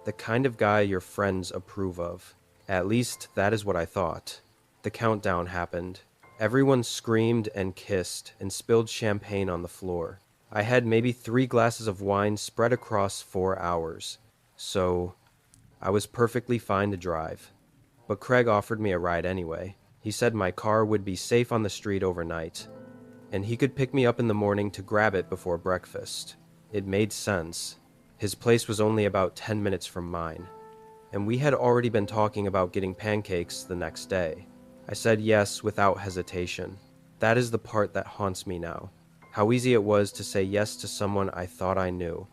The kind of guy your friends approve of. At least that is what I thought. The countdown happened. Everyone screamed and kissed and spilled champagne on the floor. I had maybe 3 glasses of wine spread across 4 hours, so I was perfectly fine to drive. But Craig offered me a ride anyway. He said my car would be safe on the street overnight, and he could pick me up in the morning to grab it before breakfast. It made sense. His place was only about 10 minutes from mine, and we had already been talking about getting pancakes the next day. I said yes without hesitation. That is the part that haunts me now. How easy it was to say yes to someone I thought I knew.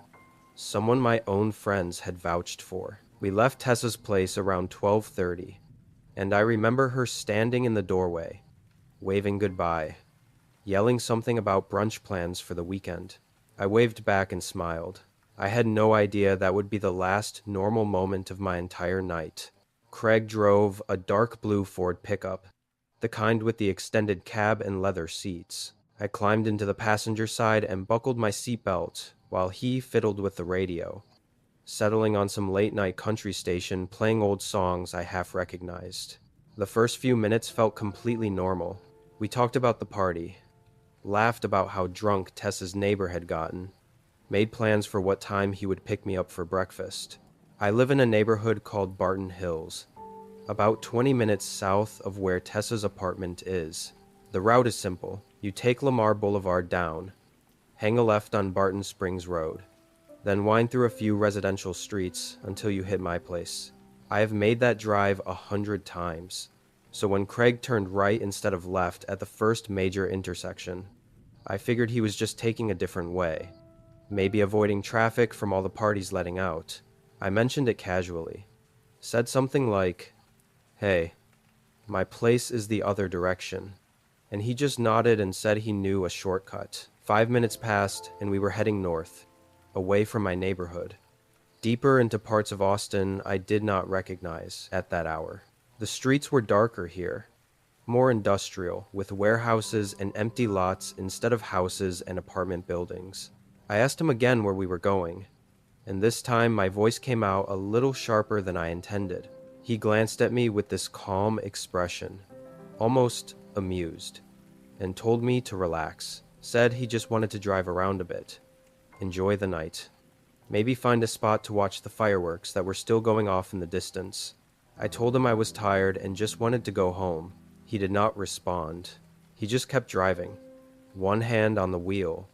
Someone my own friends had vouched for. We left Tessa's place around 12:30, and I remember her standing in the doorway, waving goodbye, yelling something about brunch plans for the weekend. I waved back and smiled. I had no idea that would be the last normal moment of my entire night. Craig drove a dark blue Ford pickup, the kind with the extended cab and leather seats. I climbed into the passenger side and buckled my seatbelt while he fiddled with the radio, settling on some late-night country station playing old songs I half recognized. The first few minutes felt completely normal. We talked about the party, laughed about how drunk Tessa's neighbor had gotten, made plans for what time he would pick me up for breakfast. I live in a neighborhood called Barton Hills, about 20 minutes south of where Tessa's apartment is. The route is simple. You take Lamar Boulevard down, hang a left on Barton Springs Road, then wind through a few residential streets until you hit my place. I have made that drive 100 times, so when Craig turned right instead of left at the first major intersection, I figured he was just taking a different way, maybe avoiding traffic from all the parties letting out. I mentioned it casually, said something like, "Hey, my place is the other direction," and he just nodded and said he knew a shortcut. 5 minutes passed, and we were heading north, away from my neighborhood, deeper into parts of Austin I did not recognize at that hour. The streets were darker here, more industrial, with warehouses and empty lots instead of houses and apartment buildings. I asked him again where we were going, and this time my voice came out a little sharper than I intended. He glanced at me with this calm expression, almost amused, and told me to relax. Said he just wanted to drive around a bit, enjoy the night, maybe find a spot to watch the fireworks that were still going off in the distance. I told him I was tired and just wanted to go home. He did not respond. He just kept driving, one hand on the wheel,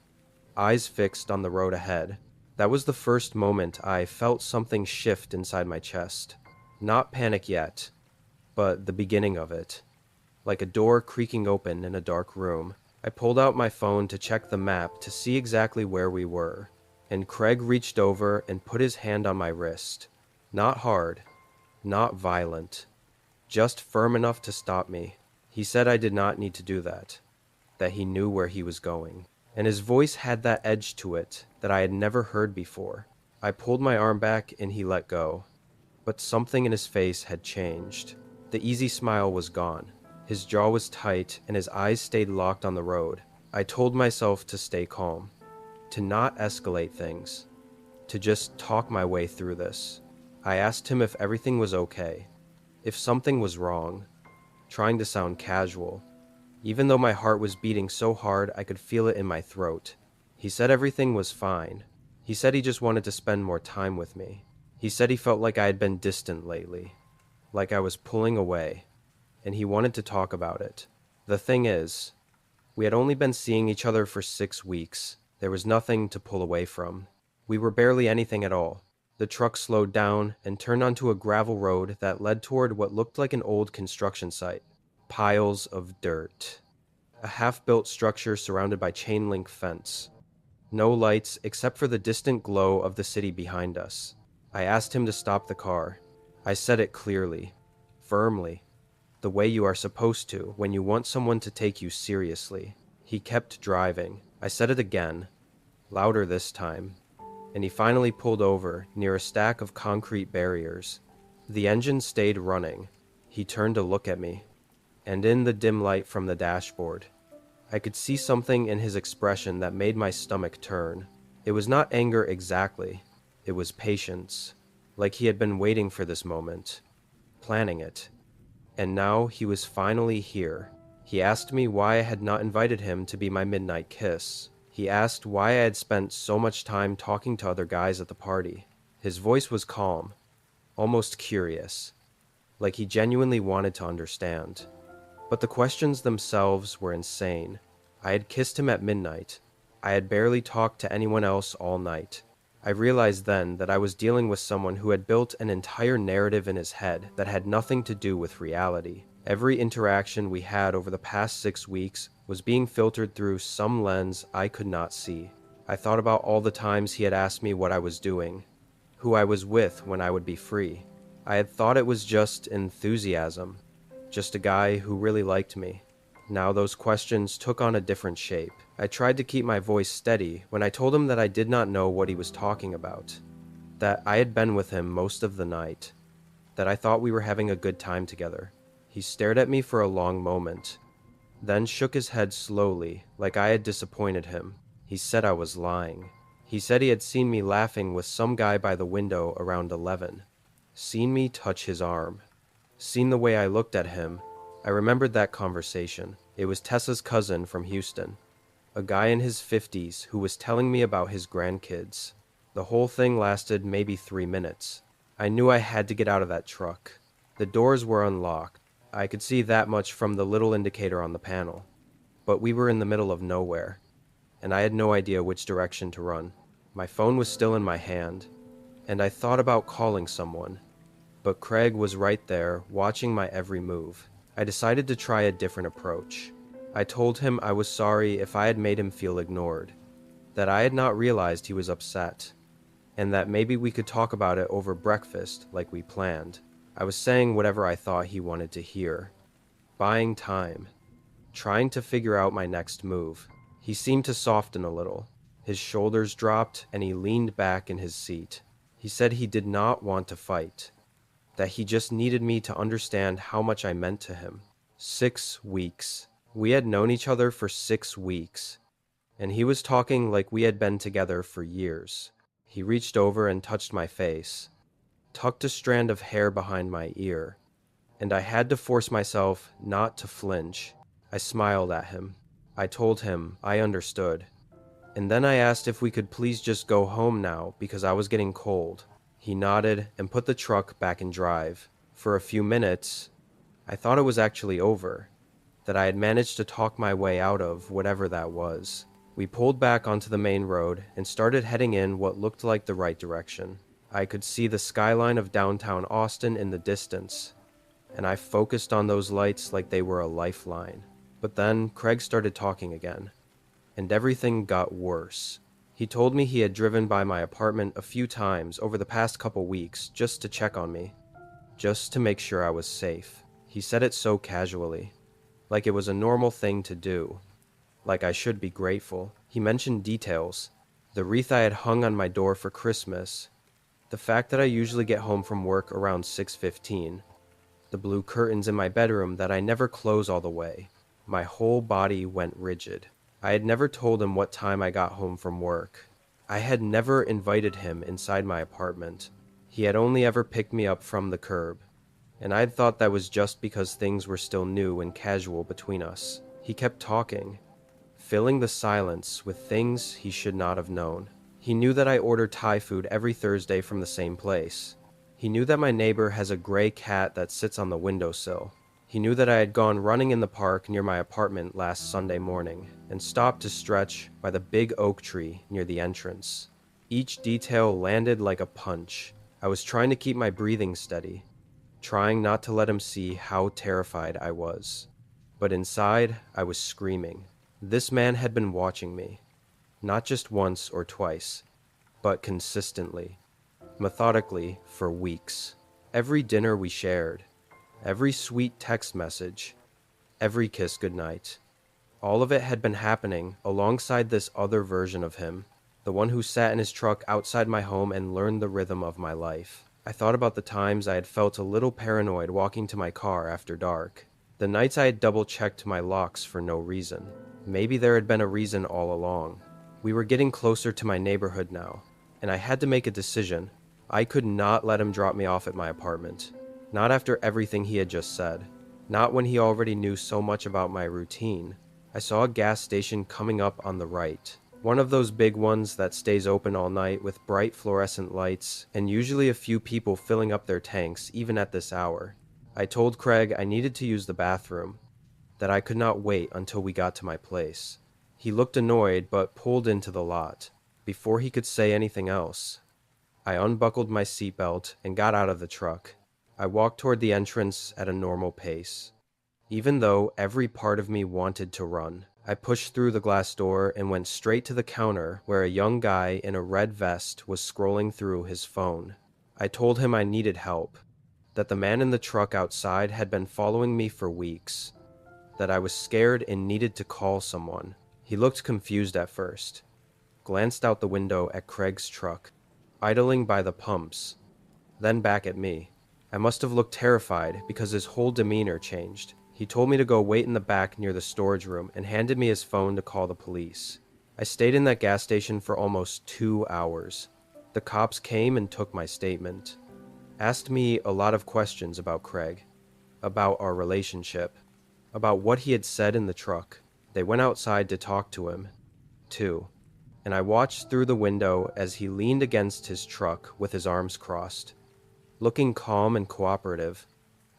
eyes fixed on the road ahead. That was the first moment I felt something shift inside my chest. Not panic yet, but the beginning of it. Like a door creaking open in a dark room. I pulled out my phone to check the map to see exactly where we were, and Craig reached over and put his hand on my wrist. Not hard, not violent, just firm enough to stop me. He said I did not need to do that. that he knew where he was going. And his voice had that edge to it that I had never heard before. I pulled my arm back and he let go. But something in his face had changed. The easy smile was gone. His jaw was tight and his eyes stayed locked on the road. I told myself to stay calm, to not escalate things, to just talk my way through this. I asked him if everything was okay, if something was wrong, trying to sound casual, even though my heart was beating so hard I could feel it in my throat. He said everything was fine. He said he just wanted to spend more time with me. He said he felt like I had been distant lately, like I was pulling away, and he wanted to talk about it. The thing is, we had only been seeing each other for 6 weeks. There was nothing to pull away from. We were barely anything at all. The truck slowed down and turned onto a gravel road that led toward what looked like an old construction site. Piles of dirt. A half-built structure surrounded by chain-link fence. No lights except for the distant glow of the city behind us. I asked him to stop the car. I said it clearly, firmly, the way you are supposed to when you want someone to take you seriously. He kept driving. I said it again, louder this time, and he finally pulled over near a stack of concrete barriers. The engine stayed running. He turned to look at me, and in the dim light from the dashboard, I could see something in his expression that made my stomach turn. It was not anger exactly. It was patience, like he had been waiting for this moment, planning it. And now he was finally here. He asked me why I had not invited him to be my midnight kiss. He asked why I had spent so much time talking to other guys at the party. His voice was calm, almost curious, like he genuinely wanted to understand. But the questions themselves were insane. I had kissed him at midnight. I had barely talked to anyone else all night. I realized then that I was dealing with someone who had built an entire narrative in his head that had nothing to do with reality. Every interaction we had over the past 6 weeks was being filtered through some lens I could not see. I thought about all the times he had asked me what I was doing, who I was with when I would be free. I had thought it was just enthusiasm, just a guy who really liked me. Now those questions took on a different shape. I tried to keep my voice steady when I told him that I did not know what he was talking about, that I had been with him most of the night, that I thought we were having a good time together. He stared at me for a long moment, then shook his head slowly, like I had disappointed him. He said I was lying. He said he had seen me laughing with some guy by the window around 11, seen me touch his arm, seen the way I looked at him. I remembered that conversation. It was Tessa's cousin from Houston, a guy in his 50s who was telling me about his grandkids. The whole thing lasted maybe 3 minutes. I knew I had to get out of that truck. The doors were unlocked. I could see that much from the little indicator on the panel. But we were in the middle of nowhere, and I had no idea which direction to run. My phone was still in my hand, and I thought about calling someone. But Craig was right there, watching my every move. I decided to try a different approach. I told him I was sorry if I had made him feel ignored, that I had not realized he was upset, and that maybe we could talk about it over breakfast like we planned. I was saying whatever I thought he wanted to hear, buying time, trying to figure out my next move. He seemed to soften a little. His shoulders dropped and he leaned back in his seat. He said he did not want to fight, that he just needed me to understand how much I meant to him. 6 weeks. We had known each other for 6 weeks, and he was talking like we had been together for years. He reached over and touched my face, tucked a strand of hair behind my ear, and I had to force myself not to flinch. I smiled at him. I told him I understood. And then I asked if we could please just go home now because I was getting cold. He nodded and put the truck back in drive. For a few minutes, I thought it was actually over, that I had managed to talk my way out of whatever that was. We pulled back onto the main road and started heading in what looked like the right direction. I could see the skyline of downtown Austin in the distance, and I focused on those lights like they were a lifeline. But then Craig started talking again, and everything got worse. He told me he had driven by my apartment a few times over the past couple weeks just to check on me, just to make sure I was safe. He said it so casually, like it was a normal thing to do. like I should be grateful. He mentioned details. The wreath I had hung on my door for Christmas. The fact that I usually get home from work around 6:15. The blue curtains in my bedroom that I never close all the way. My whole body went rigid. I had never told him what time I got home from work. I had never invited him inside my apartment. He had only ever picked me up from the curb, and I had thought that was just because things were still new and casual between us. He kept talking, filling the silence with things he should not have known. He knew that I order Thai food every Thursday from the same place. He knew that my neighbor has a gray cat that sits on the windowsill. He knew that I had gone running in the park near my apartment last Sunday morning and stopped to stretch by the big oak tree near the entrance. Each detail landed like a punch. I was trying to keep my breathing steady, trying not to let him see how terrified I was. But inside, I was screaming. This man had been watching me, not just once or twice, but consistently, methodically, for weeks. Every dinner we shared, every sweet text message, every kiss goodnight. All of it had been happening alongside this other version of him, the one who sat in his truck outside my home and learned the rhythm of my life. I thought about the times I had felt a little paranoid walking to my car after dark, the nights I had double-checked my locks for no reason. Maybe there had been a reason all along. We were getting closer to my neighborhood now, and I had to make a decision. I could not let him drop me off at my apartment. Not after everything he had just said. Not when he already knew so much about my routine. I saw a gas station coming up on the right. One of those big ones that stays open all night with bright fluorescent lights and usually a few people filling up their tanks even at this hour. I told Craig I needed to use the bathroom, that I could not wait until we got to my place. He looked annoyed but pulled into the lot. Before he could say anything else, I unbuckled my seatbelt and got out of the truck. I walked toward the entrance at a normal pace. Even though every part of me wanted to run, I pushed through the glass door and went straight to the counter where a young guy in a red vest was scrolling through his phone. I told him I needed help, that the man in the truck outside had been following me for weeks, that I was scared and needed to call someone. He looked confused at first, glanced out the window at Craig's truck, idling by the pumps, then back at me. I must have looked terrified because his whole demeanor changed. He told me to go wait in the back near the storage room and handed me his phone to call the police. I stayed in that gas station for almost 2 hours. The cops came and took my statement, asked me a lot of questions about Craig, about our relationship, about what he had said in the truck. They went outside to talk to him, too, and I watched through the window as he leaned against his truck with his arms crossed, looking calm and cooperative,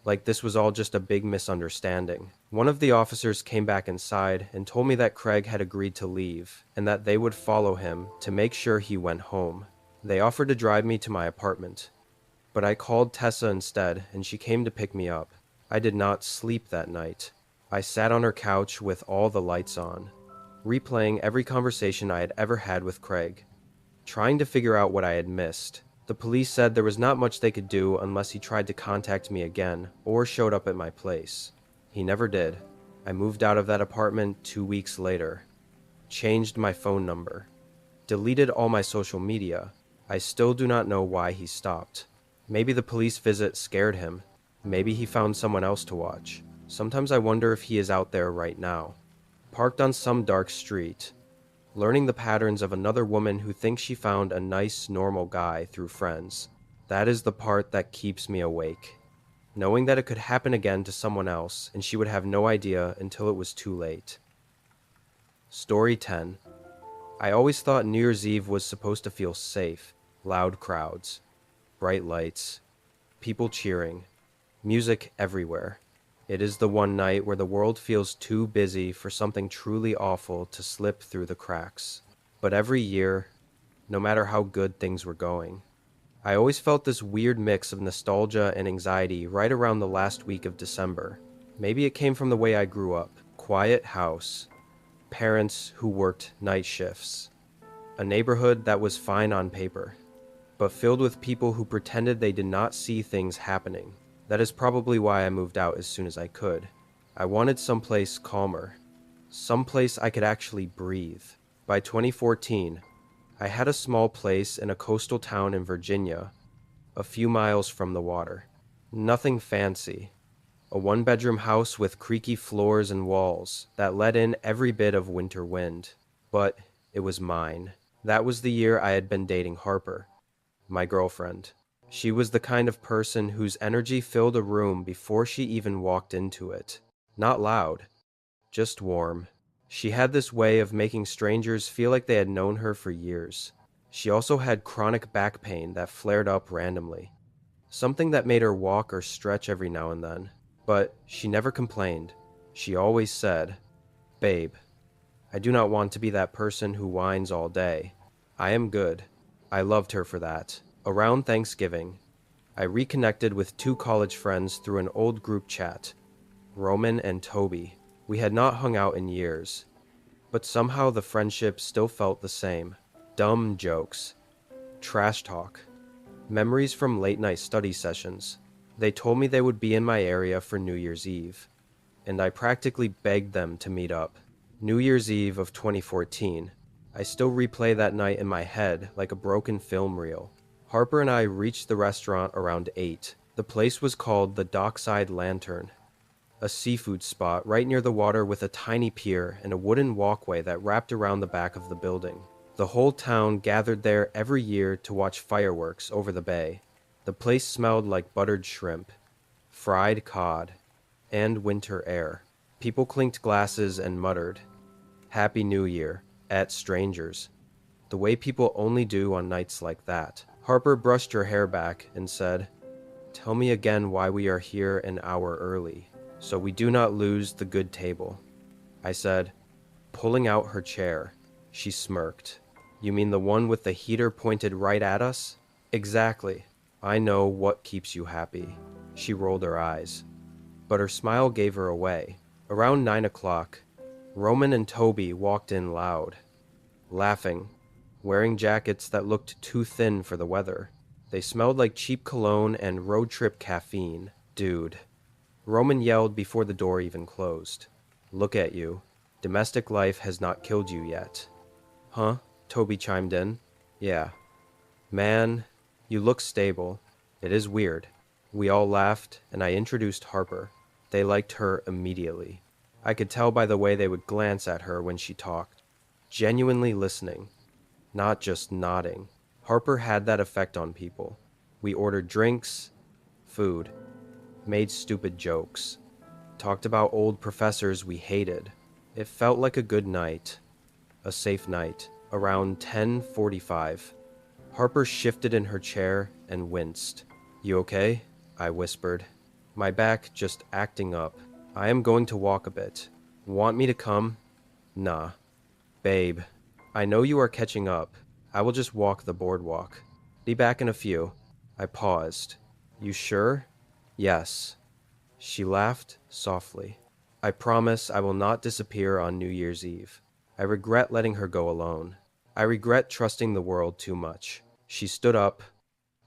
like this was all just a big misunderstanding. One of the officers came back inside and told me that Craig had agreed to leave and that they would follow him to make sure he went home. They offered to drive me to my apartment, but I called Tessa instead and she came to pick me up. I did not sleep that night. I sat on her couch with all the lights on, replaying every conversation I had ever had with Craig, trying to figure out what I had missed. The police said there was not much they could do unless he tried to contact me again or showed up at my place. He never did. I moved out of that apartment 2 weeks later, changed my phone number, deleted all my social media. I still do not know why he stopped. Maybe the police visit scared him. Maybe he found someone else to watch. Sometimes I wonder if he is out there right now, parked on some dark street, learning the patterns of another woman who thinks she found a nice, normal guy through friends. That is the part that keeps me awake, knowing that it could happen again to someone else and she would have no idea until it was too late. Story 10. I always thought New Year's Eve was supposed to feel safe. Loud crowds, bright lights, people cheering, music everywhere. It is the one night where the world feels too busy for something truly awful to slip through the cracks. But every year, no matter how good things were going, I always felt this weird mix of nostalgia and anxiety right around the last week of December. Maybe it came from the way I grew up. Quiet house, parents who worked night shifts, a neighborhood that was fine on paper, but filled with people who pretended they did not see things happening. That is probably why I moved out as soon as I could. I wanted someplace calmer, someplace I could actually breathe. By 2014, I had a small place in a coastal town in Virginia, a few miles from the water. Nothing fancy. A one-bedroom house with creaky floors and walls that let in every bit of winter wind. But it was mine. That was the year I had been dating Harper, my girlfriend. She was the kind of person whose energy filled a room before she even walked into it. Not loud, just warm. She had this way of making strangers feel like they had known her for years. She also had chronic back pain that flared up randomly, something that made her walk or stretch every now and then. But she never complained. She always said, "Babe, I do not want to be that person who whines all day. I am good." I loved her for that. Around Thanksgiving, I reconnected with two college friends through an old group chat, Roman and Toby. We had not hung out in years, but somehow the friendship still felt the same. Dumb jokes, trash talk, memories from late night study sessions. They told me they would be in my area for New Year's Eve, and I practically begged them to meet up. New Year's Eve of 2014. I still replay that night in my head like a broken film reel. Harper and I reached the restaurant around 8. The place was called the Dockside Lantern, a seafood spot right near the water with a tiny pier and a wooden walkway that wrapped around the back of the building. The whole town gathered there every year to watch fireworks over the bay. The place smelled like buttered shrimp, fried cod, and winter air. People clinked glasses and muttered, "Happy New Year," at strangers, the way people only do on nights like that. Harper brushed her hair back and said, "Tell me again why we are here an hour early, so we do not lose the good table," I said, pulling out her chair. She smirked. "You mean the one with the heater pointed right at us?" "Exactly. I know what keeps you happy." She rolled her eyes, but her smile gave her away. Around 9 o'clock, Roman and Toby walked in loud, laughing, wearing jackets that looked too thin for the weather. They smelled like cheap cologne and road trip caffeine. "Dude," Roman yelled before the door even closed. "Look at you. Domestic life has not killed you yet." "Huh?" Toby chimed in. "Yeah. Man, you look stable. It is weird." We all laughed, and I introduced Harper. They liked her immediately. I could tell by the way they would glance at her when she talked. Genuinely listening, not just nodding. Harper had that effect on people. We ordered drinks, food, made stupid jokes, talked about old professors we hated. It felt like a good night, a safe night. Around 10:45, Harper shifted in her chair and winced. "You okay?" I whispered. "My back just acting up. I am going to walk a bit. Want me to come?" "Nah." "Babe, I know you are catching up. I will just walk the boardwalk. Be back in a few." I paused. "You sure?" "Yes." She laughed softly. "I promise I will not disappear on New Year's Eve. I regret letting her go alone. I regret trusting the world too much." She stood up,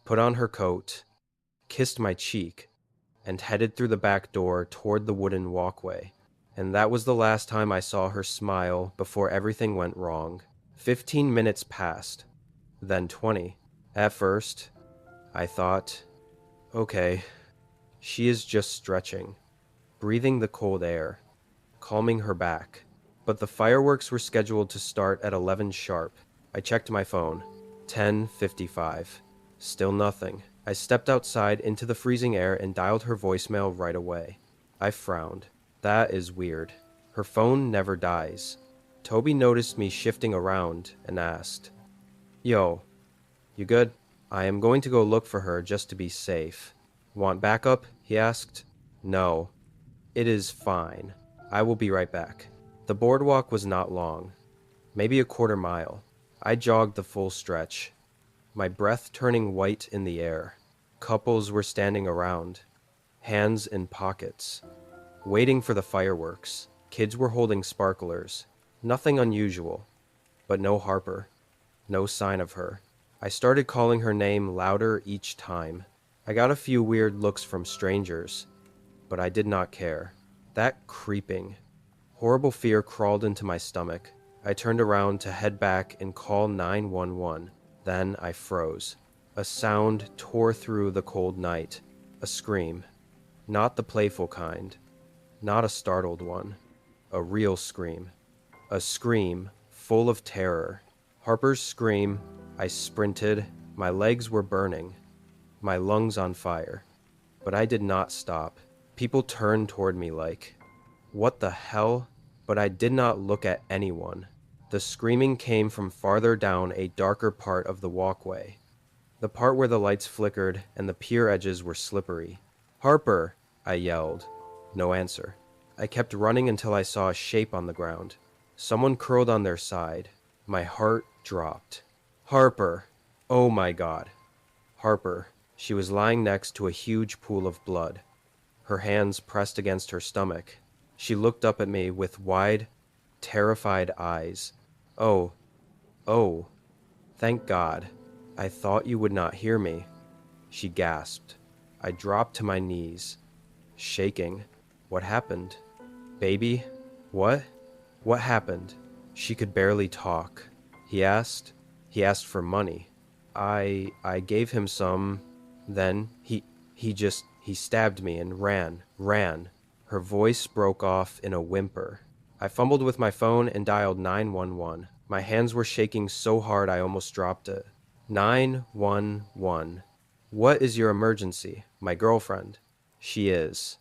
put on her coat, kissed my cheek, and headed through the back door toward the wooden walkway. And that was the last time I saw her smile before everything went wrong. 15 minutes passed, then 20. At first, I thought, okay, she is just stretching, breathing the cold air, calming her back. But the fireworks were scheduled to start at 11 sharp. I checked my phone. 10:55. Still nothing. I stepped outside into the freezing air and dialed her voicemail right away. I frowned. That is weird. Her phone never dies. Toby noticed me shifting around and asked, "Yo, you good?" "I am going to go look for her just to be safe." "Want backup?" he asked. "No, it is fine. I will be right back." The boardwalk was not long, maybe a quarter mile. I jogged the full stretch, my breath turning white in the air. Couples were standing around, hands in pockets, waiting for the fireworks. Kids were holding sparklers. Nothing unusual, but no Harper, no sign of her. I started calling her name louder each time. I got a few weird looks from strangers, but I did not care. That creeping, Horrible fear crawled into my stomach. I turned around to head back and call 911. Then I froze. A sound tore through the cold night. A scream. Not the playful kind. Not a startled one. A real scream. A scream full of terror. Harper's scream. I sprinted. My legs were burning. My lungs on fire. But I did not stop. People turned toward me like, "What the hell?" But I did not look at anyone. The screaming came from farther down a darker part of the walkway. The part where the lights flickered and the pier edges were slippery. "Harper!" I yelled. No answer. I kept running until I saw a shape on the ground. Someone curled on their side. My heart dropped. Harper! Oh my God. Harper. She was lying next to a huge pool of blood. Her hands pressed against her stomach. She looked up at me with wide, terrified eyes. Oh, oh, thank God. I thought you would not hear me. She gasped. I dropped to my knees, shaking. What happened? Baby? What? What happened? She could barely talk. He asked. He asked for money. I gave him some. Then he stabbed me and ran. Her voice broke off in a whimper. I fumbled with my phone and dialed 911. My hands were shaking so hard I almost dropped it. 911. What is your emergency? My girlfriend. She is.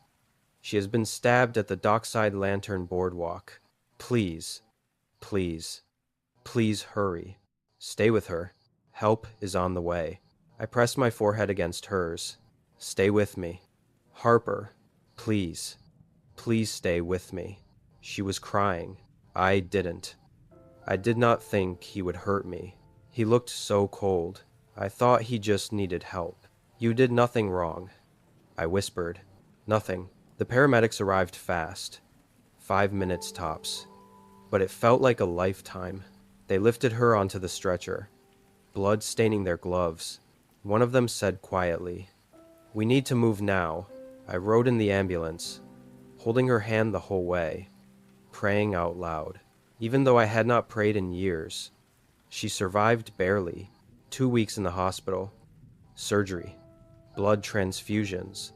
She has been stabbed at the Dockside Lantern Boardwalk. Please, please, please hurry. Stay with her. Help is on the way. I pressed my forehead against hers. Stay with me. Harper, please, please stay with me. She was crying. I didn't. I did not think he would hurt me. He looked so cold. I thought he just needed help. You did nothing wrong. I whispered. Nothing. The paramedics arrived fast. 5 minutes tops. But it felt like a lifetime. They lifted her onto the stretcher, blood staining their gloves. One of them said quietly, "We need to move now." I rode in the ambulance, holding her hand the whole way, praying out loud. Even though I had not prayed in years, she survived barely. 2 weeks in the hospital, surgery, blood transfusions,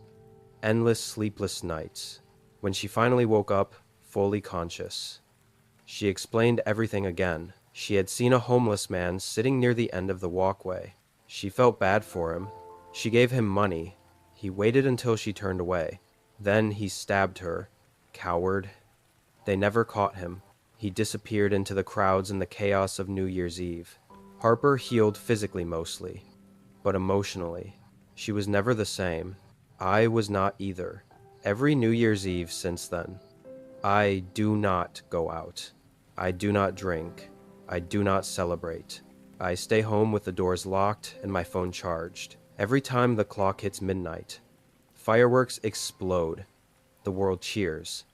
endless sleepless nights. When she finally woke up, fully conscious, she explained everything again. She had seen a homeless man sitting near the end of the walkway. She felt bad for him. She gave him money. He waited until she turned away. Then he stabbed her. Coward. They never caught him. He disappeared into the crowds and the chaos of New Year's Eve. Harper healed physically mostly, but emotionally, she was never the same. I was not either. Every New Year's Eve since then, I do not go out. I do not drink. I do not celebrate. I stay home with the doors locked and my phone charged. Every time the clock hits midnight, fireworks explode. The world cheers.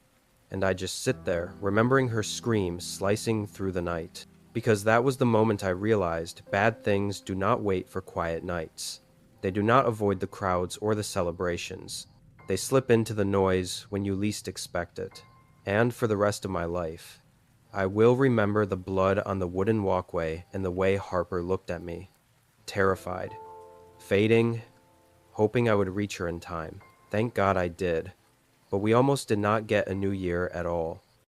And I just sit there, remembering her scream slicing through the night. Because that was the moment I realized bad things do not wait for quiet nights. They do not avoid the crowds or the celebrations. They slip into the noise when you least expect it. And for the rest of my life, I will remember the blood on the wooden walkway and the way Harper looked at me, terrified, fading, hoping I would reach her in time. Thank God I did, but we almost did not get a new year at all.